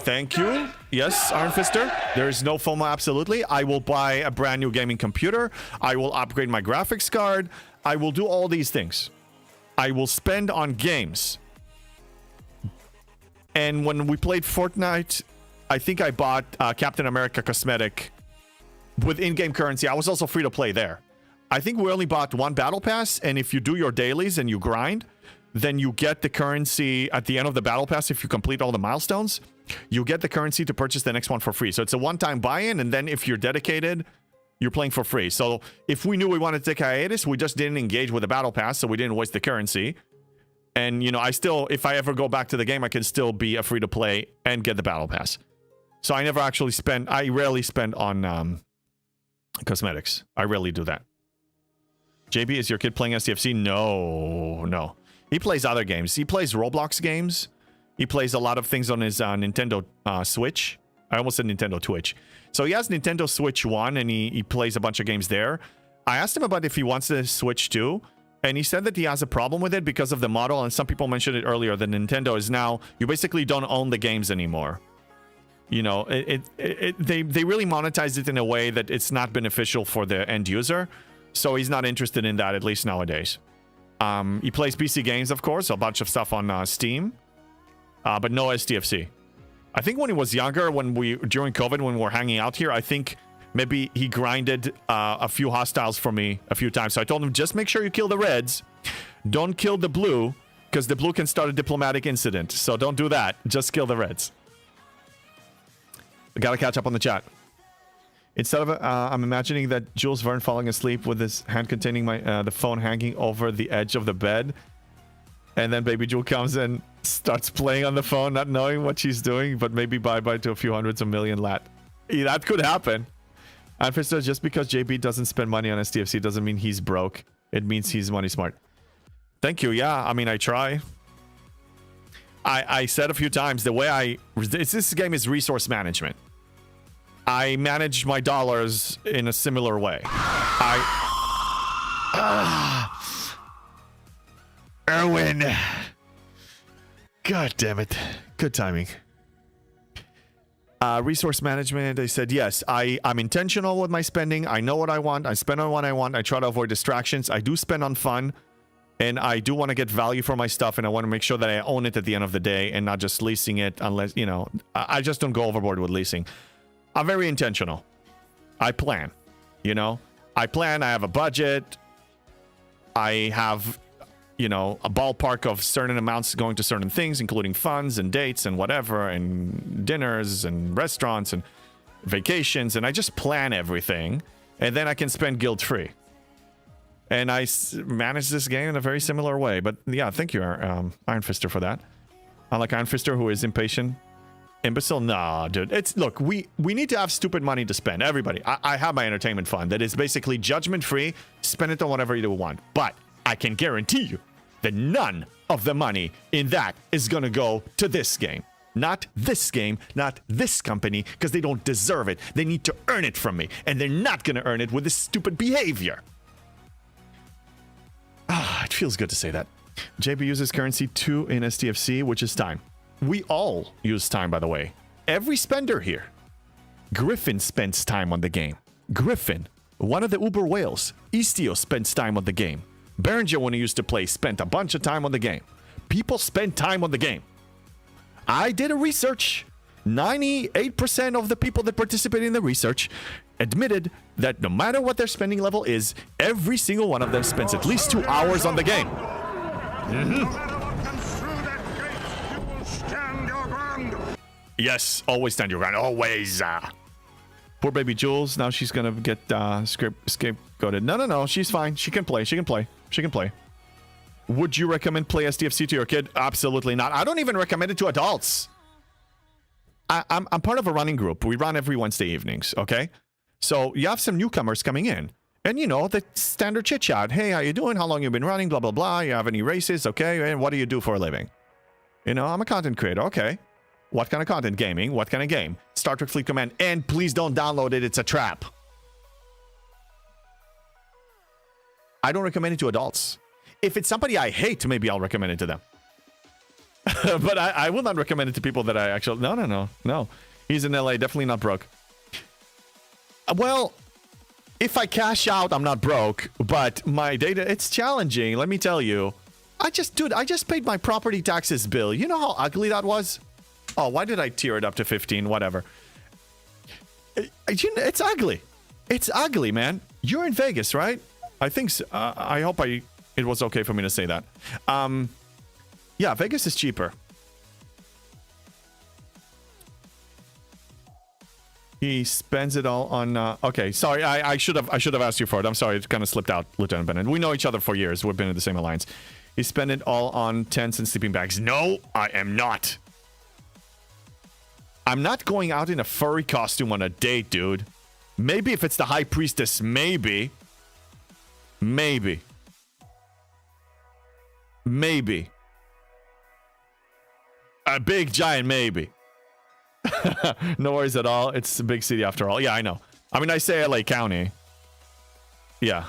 B: Thank you. Yes, Iron Fister. There is no FOMO, absolutely. I will buy a brand new gaming computer. I will upgrade my graphics card. I will do all these things. I will spend on games. And when we played Fortnite, I think I bought Captain America cosmetic with in-game currency. I was also free to play there. I think we only bought one battle pass, and if you do your dailies and you grind, then you get the currency at the end of the battle pass. If you complete all the milestones, you get the currency to purchase the next one for free. So it's a one-time buy-in, and then if you're dedicated, you're playing for free. So if we knew we wanted to take a hiatus, we just didn't engage with the battle pass, so we didn't waste the currency. And, you know, I still, if I ever go back to the game, I can still be a free-to-play and get the battle pass. So I never actually spend, I rarely spend on cosmetics. I rarely do that. JB, is your kid playing STFC? No. He plays other games. He plays Roblox games. He plays a lot of things on his Nintendo Switch. I almost said Nintendo Twitch. So he has Nintendo Switch 1, and he plays a bunch of games there. I asked him about if he wants the Switch 2, and he said that he has a problem with it because of the model, and some people mentioned it earlier, that Nintendo is now, you basically don't own the games anymore. You know, they really monetize it in a way that it's not beneficial for the end user. So he's not interested in that, at least nowadays. He plays PC games, of course, a bunch of stuff on Steam, but no STFC. I think when he was younger, during COVID, when we were hanging out here, I think maybe he grinded a few hostiles for me a few times. So I told him, just make sure you kill the reds. Don't kill the blue, because the blue can start a diplomatic incident. So don't do that. Just kill the reds. I gotta catch up on the chat. Instead of, I'm imagining that Jules Verne falling asleep with his hand containing the phone hanging over the edge of the bed. And then Baby Jewel comes and starts playing on the phone, not knowing what she's doing, but maybe bye-bye to a few hundreds of million lat. Yeah, that could happen. And Fister, just because JB doesn't spend money on STFC doesn't mean he's broke. It means he's money smart. Thank you. Yeah, I mean, I try. I said a few times, the way this game is resource management. I manage my dollars in a similar way. Erwin. God damn it. Good timing. Resource management, I said, yes, I'm intentional with my spending. I know what I want. I spend on what I want. I try to avoid distractions. I do spend on fun. And I do want to get value for my stuff. And I want to make sure that I own it at the end of the day and not just leasing it unless, you know, I just don't go overboard with leasing. I'm very intentional. I plan, you know. I plan. I have a budget. I have, you know, a ballpark of certain amounts going to certain things, including funds and dates and whatever, and dinners and restaurants and vacations. And I just plan everything. And then I can spend guilt-free. And I manage this game in a very similar way. But yeah, thank you, Iron Fister, for that. Unlike Iron Fister, who is impatient. Imbecile? Nah, dude. It's, look, we need to have stupid money to spend. Everybody. I have my entertainment fund that is basically judgment-free. Spend it on whatever you want. But I can guarantee you that none of the money in that is going to go to this game. Not this game, not this company, because they don't deserve it. They need to earn it from me. And they're not going to earn it with this stupid behavior. It feels good to say that. JB uses currency 2 in STFC, which is time. We all use time, by the way. Every spender here. Griffin spends time on the game. Griffin, one of the Uber whales. Istio spends time on the game. Berenger, when he used to play, spent a bunch of time on the game. People spend time on the game. I did a research. 98% of the people that participated in the research admitted that no matter what their spending level is, every single one of them spends at least 2 hours on the game. Yes, always stand your ground. Always. Poor baby Jules. Now she's going to get scapegoated. No. She's fine. She can play. She can play. Would you recommend play STFC to your kid? Absolutely not. I don't even recommend it to adults. I'm part of a running group. We run every Wednesday evenings, okay? So you have some newcomers coming in. And, you know, the standard chit-chat. Hey, how you doing? How long you been running? Blah, blah, blah. You have any races? Okay. And what do you do for a living? You know, I'm a content creator. Okay. What kind of content? Gaming. What kind of game? Star Trek Fleet Command. And please don't download it. It's a trap. I don't recommend it to adults. If it's somebody I hate, maybe I'll recommend it to them. But I will not recommend it to people that I actually... No. He's in LA. Definitely not broke. Well, if I cash out, I'm not broke. But my data, it's challenging. Let me tell you. I just paid my property taxes bill. You know how ugly that was? Oh, why did I tier it up to 15? Whatever. It's ugly. It's ugly, man. You're in Vegas, right? I think so. I hope it was okay for me to say that. Yeah, Vegas is cheaper. He spends it all on... okay, sorry, I should have asked you for it. I'm sorry, it kind of slipped out, Lieutenant Bennett. We know each other for years. We've been in the same alliance. He spent it all on tents and sleeping bags. No, I am not. I'm not going out in a furry costume on a date, dude. Maybe if it's the High Priestess, maybe. Maybe. A big giant maybe. No worries at all. It's a big city after all. Yeah, I know. I mean, I say LA County. Yeah.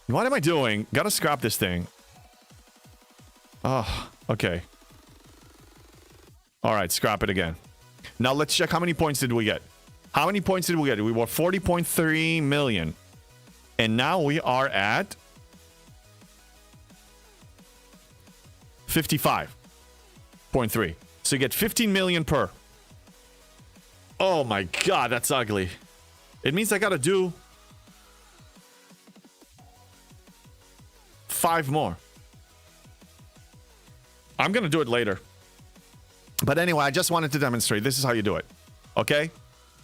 B: What am I doing? Gotta scrap this thing. Oh, okay. All right, scrap it again. Now let's check how many points did we get. How many points did we get? We were 40.3 million. And now we are at 55.3. So you get 15 million per. Oh my god, that's ugly. It means I gotta do 5 more. I'm gonna do it later. But anyway, I just wanted to demonstrate. This is how you do it. Okay?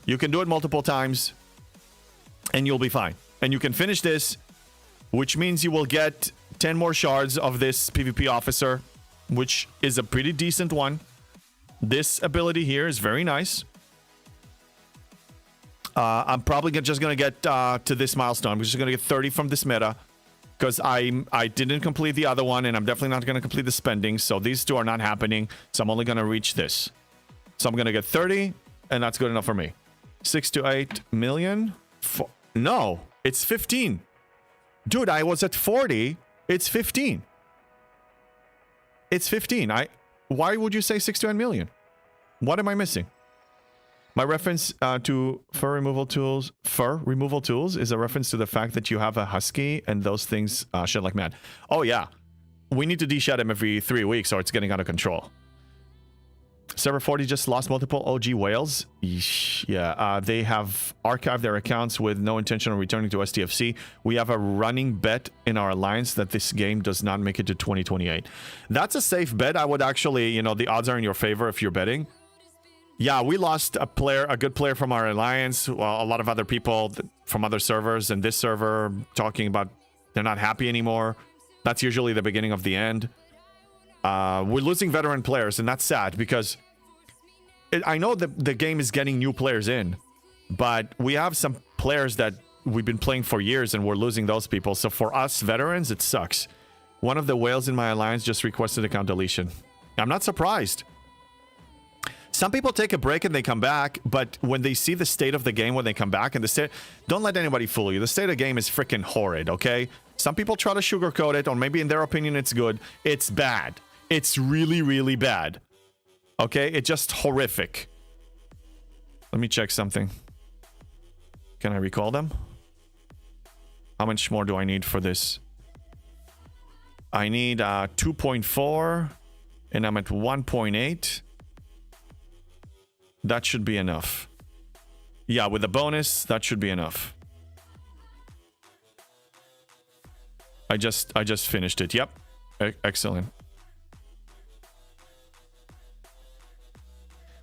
B: You can do it multiple times. And you'll be fine. And you can finish this. Which means you will get 10 more shards of this PvP officer. Which is a pretty decent one. This ability here is very nice. I'm probably just going to get to this milestone. I'm just going to get 30 from this meta. Because I didn't complete the other one. And I'm definitely not going to complete the spending. So these two are not happening. So I'm only going to reach this. So I'm going to get 30. And that's good enough for me. 6 to 8 million. No, it's 15. Dude, I was at 40. It's 15. It's 15. Why would you say 6 to 8 million? What am I missing? My reference to fur removal tools is a reference to the fact that you have a husky and those things shed like mad. Oh yeah, we need to de-shed him every 3 weeks or it's getting out of control. Server 40 just lost multiple OG whales. Yeesh, yeah, they have archived their accounts with no intention of returning to STFC. We have a running bet in our alliance that this game does not make it to 2028. That's a safe bet. I would actually, you know, the odds are in your favor if you're betting. Yeah, we lost a good player from our alliance. Well, a lot of other people from other servers and this server talking about they're not happy anymore. That's usually the beginning of the end. We're losing veteran players, and that's sad because I know that the game is getting new players in, but we have some players that we've been playing for years, and we're losing those people. So for us veterans, it sucks. One of the whales in my alliance just requested account deletion. I'm not surprised. Some people take a break and they come back, but when they see the state of the game when they come back, and the state, don't let anybody fool you. The state of the game is freaking horrid, okay? Some people try to sugarcoat it, or maybe in their opinion it's good. It's bad. It's really, really bad. Okay? It's just horrific. Let me check something. Can I recall them? How much more do I need for this? I need 2.4, and I'm at 1.8. That should be enough. Yeah, with the bonus, that should be enough. I just finished it. Yep. Excellent.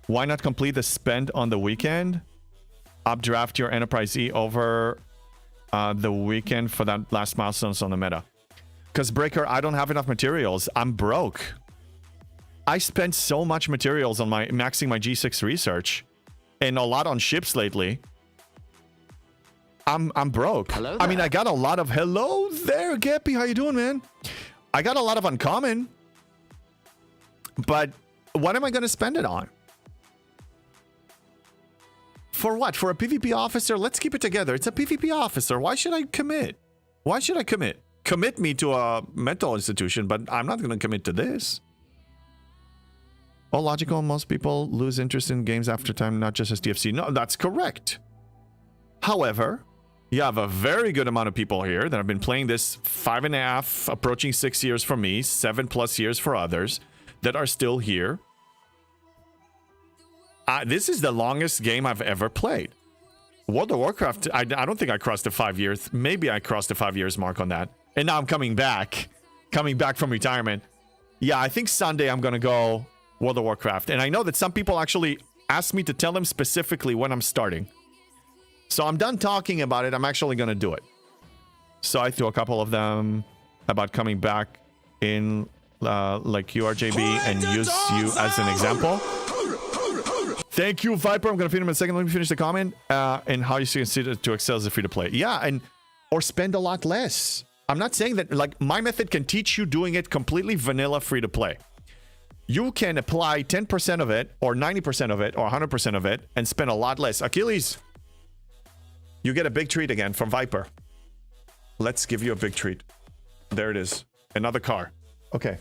B: Why not complete the spend on the weekend? Updraft your Enterprise E over the weekend for that last milestones on the meta. Because Breaker, I don't have enough materials. I'm broke. I spent so much materials on maxing my G6 research and a lot on ships lately. I'm broke. I mean, I got a lot of hello there, Geppy. How you doing, man? I got a lot of uncommon, but what am I going to spend it on? For what? For a PvP officer? Let's keep it together. It's a PvP officer. Why should I commit? Why should I commit? Commit me to a mental institution, but I'm not going to commit to this. All logical, most people lose interest in games after time, not just STFC. No, that's correct. However, you have a very good amount of people here that have been playing this 5.5, approaching 6 years for me, 7+ years for others that are still here. This is the longest game I've ever played. World of Warcraft, I don't think I crossed the 5 years. Maybe I crossed the 5 years mark on that. And now I'm coming back from retirement. Yeah, I think Sunday I'm going to go World of Warcraft. And I know that some people actually ask me to tell them specifically when I'm starting. So I'm done talking about it. I'm actually going to do it. So I threw a couple of them about coming back in like QRJB and use you as an example. Thank you, Viper. I'm going to feed him in a second. Let me finish the comment. And how you consider to excel as a free to play. Yeah, and or spend a lot less. I'm not saying that, like, my method can teach you doing it completely vanilla free to play. You can apply 10% of it, or 90% of it, or 100% of it, and spend a lot less. Achilles, you get a big treat again from Viper. Let's give you a big treat. There it is. Another car. Okay.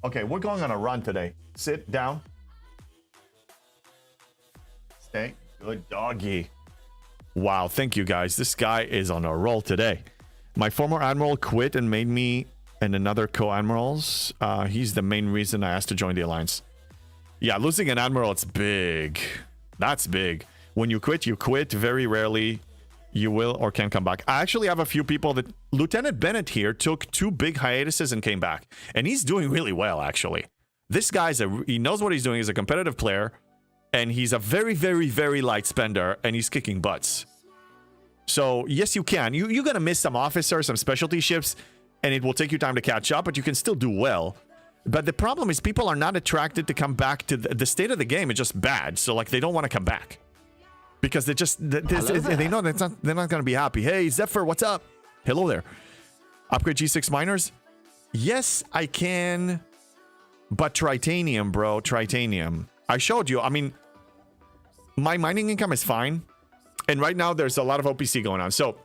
B: Okay, we're going on a run today. Sit down. Stay. Good doggy. Wow, thank you guys. This guy is on a roll today. My former admiral quit and made me and another co-admirals. He's the main reason I asked to join the alliance. Yeah, losing an admiral, it's big. That's big. When you quit, you quit. Very rarely you will or can come back. I actually have a few people that... Lieutenant Bennett here took 2 big hiatuses and came back. And he's doing really well, actually. This guy's he knows what he's doing. He's a competitive player. And he's a very, very, very light spender. And he's kicking butts. So, yes, you can. You're going to miss some officers, some specialty ships. And it will take you time to catch up. But you can still do well. But the problem is people are not attracted to come back to... The state of the game is just bad. So, like, they don't want to come back. Because they just... They know they're not going to be happy. Hey, Zephyr, what's up? Hello there. Upgrade G6 miners? Yes, I can. But Tritanium, bro. Tritanium. I showed you. I mean... my mining income is fine. And right now there's a lot of OPC going on. So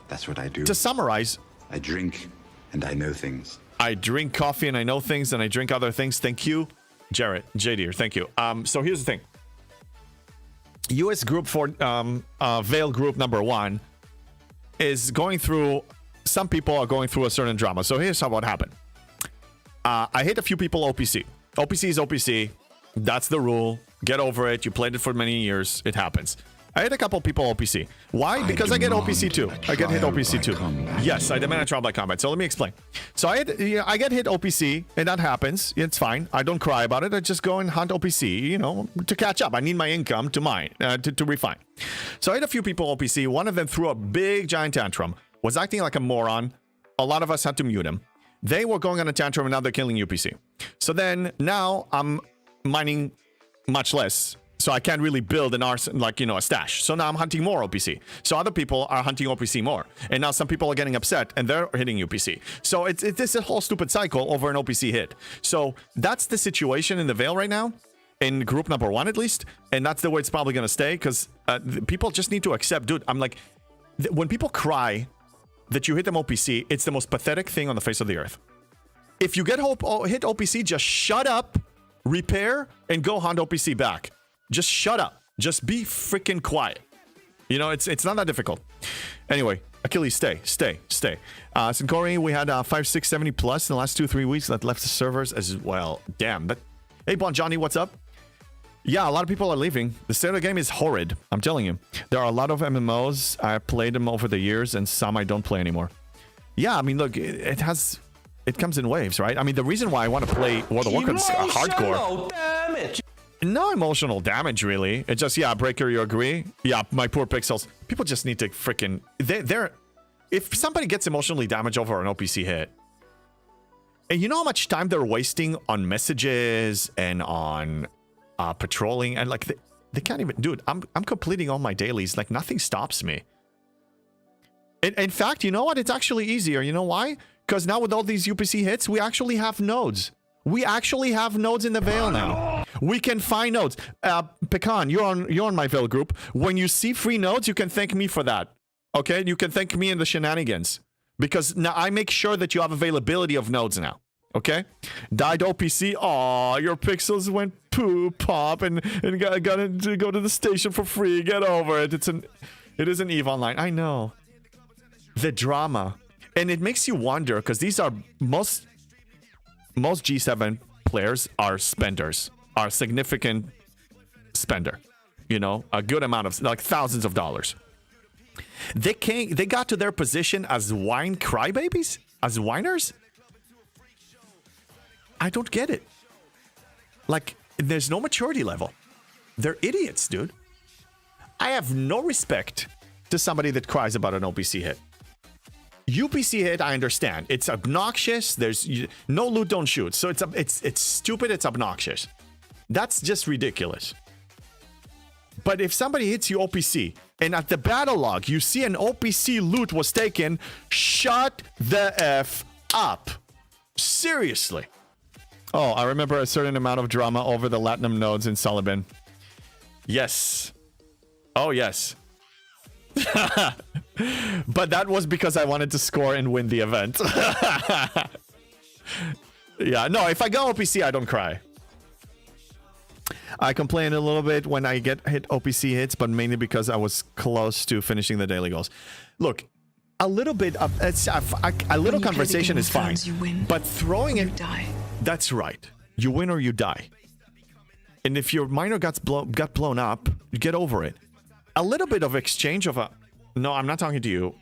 C: That's what I do.
B: to summarize,
C: I drink and I know things.
B: I drink coffee and I know things and I drink other things. Thank you, Jarrett. JD, thank you. So here's the thing. US group for Veil group number 1 is going through, some people are going through a certain drama. So here's what happened. I hit a few people OPC. OPC is OPC. That's the rule. Get over it. You played it for many years. It happens. I hit a couple people OPC. Why? Because I get OPC too. I get hit OPC too. Yes, I demand a trial by combat. So let me explain. So I get hit OPC, and that happens. It's fine. I don't cry about it. I just go and hunt OPC, you know, to catch up. I need my income to mine, to refine. So I hit a few people OPC. One of them threw a big giant tantrum, was acting like a moron. A lot of us had to mute him. They were going on a tantrum, and now they're killing UPC. So then now I'm mining much less. So I can't really build an arsenal, like, you know, a stash. So now I'm hunting more OPC. So other people are hunting OPC more. And now some people are getting upset and they're hitting UPC. So it's this whole stupid cycle over an OPC hit. So that's the situation in the Veil right now, in group number 1 at least. And that's the way it's probably going to stay, because people just need to accept, dude, I'm like, when people cry that you hit them OPC, it's the most pathetic thing on the face of the earth. If you get hit OPC, just shut up, repair, and go hunt OPC back. Just shut up. Just be freaking quiet. You know, it's not that difficult. Anyway, Achilles, stay. Sincori, we had 5, 6, 70 plus in the last 2-3 weeks that left the servers as well. Damn. Hey, Bon Johnny, what's up? Yeah, a lot of people are leaving. The state of the game is horrid. I'm telling you. There are a lot of MMOs. I played them over the years, and some I don't play anymore. Yeah, I mean, look, it comes in waves, right? I mean, the reason why I want to play World of Warcraft hardcore.
H: Damage.
B: No emotional damage, really. It's just, yeah, Breaker, you agree? Yeah, my poor pixels. People just need to freaking... They're... If somebody gets emotionally damaged over an OPC hit, and you know how much time they're wasting on messages and on patrolling, and like, they can't even... Dude, I'm completing all my dailies. Like, nothing stops me. In fact, you know what? It's actually easier. You know why? Because now with all these UPC hits, we actually have nodes. We actually have nodes in the Veil now. We can find nodes. Pecan, you're on my Veil group. When you see free nodes, you can thank me for that. Okay? You can thank me in the shenanigans. Because now I make sure that you have availability of nodes now. Okay? Died OPC. Aw, your pixels went pop and got to go to the station for free. Get over it. It is an EVE Online. I know. The drama. And it makes you wonder, because these are most G7 players are spenders, are significant spender, you know, a good amount of, like, thousands of dollars. They got to their position as wine crybabies, as whiners. I don't get it. Like, there's no maturity level. They're idiots, dude. I have no respect to somebody that cries about an OPC hit. UPC hit, I understand. It's obnoxious. There's no loot, don't shoot. So it's stupid. It's obnoxious. That's just ridiculous. But if somebody hits you OPC and at the battle log you see an OPC loot was taken, shut the F up. Seriously. Oh, I remember a certain amount of drama over the Latinum nodes in Sullivan. Yes. Oh, yes. But that was because I wanted to score and win the event. Yeah, no, if I go OPC, I don't cry. I complain a little bit when I get hit OPC hits, but mainly because I was close to finishing the daily goals. Look, a little bit of a little conversation is fine, but throwing it, that's right. You win or you die. And if your miner got blown up, you get over it. A little bit of exchange of a... No, I'm not talking to you.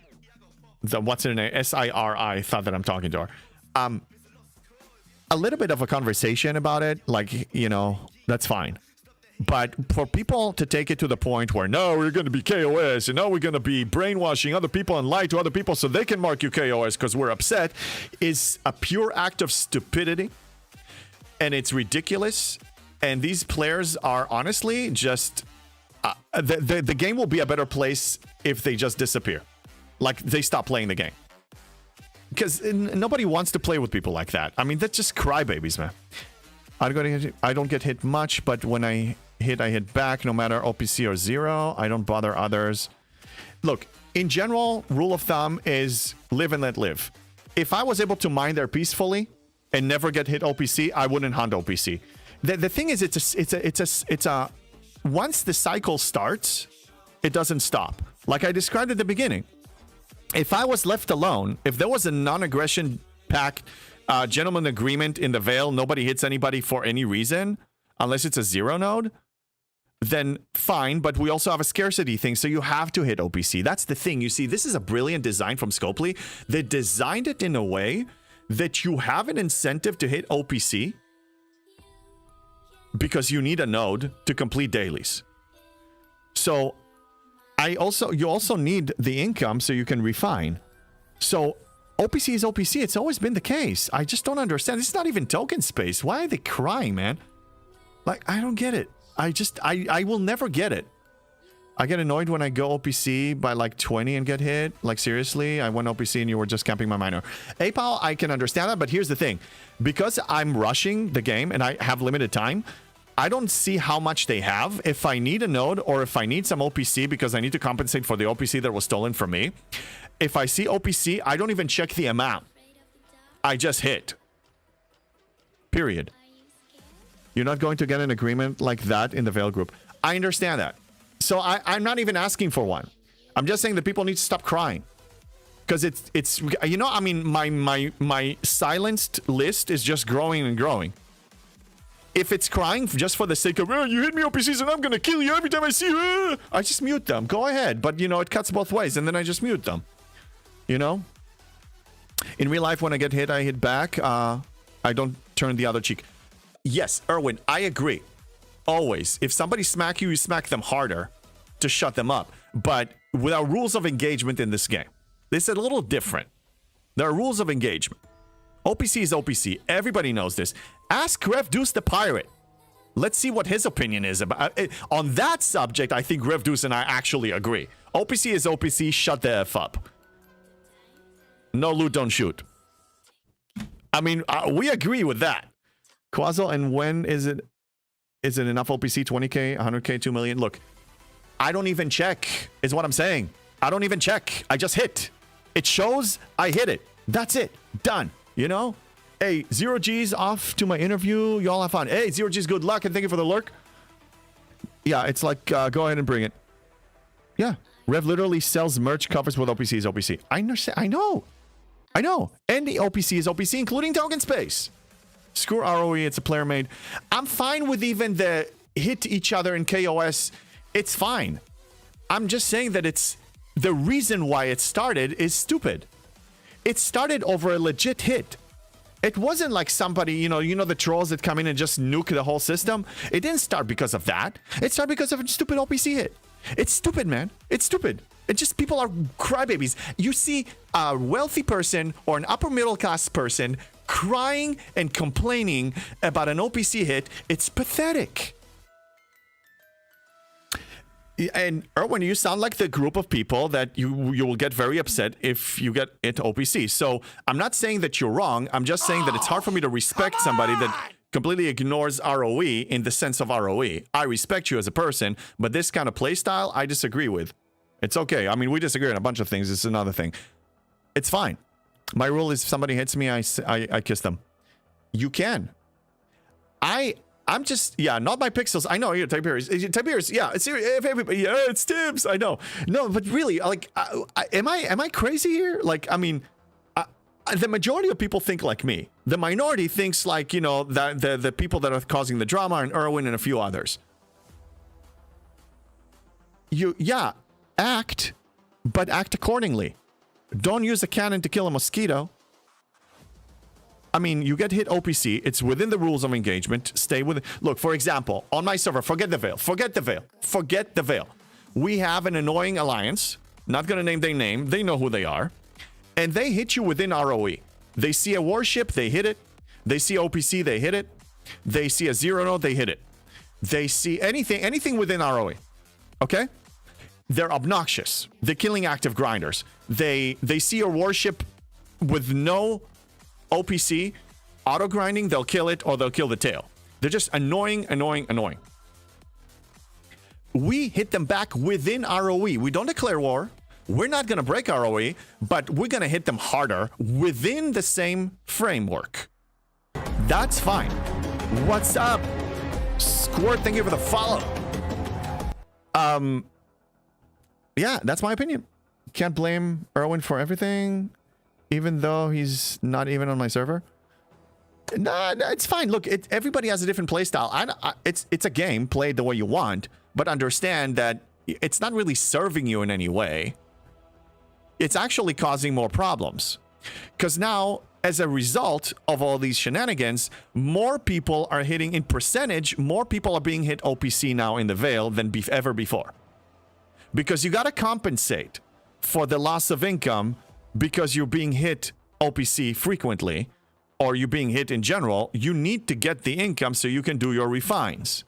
B: What's her name? SIRI thought that I'm talking to her. A little bit of a conversation about it, like, you know, that's fine. But for people to take it to the point where, no, we're going to be KOS, and no, we're going to be brainwashing other people and lie to other people so they can mark you KOS because we're upset, is a pure act of stupidity. And it's ridiculous. And these players are honestly just... the game will be a better place if they just disappear. Like, they stop playing the game. Because nobody wants to play with people like that. I mean, that's just crybabies, man. I don't get hit much, but when I hit, I hit back, no matter OPC or 0. I don't bother others. Look, in general, rule of thumb is live and let live. If I was able to mine there peacefully and never get hit OPC, I wouldn't hunt OPC. The thing is, it's a once the cycle starts, it doesn't stop. Like I described at the beginning. If I was left alone, if there was a non-aggression pact, gentleman agreement in the Veil, nobody hits anybody for any reason, unless it's a 0 node, then fine, but we also have a scarcity thing, so you have to hit OPC. That's the thing. You see, this is a brilliant design from Scopely. They designed it in a way that you have an incentive to hit OPC because you need a node to complete dailies. So you also need the income so you can refine. So OPC is OPC. It's always been the case. I just don't understand. This is not even token space. Why are they crying, man? Like, I don't get it. I will never get it. I get annoyed when I go OPC by like 20 and get hit. Like, seriously, I went OPC and you were just camping my minor. APAL, I can understand that, but here's the thing. Because I'm rushing the game and I have limited time, I don't see how much they have. If I need a node or if I need some OPC because I need to compensate for the OPC that was stolen from me, if I see OPC, I don't even check the amount. I just hit. Period. You're not going to get an agreement like that in the Veil group. I understand that. So I'm not even asking for one. I'm just saying that people need to stop crying. Because it's you know, I mean, my silenced list is just growing and growing. If it's crying just for the sake of, oh, you hit me OPCs and I'm going to kill you every time I see you, I just mute them. Go ahead. But, you know, it cuts both ways. And then I just mute them. You know? In real life, when I get hit, I hit back. I don't turn the other cheek. Yes, Erwin, I agree. Always. If somebody smack you, you smack them harder to shut them up. But with our rules of engagement in this game, this is a little different. There are rules of engagement. OPC is OPC. Everybody knows this. Ask Rev Deuce the Pirate. Let's see what his opinion is about it. On that subject, I think Rev Deuce and I actually agree. OPC is OPC. Shut the F up. No loot, don't shoot. I mean, we agree with that. Quazzle, and when is it enough OPC? 20k, 100k, 2 million? Look, I don't even check, is what I'm saying. I don't even check. I just hit. It shows I hit it. That's it. Done. You know? Hey, 0G's off to my interview. Y'all have fun. Hey, 0G's, good luck and thank you for the lurk. Yeah, it's like, go ahead and bring it. Yeah. Rev literally sells merch covers with OPC is OPC. I understand. I know. And the OPC is OPC, including token space. Screw ROE, it's a player made. I'm fine with even the hit each other in KOS. It's fine. I'm just saying that it's the reason why it started is stupid. It started over a legit hit. It wasn't like somebody, you know the trolls that come in and just nuke the whole system. It didn't start because of that. It started because of a stupid OPC hit. It's stupid, man. It's stupid. It just, people are crybabies. You see a wealthy person or an upper middle class person crying and complaining about an OPC hit. It's pathetic. And Erwin, you sound like the group of people that you will get very upset if you get into OPC. So I'm not saying that you're wrong. I'm just saying that it's hard for me to respect somebody that completely ignores ROE in the sense of ROE. I respect you as a person, but this kind of play style, I disagree with. It's okay. I mean, we disagree on a bunch of things. It's another thing. It's fine. My rule is if somebody hits me, I kiss them. You can. I'm just, yeah, not my pixels. I know, yeah, Tiberius, yeah, it's everybody, yeah, it's Tibbs. I know. No, but really, like, am I crazy here? Like, I mean, the majority of people think like me. The minority thinks like, you know, that the people that are causing the drama and Erwin and a few others. Yeah, act, but act accordingly. Don't use a cannon to kill a mosquito. I mean, you get hit OPC. It's within the rules of engagement. Stay with it. Look, for example, on my server, forget the Veil. We have an annoying alliance. Not going to name their name. They know who they are. And they hit you within ROE. They see a warship, they hit it. They see OPC, they hit it. They see a 0 node, they hit it. They see anything within ROE. Okay? They're obnoxious. They're killing active grinders. They see a warship with no OPC, auto grinding, they'll kill it or they'll kill the tail. They're just annoying. we hit them back within ROE. We don't declare war. We're not going to break ROE, but we're going to hit them harder within the same framework. That's fine. What's up? Squirt, thank you for the follow. Yeah, that's my opinion. Can't blame Erwin for everything, even though he's not even on my server. No, it's fine. Look, everybody has a different playstyle. It's a game played the way you want, but understand that it's not really serving you in any way. It's actually causing more problems. Because now, as a result of all these shenanigans, more people are hitting, in percentage, more people are being hit OPC now in the Veil than ever before. Because you got to compensate for the loss of income because you're being hit OPC frequently, or you're being hit in general. You need to get the income so you can do your refines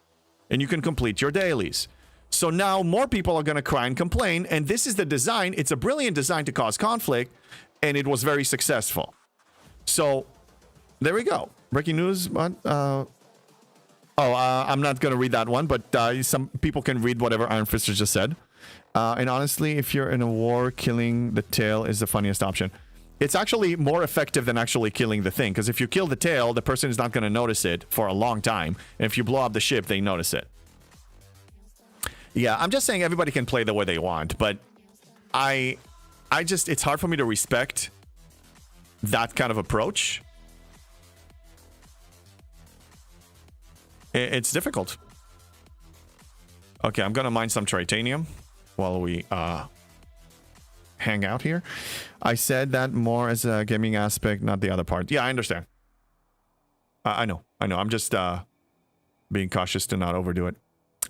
B: and you can complete your dailies. So now more people are going to cry and complain, and this is the design. It's a brilliant design to cause conflict, and it was very successful. So there we go. Breaking news. I'm not going to read that one, but some people can read whatever Iron Fister just said. And honestly, if you're in a war, killing the tail is the funniest option. It's actually more effective than actually killing the thing, because if you kill the tail, the person is not going to notice it for a long time. And if you blow up the ship, they notice it. Yeah, I'm just saying everybody can play the way they want, but I just, it's hard for me to respect that kind of approach. It's difficult. Okay, I'm gonna mine some titanium while we hang out here. I said that more as a gaming aspect, not the other part. Yeah, I understand. I know. I'm just being cautious to not overdo it.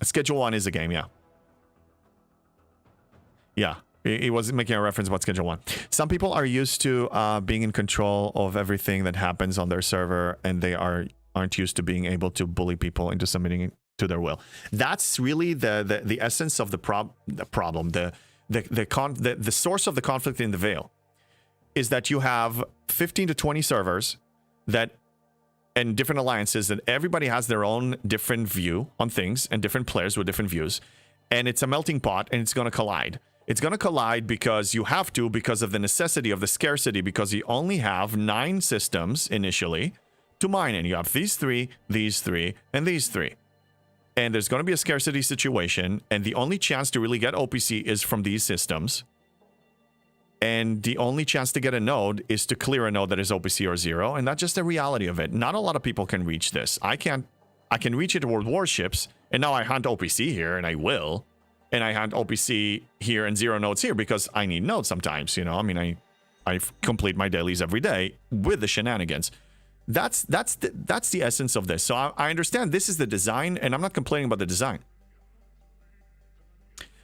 B: Schedule 1 is a game, yeah. Yeah, he was making a reference about Schedule 1. Some people are used to being in control of everything that happens on their server, and they aren't used to being able to bully people into submitting to their will. That's really the essence of the problem. The source of the conflict in the Veil is that you have 15 to 20 servers and different alliances that everybody has their own different view on things and different players with different views. And it's a melting pot, and it's going to collide. It's going to collide because you have to, because of the necessity of the scarcity, because you only have 9 systems initially to mine in. You have these 3, and these 3. And there's going to be a scarcity situation, and the only chance to really get OPC is from these systems. And the only chance to get a node is to clear a node that is OPC or 0, and that's just the reality of it. Not a lot of people can reach this. I can reach it with warships, and now I hunt OPC here, and I will. And I hunt OPC here and 0 nodes here because I need nodes sometimes, you know? I mean, I complete my dailies every day with the shenanigans. That's the essence of this. So I understand this is the design, and I'm not complaining about the design.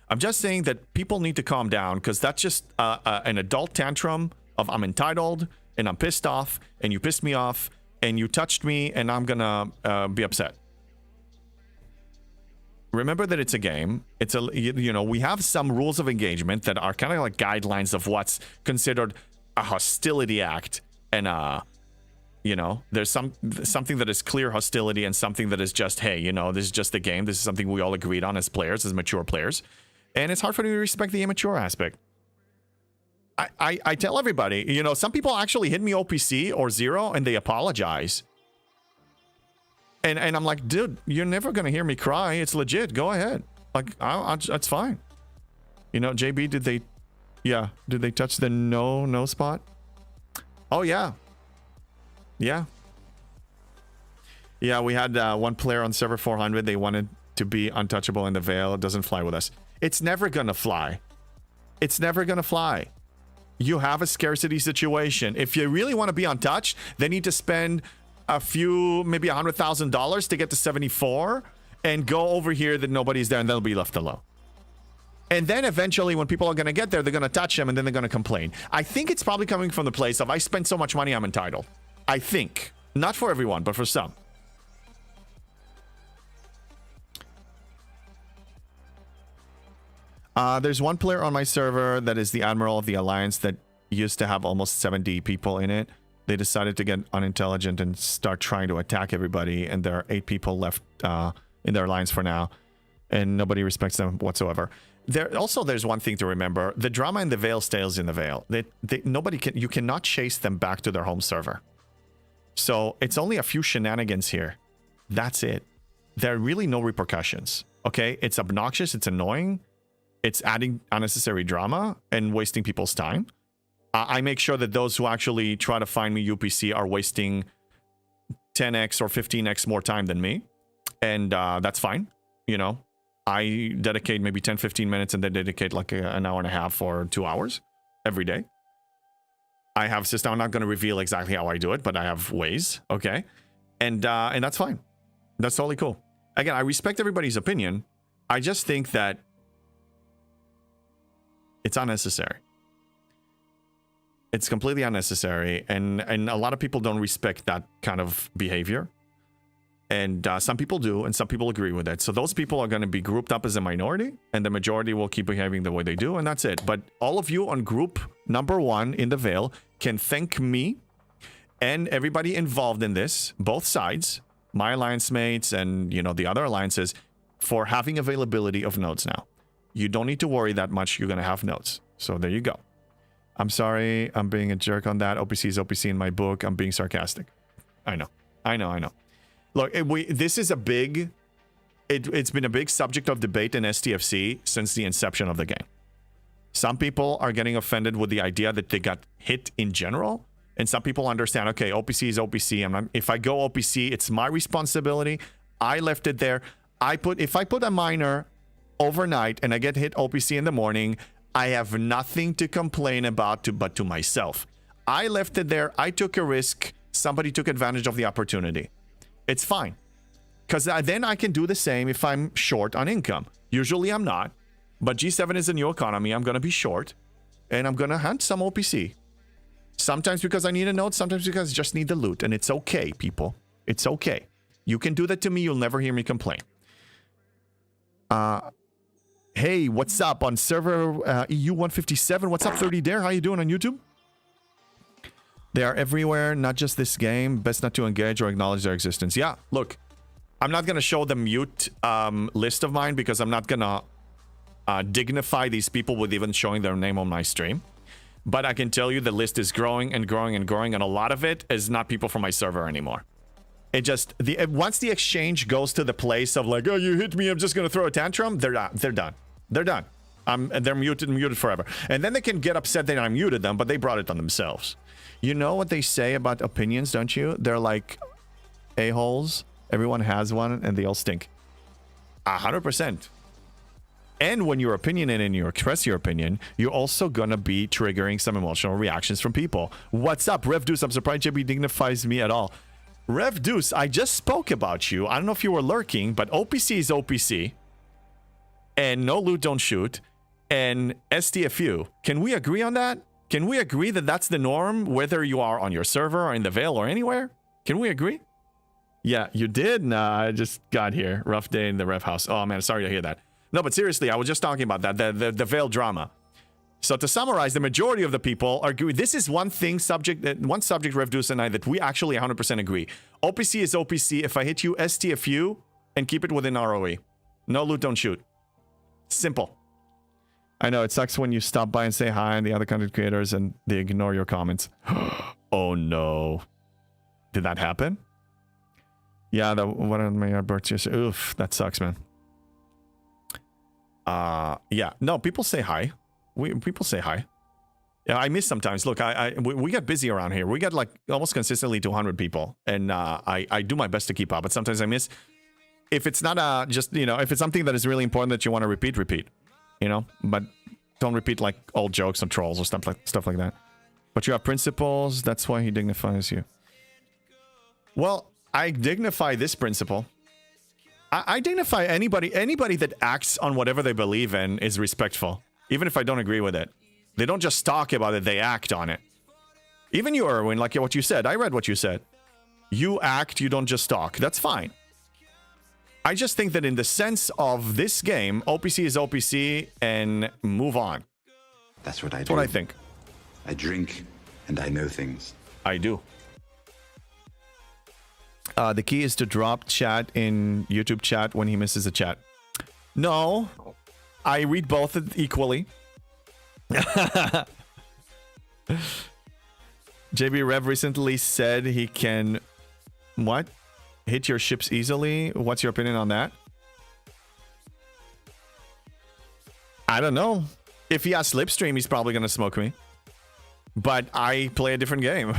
B: I'm just saying that people need to calm down, because that's just an adult tantrum of I'm entitled, and I'm pissed off, and you pissed me off, and you touched me, and I'm gonna be upset. Remember that it's a game. It's we have some rules of engagement that are kind of like guidelines of what's considered a hostility act, and there's something that is clear hostility and something that is just, hey, this is just a game. This is something we all agreed on as players, as mature players. And it's hard for me to respect the immature aspect. I tell everybody, some people actually hit me OPC or 0 and they apologize. And I'm like, dude, you're never going to hear me cry. It's legit. Go ahead. Like, that's fine. JB, did they touch the no spot? Oh, yeah. Yeah. Yeah, we had one player on server 400. They wanted to be untouchable in the Veil. It doesn't fly with us. It's never going to fly. It's never going to fly. You have a scarcity situation. If you really want to be untouched, they need to spend a few, maybe $100,000 to get to 74 and go over here that nobody's there, and they'll be left alone. And then eventually when people are going to get there, they're going to touch them, and then they're going to complain. I think it's probably coming from the place of, I spent so much money, I'm entitled. I think. Not for everyone, but for some. There's one player on my server that is the Admiral of the Alliance that used to have almost 70 people in it. They decided to get unintelligent and start trying to attack everybody, and there are 8 people left in their alliance for now. and nobody respects them whatsoever. There's one thing to remember: the drama in the Veil stays in the Veil. You cannot chase them back to their home server. So it's only a few shenanigans here. That's it. There are really no repercussions. Okay, it's obnoxious. It's annoying. It's adding unnecessary drama and wasting people's time. I make sure that those who actually try to find me UPC are wasting 10x or 15x more time than me. And that's fine. You know, I dedicate maybe 10, 15 minutes and they dedicate like an hour and a half or 2 hours every day. I have system. I'm not going to reveal exactly how I do it, but I have ways. Okay. And that's fine. That's totally cool. Again, I respect everybody's opinion. I just think that it's unnecessary. It's completely unnecessary, and a lot of people don't respect that kind of behavior. And some people do, and some people agree with it. So those people are going to be grouped up as a minority, and the majority will keep behaving the way they do, and that's it. But all of you on group number 1 in the Veil can thank me and everybody involved in this, both sides, my alliance mates and, you know, the other alliances, for having availability of nodes now. You don't need to worry that much. You're going to have nodes. So there you go. I'm sorry. I'm being a jerk on that. OPC is OPC in my book. I'm being sarcastic. I know. Look, this is a big... It's been a big subject of debate in STFC since the inception of the game. Some people are getting offended with the idea that they got hit in general. And some people understand, okay, OPC is OPC. If I go OPC, it's my responsibility. I left it there. If I put a miner overnight and I get hit OPC in the morning, I have nothing to complain about but to myself. I left it there. I took a risk. Somebody took advantage of the opportunity. It's fine. Because then I can do the same if I'm short on income. Usually I'm not. But G7 is a new economy. I'm going to be short. And I'm going to hunt some OPC. Sometimes because I need a node. Sometimes because I just need the loot. And it's okay, people. It's okay. You can do that to me. You'll never hear me complain. Hey, what's up on server EU157? What's up, 30 Dare? How you doing on YouTube? They are everywhere, not just this game. Best not to engage or acknowledge their existence. Yeah, look, I'm not going to show the mute list of mine because I'm not going to dignify these people with even showing their name on my stream. But I can tell you the list is growing and growing and growing, and a lot of it is not people from my server anymore. It just, once the exchange goes to the place of like, oh, you hit me, I'm just going to throw a tantrum, they're done. They're done. They're muted forever. And then they can get upset that I muted them, but they brought it on themselves. You know what they say about opinions, don't you? They're like a-holes. Everyone has one, and they all stink. 100%. And when you're opinionated and you express your opinion, you're also gonna be triggering some emotional reactions from people. What's up, Rev Deuce? I'm surprised JB dignifies me at all. Rev Deuce, I just spoke about you. I don't know if you were lurking, but OPC is OPC. And no loot, don't shoot. And STFU. Can we agree on that? Can we agree that that's the norm, whether you are on your server or in the Veil or anywhere? Can we agree? Yeah, you did? Nah, I just got here. Rough day in the Rev house. Oh, man, sorry to hear that. No, but seriously, I was just talking about that, the Veil drama. So to summarize, the majority of the people agree. This is one subject, Rev Deuce and I, that we actually 100% agree. OPC is OPC. If I hit you, STFU, and keep it within ROE. No loot, don't shoot. Simple. I know, it sucks when you stop by and say hi and the other content creators and they ignore your comments. Oh no. Did that happen? Yeah, one of my birthdays. Oof, that sucks, man. Yeah. No, people say hi. People say hi. Yeah, I miss sometimes. Look, we get busy around here. We get like almost consistently 200 people, and I do my best to keep up. But sometimes I miss. If it's not just, you know, if it's something that is really important that you want to repeat, you know. But don't repeat like old jokes and trolls or stuff like that. But you have principles. That's why he dignifies you. Well, I dignify this principle. I dignify anybody that acts on whatever they believe in is respectful. Even if I don't agree with it. They don't just talk about it, they act on it. Even you, Erwin, like what you said. I read what you said. You act, you don't just talk. That's fine. I just think that in the sense of this game, OPC is OPC and move on.
C: That's what I do.
B: That's what I think.
C: I drink and I know things.
B: I do. The key is to drop chat in YouTube chat when he misses a chat. No, I read both equally. JB Rev recently said he can... What? Hit your ships easily? What's your opinion on that? I don't know. If he has Slipstream, he's probably going to smoke me. But I play a different game.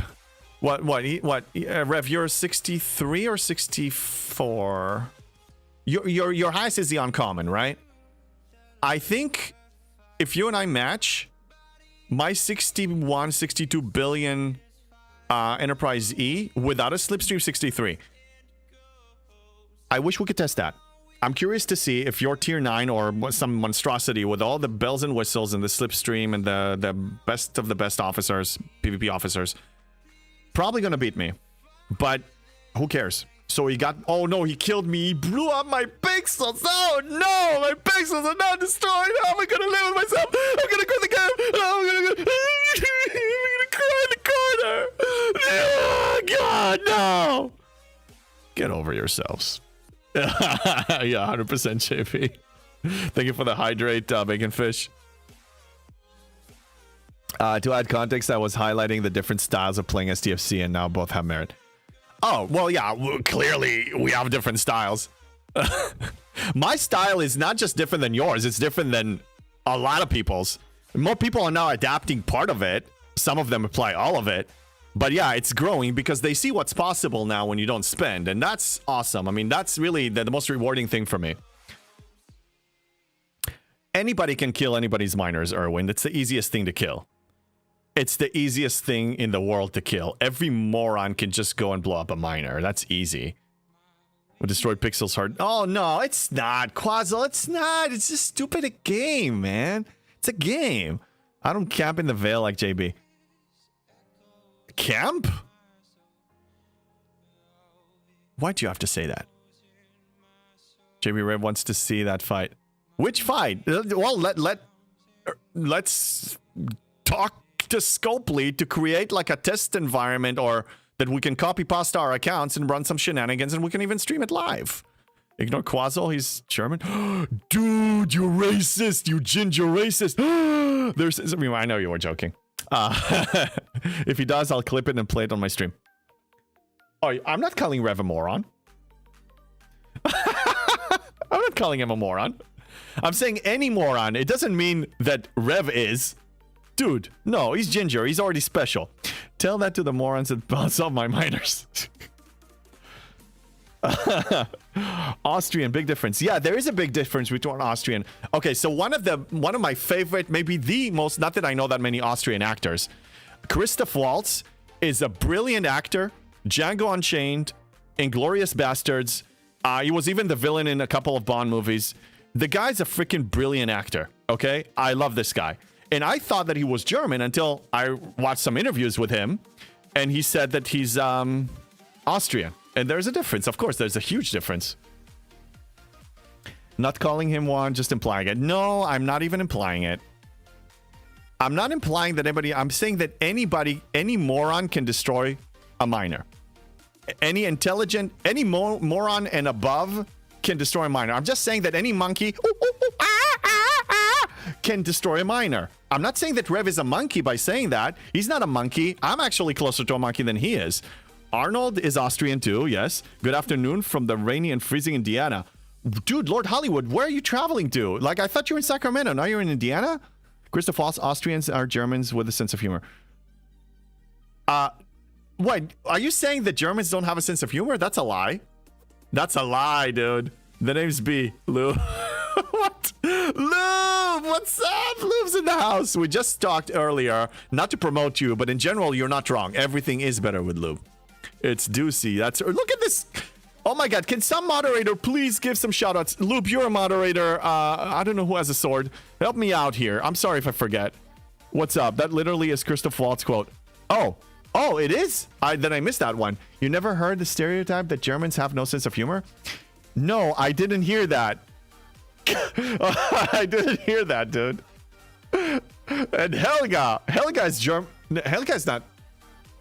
B: Rev, you're 63 or 64? Your highest is the uncommon, right? I think if you and I match, my 61, 62 billion Enterprise E without a Slipstream 63. I wish we could test that. I'm curious to see if your tier 9 or some monstrosity with all the bells and whistles and the Slipstream and the best of the best officers, PvP officers, probably gonna beat me. But who cares? So he got... Oh no, he killed me. He blew up my pixels. Oh no, my pixels are now destroyed. How am I gonna live with myself? I'm gonna quit the game. I'm gonna cry in the corner. Oh God, no. Get over yourselves. Yeah, 100% JP. Thank you for the hydrate, bacon fish. To add context, I was highlighting the different styles of playing STFC, and now both have merit. Oh, well, yeah, clearly we have different styles. My style is not just different than yours, it's different than a lot of people's. More people are now adapting part of it. Some of them apply all of it. But yeah, it's growing because they see what's possible now when you don't spend. And that's awesome. I mean, that's really the most rewarding thing for me. Anybody can kill anybody's miners, Erwin. It's the easiest thing to kill. It's the easiest thing in the world to kill. Every moron can just go and blow up a miner. That's easy. With destroyed pixels hard. Oh, no, it's not. Quazzle, it's not. It's just stupid a game, man. It's a game. I don't camp in the Veil like JB. Camp? Why'd you have to say that? JB Rev wants to see that fight. Which fight? Well, let's talk to Scopely to create like a test environment, or that we can copy pasta our accounts and run some shenanigans, and we can even stream it live. Ignore Quazzle, he's German. Dude, you're racist, you ginger racist. I know you were joking. If he does, I'll clip it and play it on my stream. Oh, I'm not calling Rev a moron. I'm not calling him a moron. I'm saying any moron. It doesn't mean that Rev is. Dude, no, he's ginger. He's already special. Tell that to the morons that bounce off my miners. Austrian, big difference. Yeah, there is a big difference between Austrian. Okay, so one of my favorite, maybe the most, not that I know that many Austrian actors, Christoph Waltz is a brilliant actor. Django Unchained, Inglourious Bastards. He was even the villain in a couple of Bond movies. The guy's a freaking brilliant actor. Okay, I love this guy. And I thought that he was German until I watched some interviews with him, and he said that he's Austrian. And there's a difference. Of course, there's a huge difference. Not calling him one, just implying it. No, I'm not even implying it. I'm not implying that anybody... I'm saying that anybody, any moron can destroy a miner. Any intelligent, any moron and above can destroy a miner. I'm just saying that any monkey can destroy a miner. I'm not saying that Rev is a monkey by saying that. He's not a monkey. I'm actually closer to a monkey than he is. Arnold is Austrian too, yes. Good afternoon from the rainy and freezing Indiana. Dude, Lord Hollywood, where are you traveling to? Like, I thought you were in Sacramento. Now you're in Indiana? Christoph Waltz, Austrians are Germans with a sense of humor. What? Are you saying that Germans don't have a sense of humor? That's a lie. That's a lie, dude. The name's B. Lou. What? Lube, what's up? Lube's in the house. We just talked earlier, not to promote you, but in general, you're not wrong. Everything is better with Lube. It's Deucey. That's... Look at this. Oh my god, can some moderator please give some shoutouts? Lube, you're a moderator. I don't know who has a sword. Help me out here. I'm sorry if I forget. What's up? That literally is Christoph Waltz quote. Oh, it is? Then I missed that one. You never heard the stereotype that Germans have no sense of humor? No, I didn't hear that. I didn't hear that, dude. And Helga is German. Helga's not.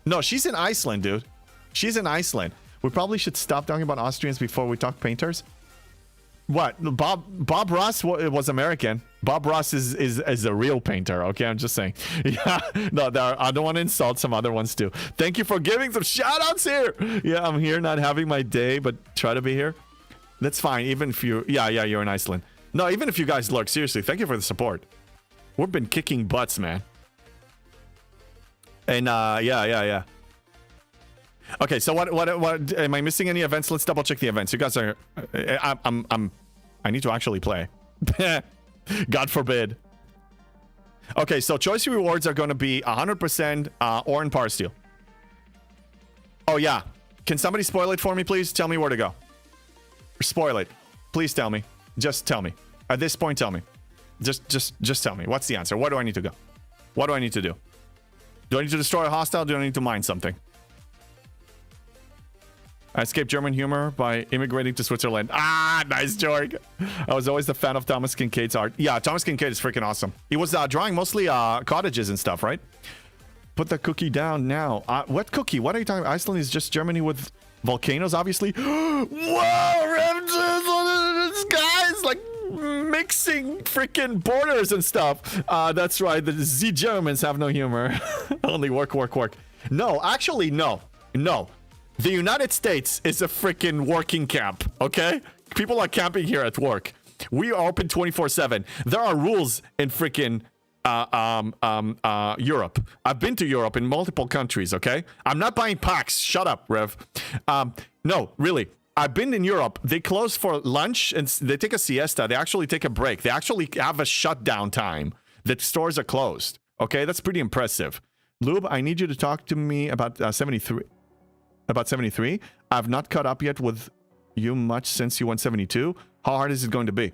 B: No, she's in Iceland, dude. She's in Iceland. We probably should stop talking about Austrians before we talk painters. What? Bob Ross was American. Bob Ross is a real painter. Okay, I'm just saying. Yeah, no, I don't want to insult some other ones too. Thank you for giving some shout outs here. Yeah, I'm here not having my day, but try to be here. That's fine. Even if you, yeah, you're in Iceland. No, even if you guys lurk, seriously, thank you for the support. We've been kicking butts, man. And yeah. Okay, so what am I missing any events? Let's double check the events. You guys are I need to actually play. God forbid. Okay, so choice rewards are going to be 100% ore and power steel. Oh yeah. Can somebody spoil it for me, please? Tell me where to go. Spoil it. Please tell me. Just tell me. At this point, tell me. Just tell me. What's the answer? Where do I need to go? What do I need to do? Do I need to destroy a hostile? Do I need to mine something? I escaped German humor by immigrating to Switzerland. Ah, nice, Jorg. I was always a fan of Thomas Kincaid's art. Yeah, Thomas Kincaid is freaking awesome. He was drawing mostly cottages and stuff, right? Put the cookie down now. What cookie? What are you talking about? Iceland is just Germany with volcanoes, obviously. Whoa, Raptors! Guys, like mixing freaking borders and stuff. That's right. The Z Germans have no humor. Only work. No, actually, no. The United States is a freaking working camp, okay? People are camping here at work. We are open 24/7. There are rules in freaking Europe. I've been to Europe in multiple countries, okay? I'm not buying packs. Shut up, Rev. No, really. I've been in Europe. They close for lunch and they take a siesta. They actually take a break. They actually have a shutdown time. The stores are closed, okay? That's pretty impressive. Lube, I need you to talk to me about 73. About 73? I've not caught up yet with you much since you went 72. How hard is it going to be?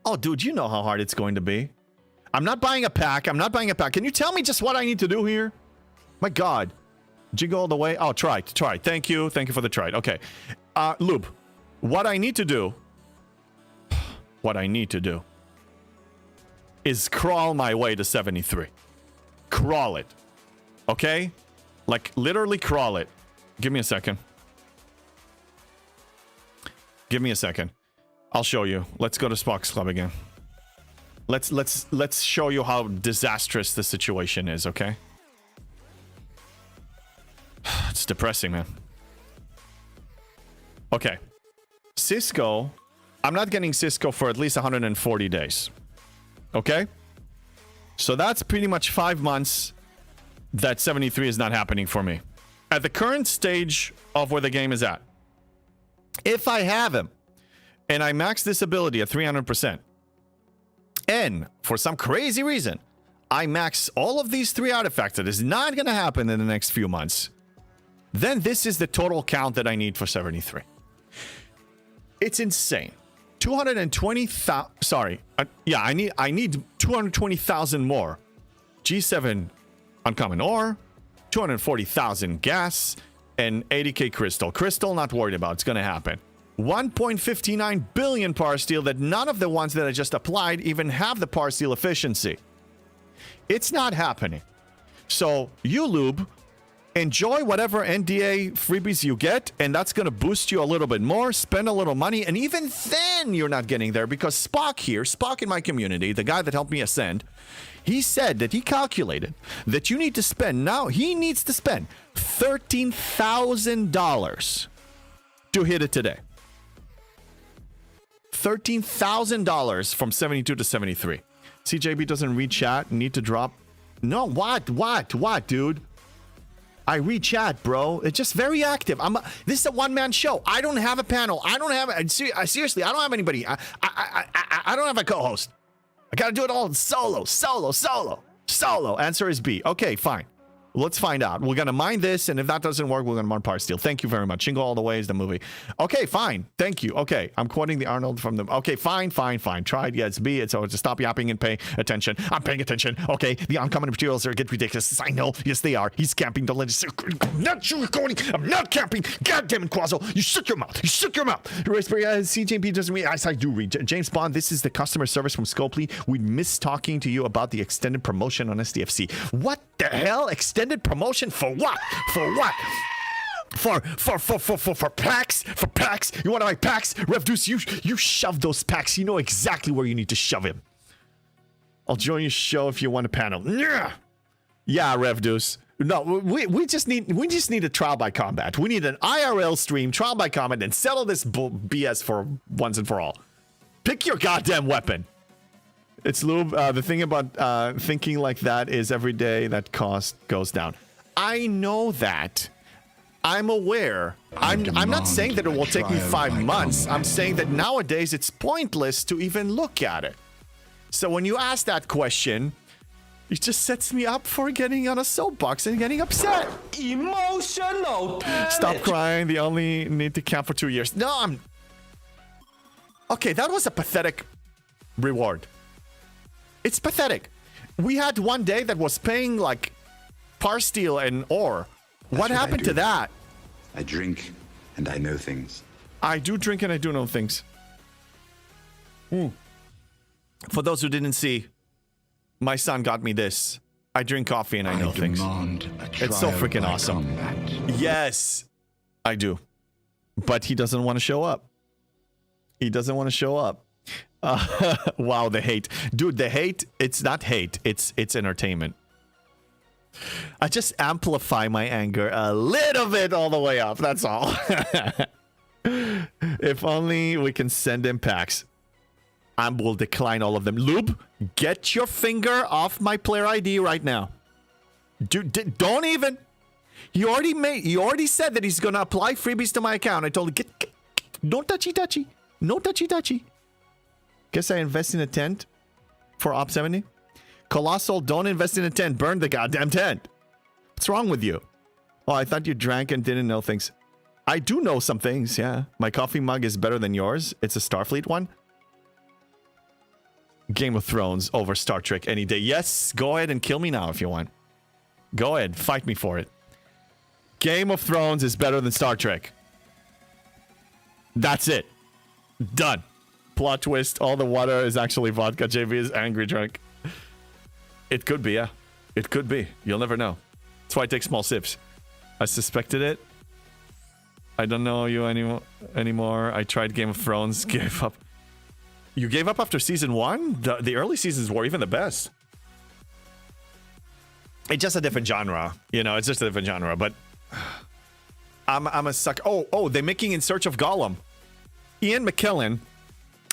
B: Oh, dude, you know how hard it's going to be. I'm not buying a pack. Can you tell me just what I need to do here? My God. Jiggle all the way. Oh, try. Thank you for the try. Okay. Lube, what I need to do is crawl my way to 73. Crawl it. Okay? Like, literally crawl it. Give me a second. I'll show you. Let's go to Spock's Club again. Let's show you how disastrous the situation is, okay? It's depressing, man. Okay. Cisco. I'm not getting Cisco for at least 140 days. Okay? So that's pretty much 5 months that 73 is not happening for me. At the current stage of where the game is at, if I have him and I max this ability at 300%, and for some crazy reason, I max all of these 3 artifacts that is not going to happen in the next few months, then this is the total count that I need for 73. It's insane. 220,000. Sorry. Yeah, I need 220,000 more. G7 uncommon ore, 240,000 gas, and 80k crystal. Crystal, not worried about. It's going to happen. 1.59 billion power steel that none of the ones that I just applied even have the power steel efficiency. It's not happening. So, you Lube, enjoy whatever NDA freebies you get, and that's going to boost you a little bit more, spend a little money, and even then you're not getting there because Spock in my community, the guy that helped me ascend, he said that he calculated that you need to spend, now he needs to spend $13,000 to hit it today. $13,000 from 72 to 73. CJB doesn't read chat, need to drop. No, what, dude? I read chat, bro. It's just very active. This is a one-man show. I don't have a panel. Seriously, I don't have anybody. I don't have a co-host. I gotta do it all solo. Answer is B. Okay, fine. Let's find out. We're gonna mine this, and if that doesn't work, we're gonna mine power steel. Thank you very much. Shingo all the way is the movie. Okay, fine. Thank you. Okay, I'm quoting the Arnold from the. Okay, fine. Tried. Yeah, it's B. So just stop yapping and pay attention. I'm paying attention. Okay, the uncommon materials are getting ridiculous. I know. Yes, they are. He's camping the legend. I'm not recording. I'm not camping. God damn it, Quazzle. You shut your mouth. CJP doesn't read. I do read. James Bond, this is the customer service from Scopely. We miss talking to you about the extended promotion on STFC. What the hell? Extended promotion for what? For packs, you want to buy packs? Rev Deuce, you shove those packs. You know exactly where you need to shove him. I'll join your show if you want a panel. Yeah, Rev Deuce. No, we just need a trial by combat. We need an IRL stream, trial by combat, and settle this BS for once and for all. Pick your goddamn weapon. It's Lube. The thing about thinking like that is every day that cost goes down. I know that. I'm aware. I'm not saying that it will take me 5 months. I'm saying that nowadays it's pointless to even look at it. So when you ask that question, it just sets me up for getting on a soapbox and getting upset.
H: Emotional damage.
B: Stop crying. They only need to camp for 2 years. No, I'm... Okay, that was a pathetic reward. It's pathetic. We had one day that was paying like par steel and ore. What happened to that?
C: I drink and I know things.
B: I do drink and I do know things. For those who didn't see, my son got me this. I drink coffee and I know things. It's so freaking awesome. Yes, I do. But he doesn't want to show up. He doesn't want to show up. Wow, the hate. Dude, the hate, it's not hate. It's entertainment. I just amplify my anger a little bit all the way up. That's all. If only we can send him packs. I will decline all of them. Lube, get your finger off my player ID right now. Dude, don't even. He already said that he's gonna apply freebies to my account. I told him, get no touchy. No touchy. Guess I invest in a tent for Op 70. Colossal, don't invest in a tent. Burn the goddamn tent. What's wrong with you? Oh, I thought you drank and didn't know things. I do know some things, yeah. My coffee mug is better than yours. It's a Starfleet one. Game of Thrones over Star Trek any day. Yes, go ahead and kill me now if you want. Go ahead, fight me for it. Game of Thrones is better than Star Trek. That's it. Done. Plot twist, all the water is actually vodka. JV is angry drunk. It could be, yeah. It could be. You'll never know. That's why I take small sips. I suspected it. I don't know you anymore. I tried Game of Thrones, gave up. You gave up after season 1? The early seasons were even the best. It's just a different genre. You know, it's just a different genre, but I'm a sucker. Oh, they're making In Search of Gollum. Ian McKellen,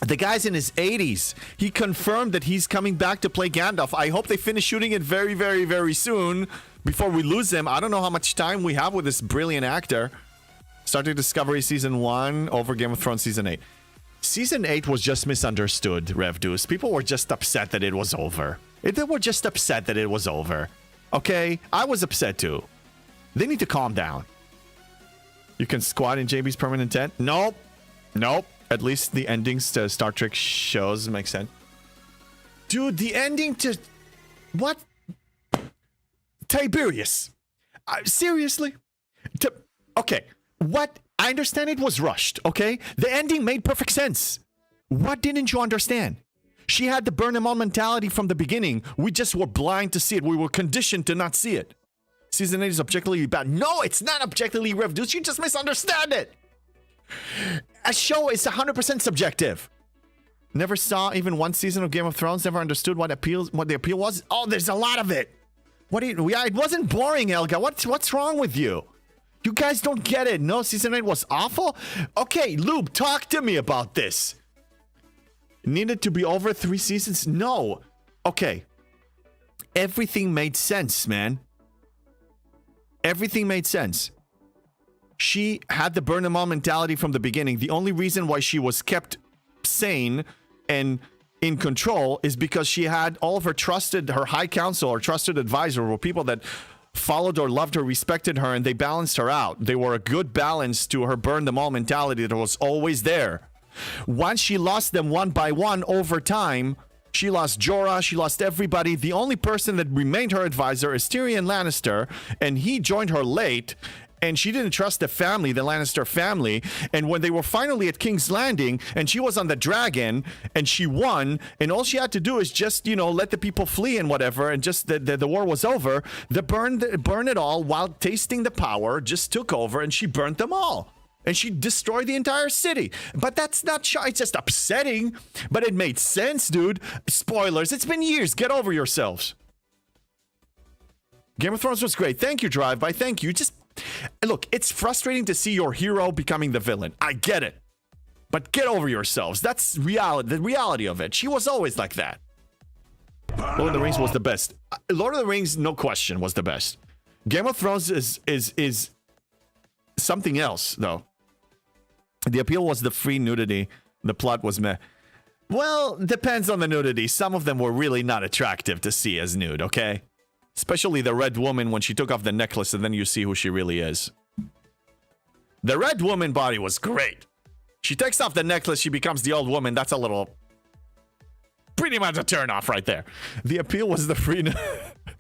B: the guy's in his 80s. He confirmed that he's coming back to play Gandalf. I hope they finish shooting it very, very, very soon before we lose him. I don't know how much time we have with this brilliant actor. Star Trek Discovery Season 1 over Game of Thrones Season 8. Season 8 was just misunderstood, Rev Deuce. People were just upset that it was over. They were just upset that it was over. Okay? I was upset too. They need to calm down. You can squat in JB's permanent tent? Nope. At least the endings to Star Trek shows make sense. Dude, the ending to... What? Tiberius. Seriously? Okay. What? I understand it was rushed, okay? The ending made perfect sense. What didn't you understand? She had the burn them all mentality from the beginning. We just were blind to see it. We were conditioned to not see it. Season 8 is objectively bad. No, it's not objectively reduced. You just misunderstand it. A show is 100% subjective. Never saw even one season of Game of Thrones. Never understood what the appeal was. Oh, there's a lot of it. It wasn't boring, Elga. What's wrong with you? You guys don't get it. No, season 8 was awful. Okay, Lube, talk to me about this. Needed to be over 3 seasons? No. Okay. Everything made sense, man. Everything made sense. She had the burn them all mentality from the beginning. The only reason why she was kept sane and in control is because she had all of her high council or trusted advisor were people that followed or loved her, respected her, and they balanced her out. They were a good balance to her burn them all mentality that was always there. Once she lost them one by one over time, she lost Jorah, she lost everybody. The only person that remained her advisor is Tyrion Lannister, and he joined her late. and she didn't trust the family, the Lannister family. And when they were finally at King's Landing, and she was on the dragon, and she won, and all she had to do is just, let the people flee and whatever, and just the war was over. The burn it all while tasting the power just took over, and she burnt them all. And she destroyed the entire city. But that's not it's just upsetting. But it made sense, dude. Spoilers. It's been years. Get over yourselves. Game of Thrones was great. Thank you, Drive-By. Thank you. Just look, it's frustrating to see your hero becoming the villain. I get it. But get over yourselves. That's reality. The reality of it. She was always like that. Lord of the Rings was the best. Lord of the Rings, no question, was the best. Game of Thrones is something else, though. The appeal was the free nudity. The plot was meh. Well, depends on the nudity. Some of them were really not attractive to see as nude, okay? Especially the Red Woman when she took off the necklace and then you see who she really is. The Red Woman body was great. She takes off the necklace, she becomes the old woman. That's a little... pretty much a turn-off right there. The appeal was the free...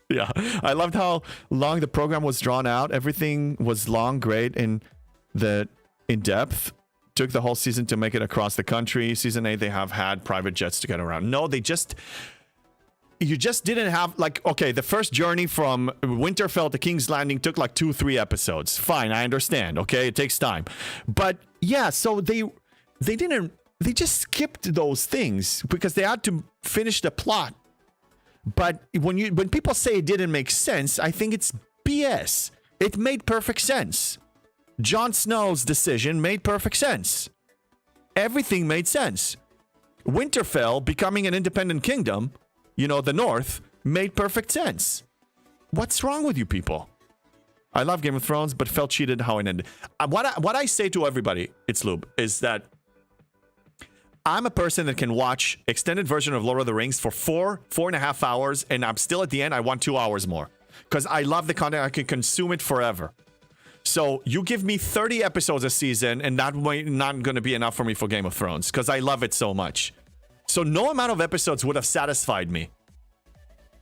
B: yeah, I loved how long the program was drawn out. Everything was long, great, and in depth. Took the whole season to make it across the country. Season 8, they have had private jets to get around. No, you just didn't have, like, okay, the first journey from Winterfell to King's Landing took like 2-3 episodes. Fine, I understand, okay? It takes time. But, yeah, so they just skipped those things because they had to finish the plot. But when people say it didn't make sense, I think it's BS. It made perfect sense. Jon Snow's decision made perfect sense. Everything made sense. Winterfell becoming an independent kingdom, the North, made perfect sense. What's wrong with you people? I love Game of Thrones, but felt cheated how it ended. What I say to everybody, it's Lube, is that I'm a person that can watch extended version of Lord of the Rings for 4.5 hours, and I'm still at the end. I want 2 hours more because I love the content. I can consume it forever. So you give me 30 episodes a season, and that might not going to be enough for me for Game of Thrones because I love it so much. So no amount of episodes would have satisfied me.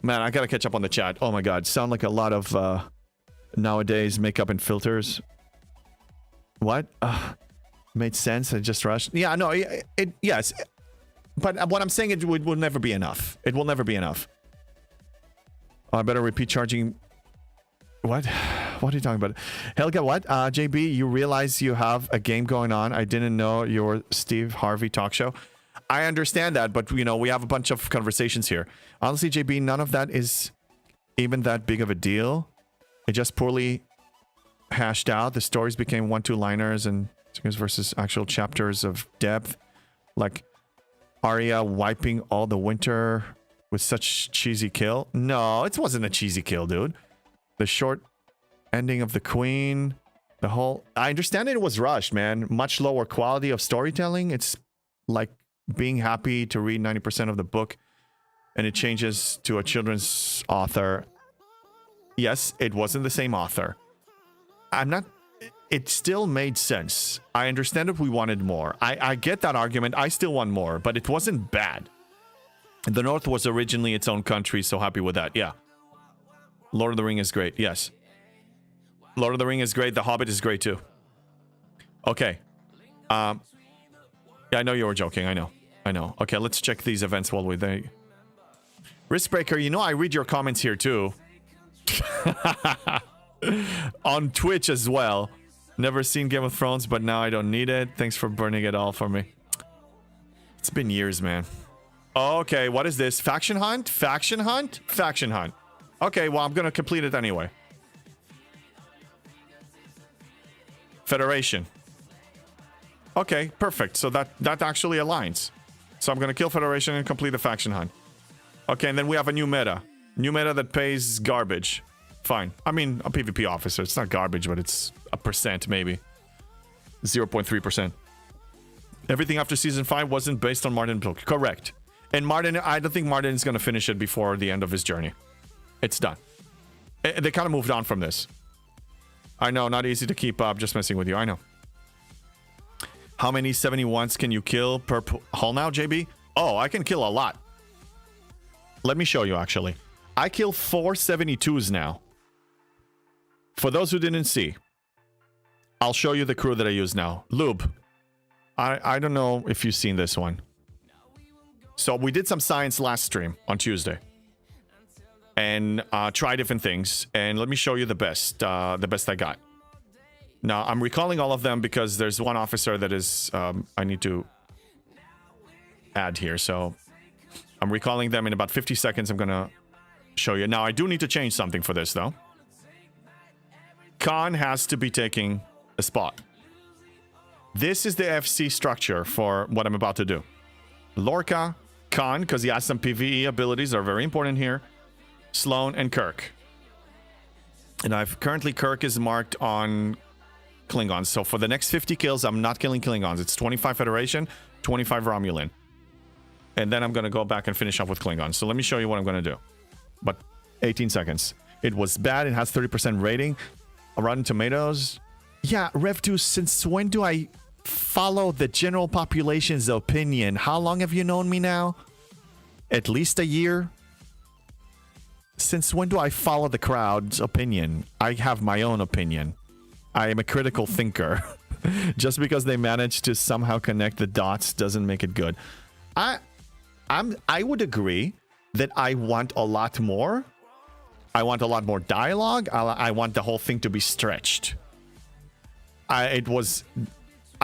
B: Man, I got to catch up on the chat. Oh my God. Sound like a lot of nowadays makeup and filters. What? Made sense. I just rushed. Yeah, no, yes. But what I'm saying, it will never be enough. It will never be enough. Oh, I better repeat charging. What? What are you talking about? Helga, what? JB, you realize you have a game going on. I didn't know your Steve Harvey talk show. I understand that, but, we have a bunch of conversations here. Honestly, JB, none of that is even that big of a deal. It just poorly hashed out. The stories became 1-2-liners and versus actual chapters of depth. Like Arya wiping all the winter with such cheesy kill. No, it wasn't a cheesy kill, dude. The short ending of the Queen. The whole... I understand it was rushed, man. Much lower quality of storytelling. It's like being happy to read 90% of the book and it changes to a children's author. Yes, it wasn't the same author. It still made sense. I understand if we wanted more. I get that argument. I still want more, but it wasn't bad. The North was originally its own country, so happy with that. Yeah. Lord of the Ring is great. Yes. Lord of the Ring is great. The Hobbit is great too. Okay. Yeah, I know you were joking. I know. Okay, let's check these events while we're there. Riskbreaker, I read your comments here too. On Twitch as well. Never seen Game of Thrones, but now I don't need it. Thanks for burning it all for me. It's been years, man. Okay, what is this? Faction hunt? Faction hunt? Faction hunt. Okay, well, I'm gonna complete it anyway. Federation. Okay, perfect. So that actually aligns. So I'm gonna kill Federation and complete the faction hunt. Okay, and then we have a new meta. New meta that pays garbage. Fine. I mean, a PvP officer. It's not garbage, but it's a percent, maybe. 0.3%. Everything after Season 5 wasn't based on Martin Pilk. Correct. And Martin, I don't think Martin is going to finish it before the end of his journey. It's done. They kind of moved on from this. I know, not easy to keep up. Just messing with you. I know. How many 71s can you kill per hull now, JB? Oh, I can kill a lot. Let me show you, actually. I kill 4 72s now. For those who didn't see, I'll show you the crew that I use now. Lube. I don't know if you've seen this one. So we did some science last stream on Tuesday. And try different things. And let me show you the best I got. Now, I'm recalling all of them because there's one officer that is... I need to add here. So I'm recalling them in about 50 seconds. I'm going to show you. Now, I do need to change something for this, though. Khan has to be taking a spot. This is the FC structure for what I'm about to do. Lorca, Khan, because he has some PvE abilities that are very important here. Sloan, and Kirk. And currently Kirk is marked on Klingons. So for the next 50 kills, I'm not killing Klingons. It's 25 Federation, 25 Romulan. And then I'm going to go back and finish off with Klingons. So let me show you what I'm going to do. But 18 seconds. It was bad. It has 30% rating. Rotten Tomatoes. Yeah, Rev2, since when do I follow the general population's opinion? How long have you known me now? At least a year? Since when do I follow the crowd's opinion? I have my own opinion. I am a critical thinker. Just because they managed to somehow connect the dots doesn't make it good. I would agree that I want a lot more. I want a lot more dialogue. I want the whole thing to be stretched. I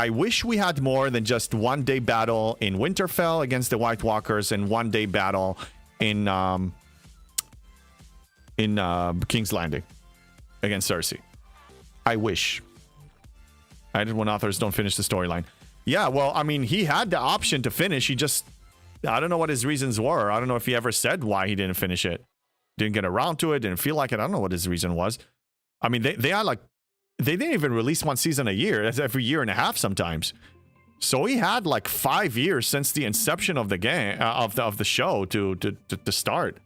B: wish we had more than just one-day battle in Winterfell against the White Walkers and one-day battle in King's Landing against Cersei. I wish. I did when authors don't finish the storyline. Yeah, well, I mean, he had the option to finish. He just... I don't know what his reasons were. I don't know if he ever said why he didn't finish it. Didn't get around to it. Didn't feel like it. I don't know what his reason was. I mean, they are like... They didn't even release one season a year. That's every year and a half sometimes. So he had like 5 years since the inception of the game, of the show to start.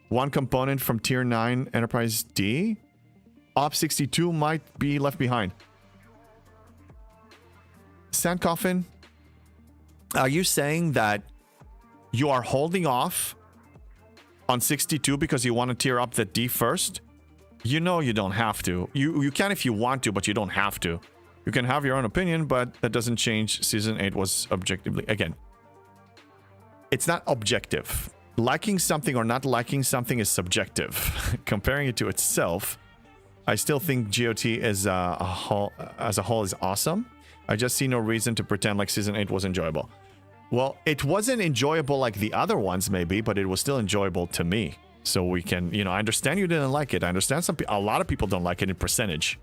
B: One component from Tier 9 Enterprise D. Op 62 might be left behind. Sand Coffin, are you saying that you are holding off on 62 because you want to tier up the D first? You know you don't have to. You can if you want to, but you don't have to. You can have your own opinion, but that doesn't change. Season 8 was objectively... Again, it's not objective. Liking something or not liking something is subjective. Comparing it to itself, I still think GOT as a whole is awesome. I just see no reason to pretend like Season 8 was enjoyable. Well, it wasn't enjoyable like the other ones, maybe, but it was still enjoyable to me. So we can, I understand you didn't like it. I understand a lot of people don't like it in percentage.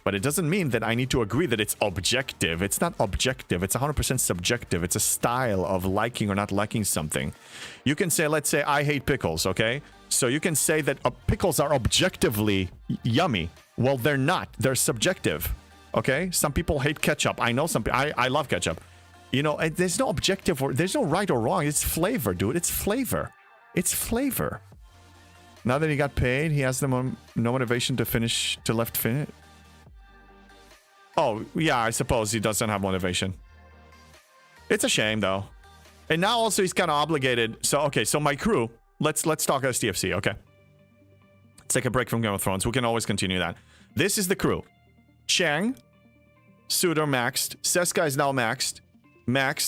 B: But it doesn't mean that I need to agree that it's objective. It's not objective. It's 100% subjective. It's a style of liking or not liking something. You can say, let's say, I hate pickles, okay? So you can say that pickles are objectively yummy. Well, they're not. They're subjective, okay? Some people hate ketchup. I know some people. I love ketchup. There's no objective or there's no right or wrong. It's flavor, dude. It's flavor. It's flavor. Now that he got paid, he has no motivation to left finish. Oh, yeah, I suppose he doesn't have motivation. It's a shame, though. And now also he's kind of obligated. So, okay, so my crew, let's talk STFC, okay? Let's take a break from Game of Thrones. We can always continue that. This is the crew. Chang, Suitor maxed. Seska is now maxed.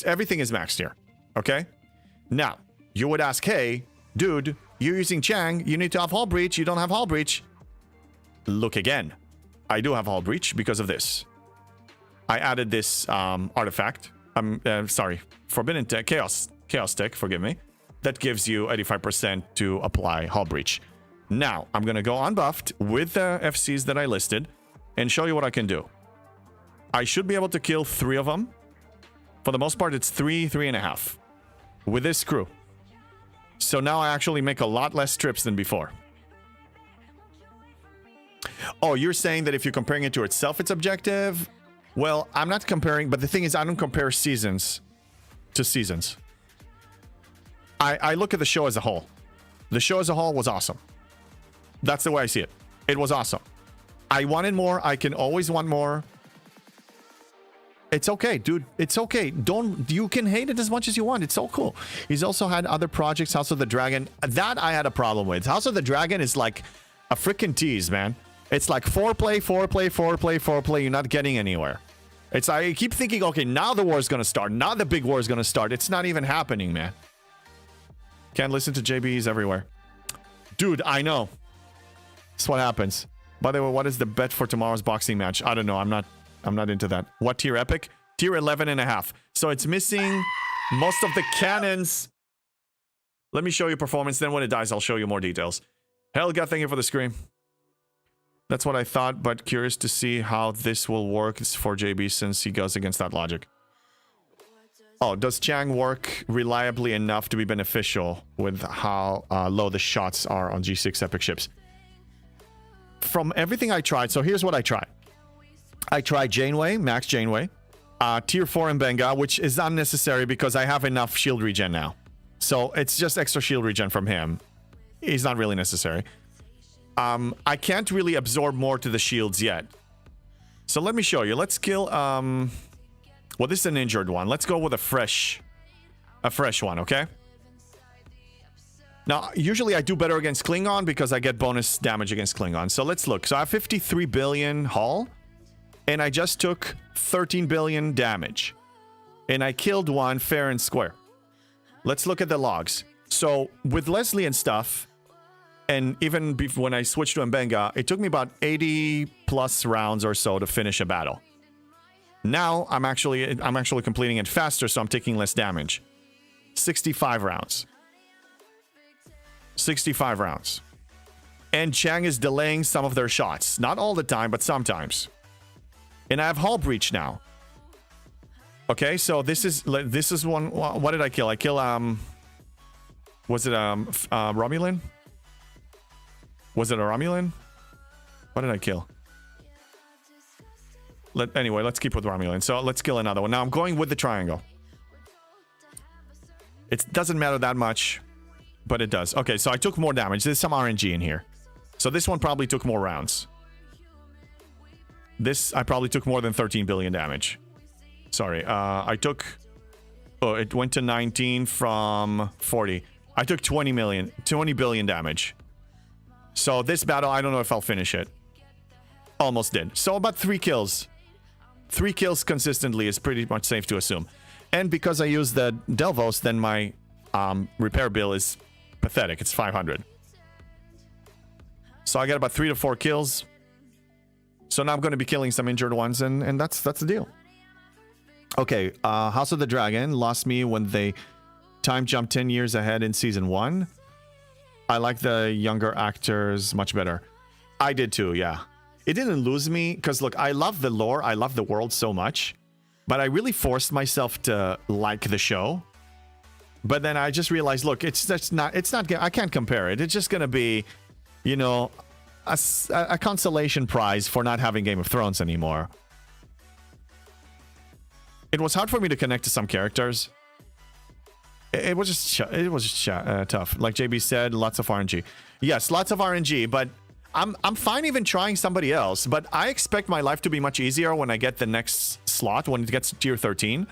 B: Everything is maxed here, okay? Now, you would ask, hey, dude, you're using Chang. You need to have Hull Breach. You don't have Hull Breach. Look again. I do have Hull Breach because of this. I added this artifact. Sorry, Forbidden Tech, Chaos Tech, forgive me. That gives you 85% to apply Hull Breach. Now, I'm going to go unbuffed with the FCs that I listed and show you what I can do. I should be able to kill 3 of them. For the most part, it's 3.5 with this crew. So now I actually make a lot less trips than before. Oh, you're saying that if you're comparing it to itself, it's objective? Well, I'm not comparing, but the thing is, I don't compare seasons to seasons. I look at the show as a whole. The show as a whole was awesome. That's the way I see it. It was awesome. I wanted more. I can always want more. It's okay, dude. It's okay. You can hate it as much as you want. It's so cool. He's also had other projects. House of the Dragon. That I had a problem with. House of the Dragon is like a freaking tease, man. It's like foreplay, foreplay, foreplay, foreplay. You're not getting anywhere. It's I keep thinking, okay, now the war is going to start. Now the big war is going to start. It's not even happening, man. Can't listen to JBs everywhere. Dude, I know. That's what happens. By the way, what is the bet for tomorrow's boxing match? I don't know. I'm not into that. What tier epic? Tier 11.5. So it's missing most of the cannons. Let me show you performance. Then when it dies, I'll show you more details. Helga, thank you for the scream. That's what I thought, but curious to see how this will work for JB since he goes against that logic. Oh, does Chang work reliably enough to be beneficial with how low the shots are on G6 epic ships? From everything I tried, so here's what I tried. I tried Janeway, Max Janeway, Tier 4 Mbenga, which is unnecessary because I have enough shield regen now. So it's just extra shield regen from him. He's not really necessary. I can't really absorb more to the shields yet. So let me show you. Let's kill, well, this is an injured one. Let's go with a fresh one, okay? Now, usually I do better against Klingon because I get bonus damage against Klingon. So let's look. So I have 53 billion hull, and I just took 13 billion damage. And I killed one fair and square. Let's look at the logs. So with Leslie and stuff, and even when I switched to Mbenga, it took me about 80 plus rounds or so to finish a battle. Now I'm actually completing it faster, so I'm taking less damage. 65 rounds. 65 rounds. And Chang is delaying some of their shots. Not all the time, but sometimes. And I have hull breach now. Okay, so this is one. What did I kill? I kill was it Romulan? Was it a Romulan? What did I kill? Anyway, let's keep with Romulan. So let's kill another one. Now I'm going with the triangle. It doesn't matter that much, but it does. Okay, so I took more damage. There's some RNG in here. So this one probably took more rounds. This, I probably took more than 13 billion damage. Sorry, I took... Oh, it went to 19 from 40. I took 20 billion damage. So this battle, I don't know if I'll finish it. Almost did. So about 3 kills. 3 kills consistently is pretty much safe to assume. And because I use the Delvos, then my repair bill is pathetic. It's 500. So I got about 3 to 4 kills. So now I'm going to be killing some injured ones, and that's the deal. Okay, House of the Dragon lost me when they time jumped 10 years ahead in season 1. I like the younger actors much better. I did too, yeah. It didn't lose me, because look, I love the lore, I love the world so much, but I really forced myself to like the show. But then I just realized, look, it's not, I can't compare it. It's just going to be, you know, a consolation prize for not having Game of Thrones anymore. It was hard for me to connect to some characters. It was just tough. Like JB said, lots of RNG. Yes, lots of RNG, but I'm fine even trying somebody else. But I expect my life to be much easier when I get the next slot, when it gets to tier 13.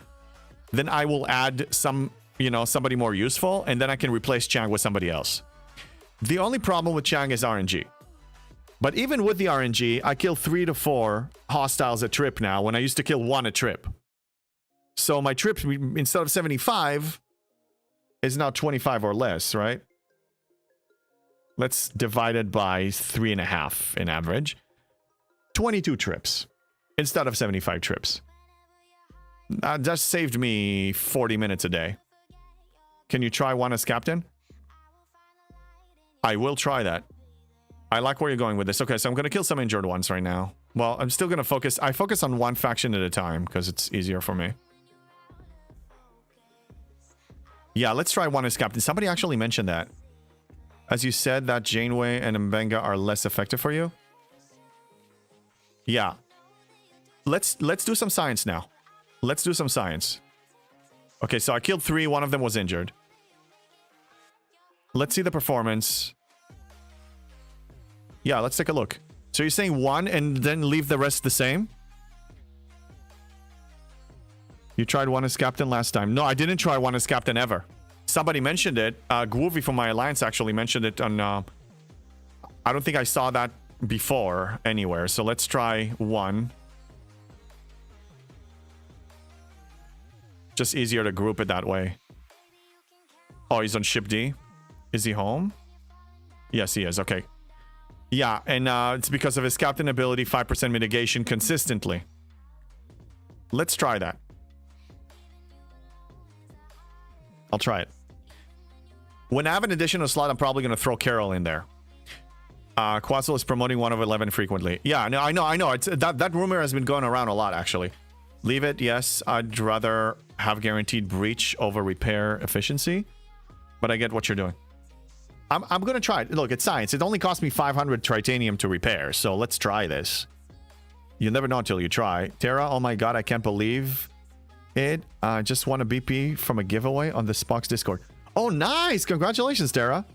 B: Then I will add some, you know, somebody more useful, and then I can replace Chang with somebody else. The only problem with Chang is RNG. But even with the RNG, I kill 3 to 4 hostiles a trip now, when I used to kill 1 a trip. So my trip, instead of 75, is now 25 or less, right? Let's divide it by 3.5 in average. 22 trips instead of 75 trips. That just saved me 40 minutes a day. Can you try one as captain? I will try that. I like where you're going with this. Okay, so I'm going to kill some injured ones right now. Well, I'm still going to focus. I focus on one faction at a time because it's easier for me. Yeah, let's try one as captain. Somebody actually mentioned that. As you said, that Janeway and Mbenga are less effective for you. Yeah. Let's do some science now. Let's do some science. Okay, so I killed 3. One of them was injured. Let's see the performance. Yeah, let's take a look. So you're saying 1 and then leave the rest the same? You tried 1 as captain last time. No, I didn't try 1 as captain ever. Somebody mentioned it. Groovy from my alliance actually mentioned it on... I don't think I saw that before anywhere, so let's try 1. Just easier to group it that way. Oh, he's on ship D. Is he home? Yes, he is. Okay. Yeah, and it's because of his captain ability, 5% mitigation consistently. Let's try that. I'll try it. When I have an additional slot, I'm probably going to throw Carol in there. Quasel is promoting 1 of 11 frequently. Yeah, no, I know. It's, that rumor has been going around a lot, actually. Leave it, yes. I'd rather have guaranteed breach over repair efficiency. But I get what you're doing. I'm going to try it. Look, it's science. It only cost me 500 titanium to repair. So let's try this. You never know until you try. Tara, oh my god, I can't believe it. I just won a BP from a giveaway on the Spock's Discord. Oh, nice. Congratulations, Tara.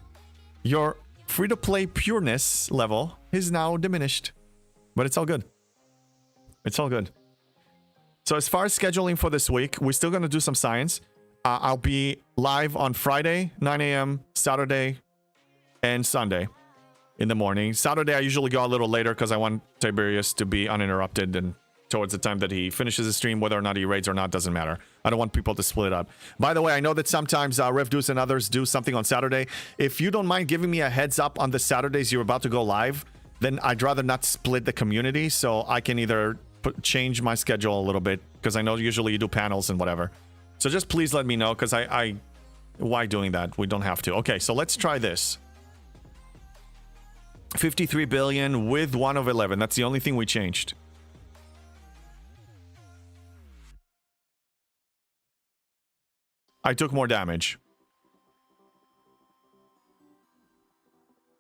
B: Your free-to-play pureness level is now diminished. But it's all good. It's all good. So as far as scheduling for this week, we're still going to do some science. I'll be live on Friday, 9 a.m., Saturday, and Sunday in the morning. Saturday, I usually go a little later because I want Tiberius to be uninterrupted, and towards the time that he finishes his stream, whether or not he raids or not, doesn't matter. I don't want people to split up. By the way, I know that sometimes Rev Deuce and others do something on Saturday. If you don't mind giving me a heads up on the Saturdays you're about to go live, then I'd rather not split the community, so I can either change my schedule a little bit, because I know usually you do panels and whatever. So just please let me know, because why doing that? We don't have to. Okay, so let's try this. 53 billion with 1 of 11. That's the only thing we changed. I took more damage.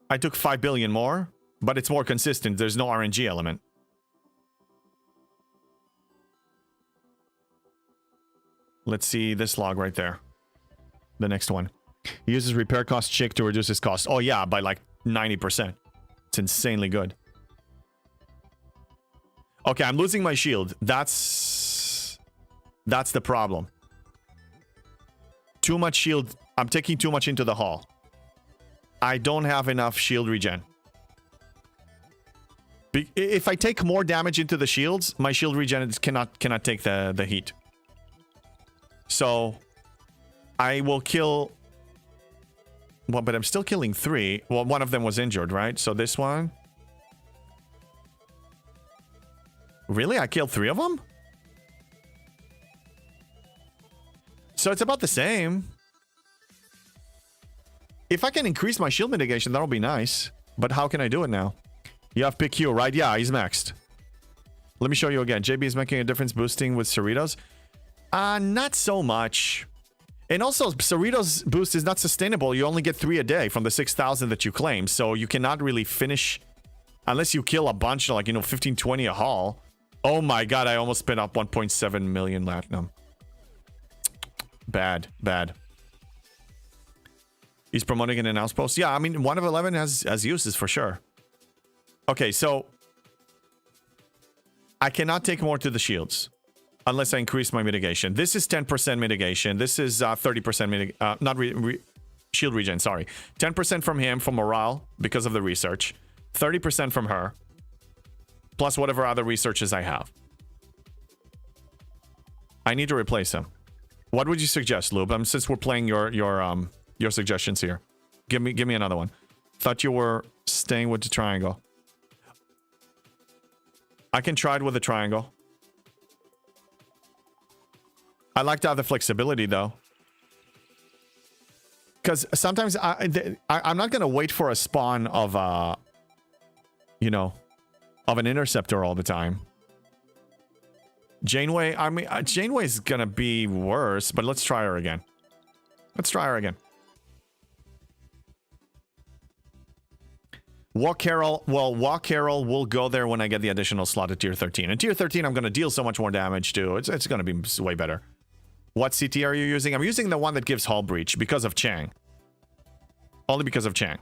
B: I took 5 billion more, but it's more consistent. There's no RNG element. Let's see this log right there. The next one. He uses repair cost chick to reduce his cost. Oh yeah, by like 90%. It's insanely good. Okay, I'm losing my shield. That's the problem. Too much shield. I'm taking too much into the hall. I don't have enough shield regen. If I take more damage into the shields, my shield regen cannot take the heat. So I will kill. Well, but I'm still killing 3. Well, one of them was injured, right? So this one. Really? I killed 3 of them? So it's about the same. If I can increase my shield mitigation, that'll be nice. But how can I do it now? You have Pick Q, right? Yeah, he's maxed. Let me show you again. JB is making a difference boosting with Cerritos. Not so much. And also, Cerritos boost is not sustainable. You only get 3 a day from the 6,000 that you claim. So you cannot really finish unless you kill a bunch, like, 15, 20 a haul. Oh my god, I almost spent up 1.7 million latinum. Bad, bad. He's promoting an announce post. Yeah, I mean, 1 of 11 has uses for sure. Okay, so I cannot take more to the shields unless I increase my mitigation. This is 10% mitigation. This is 30% not shield regen, sorry. 10% from him for morale because of the research. 30% from her. Plus whatever other researches I have. I need to replace him. What would you suggest, Lube? Since we're playing your suggestions here. Give me another one. Thought you were staying with the triangle. I can try it with the triangle. I like to have the flexibility, though. Because sometimes I'm not going to wait for a spawn of, of an interceptor all the time. Janeway, I mean, Janeway's going to be worse, but let's try her again. Let's try her again. Walk Carol, well, Walk Carol will go there when I get the additional slot at tier 13. And tier 13, I'm going to deal so much more damage, too. It's going to be way better. What CT are you using? I'm using the one that gives hull breach because of Chang. Only because of Chang.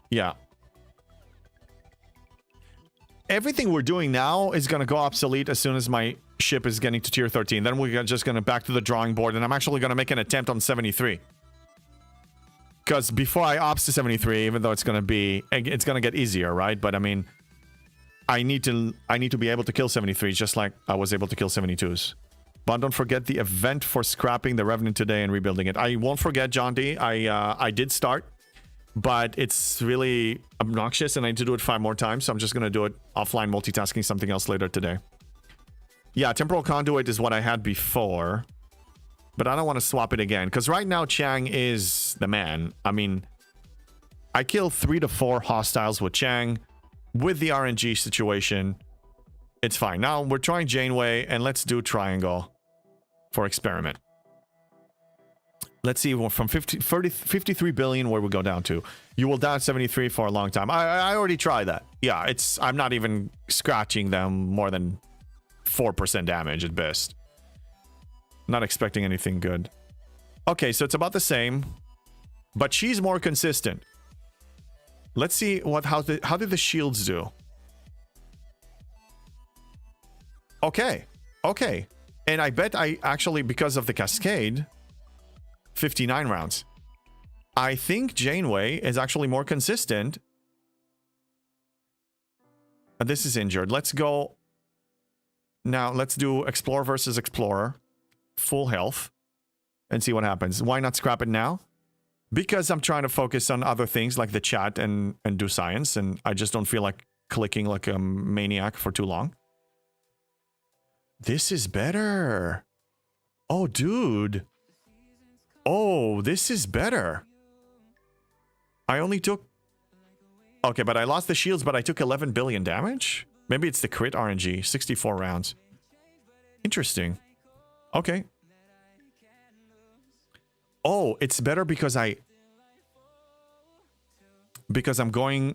B: Yeah. Everything we're doing now is going to go obsolete as soon as my ship is getting to tier 13. Then we're just going to back to the drawing board, and I'm actually going to make an attempt on 73. Because before I ops to 73, even though it's going to get easier, right? But I mean, I need to be able to kill 73s just like I was able to kill 72s. But don't forget the event for scrapping the Revenant today and rebuilding it. I won't forget, John D. I did start, but it's really obnoxious and I need to do it 5 more times. So I'm just going to do it offline, multitasking something else later today. Yeah, Temporal Conduit is what I had before, but I don't want to swap it again because right now Chang is the man. I mean, I kill 3 to 4 hostiles with Chang. With the RNG situation, it's fine. Now we're trying Janeway, and let's do Triangle for experiment. Let's see from 53 billion where we go down to. You will down 73 for a long time. I already tried that. Yeah, I'm not even scratching them more than 4% damage at best. Not expecting anything good. Okay, so it's about the same, but she's more consistent. Let's see how did the shields do? Okay. And I bet I actually, because of the cascade, 59 rounds. I think Janeway is actually more consistent. This is injured. Let's go. Now, let's do Explorer versus Explorer. Full health. And see what happens. Why not scrap it now? Because I'm trying to focus on other things like the chat and do science, and I just don't feel like clicking like a maniac for too long. This is better. Oh, dude. Oh, this is better. I only took... Okay, but I lost the shields, but I took 11 billion damage? Maybe it's the crit RNG. 64 rounds. Interesting. Okay. Oh, it's better because I'm not going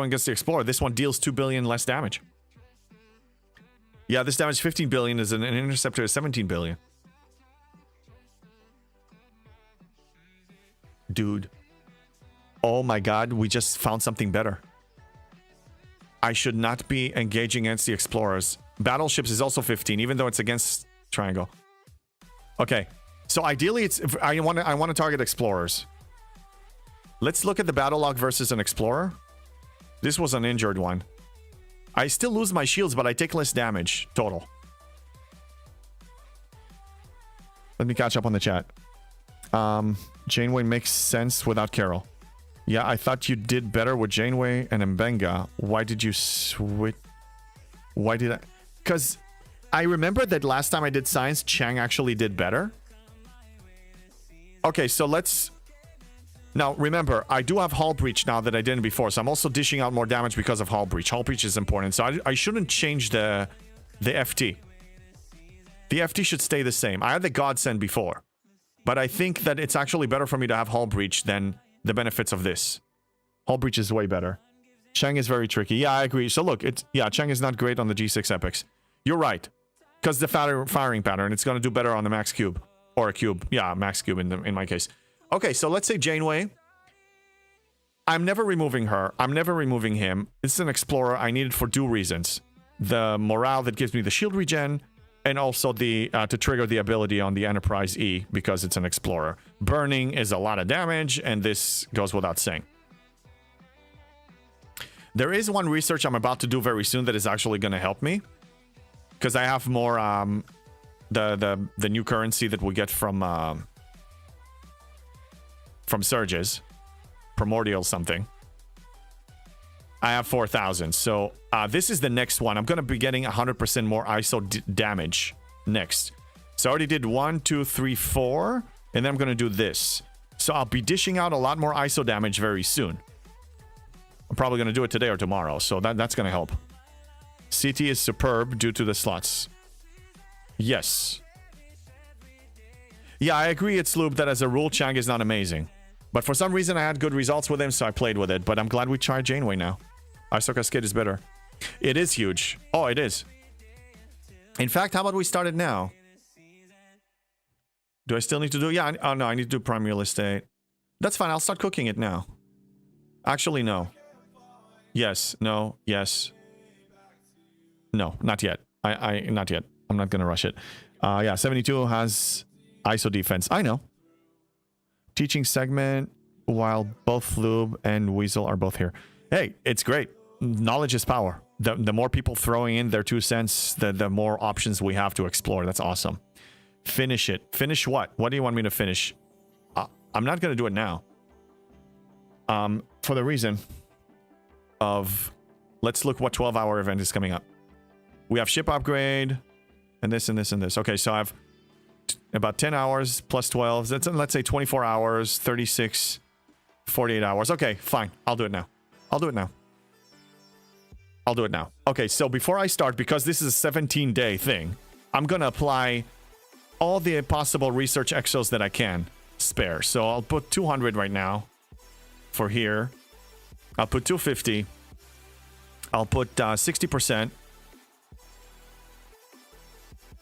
B: against the Explorer. This one deals 2 billion less damage. Yeah, this damage 15 billion is an interceptor is 17 billion. Dude. Oh my god, we just found something better. I should not be engaging against the Explorers. Battleships is also 15, even though it's against Triangle. Okay. So ideally, I want to target Explorers. Let's look at the battle log versus an Explorer. This was an injured one. I still lose my shields, but I take less damage total. Let me catch up on the chat. Janeway makes sense without Carol. Yeah, I thought you did better with Janeway and Mbenga. Why did you switch? Why did I? Because I remember that last time I did science, Chang actually did better. Okay, so let's... Now, remember, I do have Hull Breach now that I didn't before, so I'm also dishing out more damage because of Hull Breach. Hull Breach is important, so I shouldn't change the FT. The FT should stay the same. I had the Godsend before, but I think that it's actually better for me to have Hull Breach than the benefits of this. Hull Breach is way better. Chang is very tricky. Yeah, I agree. So look, Chang is not great on the G6 epics. You're right, because the firing pattern, it's going to do better on the Max Cube. Or a cube. Yeah, Max Cube in my case. Okay, so let's say Janeway. I'm never removing her. I'm never removing him. It's an Explorer. I need it for 2 reasons. The morale that gives me the shield regen, and also the to trigger the ability on the Enterprise E, because it's an Explorer. Burning is a lot of damage, and this goes without saying. There is one research I'm about to do very soon that is actually going to help me. Because I have more... The new currency that we get from surges, primordial something. I have 4,000, so this is the next one. I'm gonna be getting 100% more ISO damage next. So I already did 1, 2, 3, 4, and then I'm gonna do this. So I'll be dishing out a lot more ISO damage very soon. I'm probably gonna do it today or tomorrow, so that's gonna help. CT is superb due to the slots. Yes. Yeah, I agree, it's Loop, that as a rule, Chang is not amazing. But for some reason, I had good results with him, so I played with it. But I'm glad we tried Janeway now. ISO Cascade is better. It is huge. Oh, it is. In fact, how about we start it now? Do I still need to do... Yeah, oh no, I need to do prime real estate. That's fine, I'll start cooking it now. Actually, no. Yes, no, yes. No, not yet. Not yet. I'm not gonna rush it. Yeah, 72 has ISO defense. I know. Teaching segment while both Lube and Weasel are both here. Hey, it's great. Knowledge is power. The more people throwing in their 2 cents, the more options we have to explore. That's awesome. Finish it. Finish what? What do you want me to finish? I'm not gonna do it now. For the reason of, let's look what 12-hour event is coming up. We have ship upgrade, and this and this and this. Okay, so I have about 10 hours plus 12. That's, let's say 24 hours, 36, 48 hours. Okay, fine. I'll do it now. I'll do it now. I'll do it now. Okay, so before I start, because this is a 17-day thing, I'm gonna apply all the possible research exos that I can spare. So I'll put 200 right now for here. I'll put 250. I'll put 60%.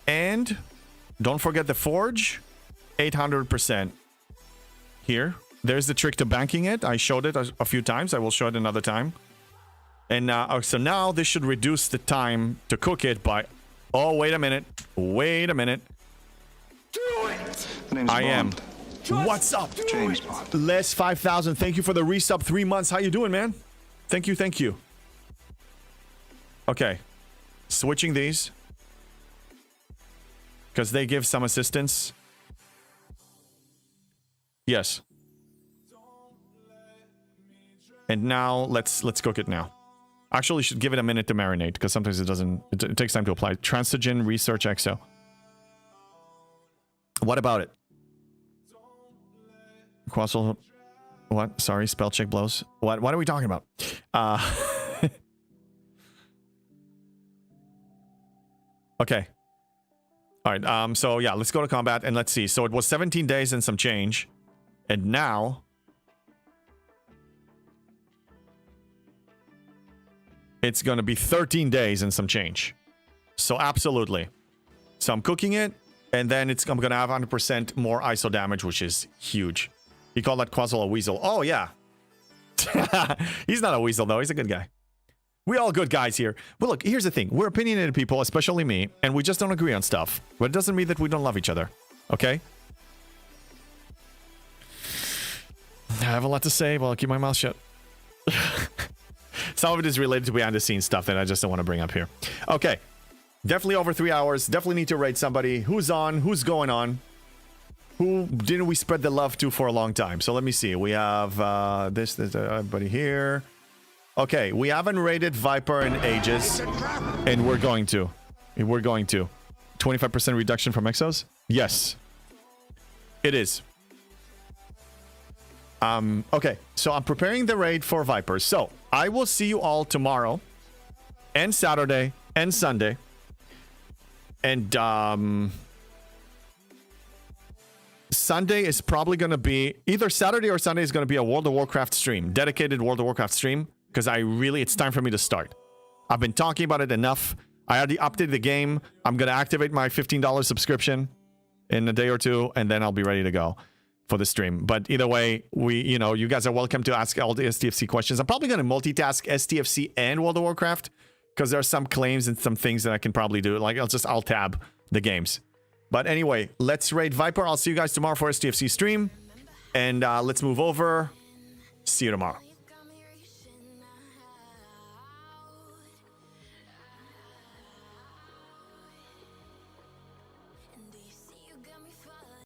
B: And don't forget the forge, 800% here. There's the trick to banking it. I showed it a few times. I will show it another time. And so now this should reduce the time to cook it by... Oh, wait a minute. Wait a minute.
C: Do it! The name's
B: I am.
C: Bond.
B: What's up?
C: James Bond.
B: Les 5000. Thank you for the resub 3 months. How you doing, man? Thank you. Thank you. Okay. Switching these. Because they give some assistance. Yes. And now let's cook it now. Actually, we should give it a minute to marinate because sometimes it doesn't. It takes time to apply. Transigen Research Exo. What about it? Quassel. What? Sorry, spell check blows. What are we talking about? Okay. All right. So yeah, let's go to combat and let's see. So it was 17 days and some change, and now it's going to be 13 days and some change. So absolutely. So I'm cooking it, and then I'm going to have 100% more ISO damage, which is huge. You call that Quazzle a weasel? Oh yeah. He's not a weasel though. He's a good guy. We all good guys here. Well, look, here's the thing. We're opinionated people, especially me, and we just don't agree on stuff. But it doesn't mean that we don't love each other. Okay? I have a lot to say, but I'll keep my mouth shut. Some of it is related to behind-the-scenes stuff that I just don't want to bring up here. Okay. Definitely over 3 hours. Definitely need to rate somebody. Who's on? Who's going on? Who didn't we spread the love to for a long time? So let me see. We have there's everybody here. Okay, we haven't rated Viper in ages, and we're going to. 25% reduction from Exos? Yes. It is. Okay, so I'm preparing the raid for Vipers. So, I will see you all tomorrow, and Saturday, and Sunday. And, Sunday is probably going to be... Either Saturday or Sunday is going to be a World of Warcraft stream. Dedicated World of Warcraft stream. Because it's time for me to start. I've been talking about it enough. I already updated the game. I'm going to activate my $15 subscription in a day or two, and then I'll be ready to go for the stream. But either way, you guys are welcome to ask all the STFC questions. I'm probably going to multitask STFC and World of Warcraft, because there are some claims and some things that I can probably do. Like, I'll tab the games. But anyway, let's raid Viper. I'll see you guys tomorrow for STFC stream. And let's move over. See you tomorrow.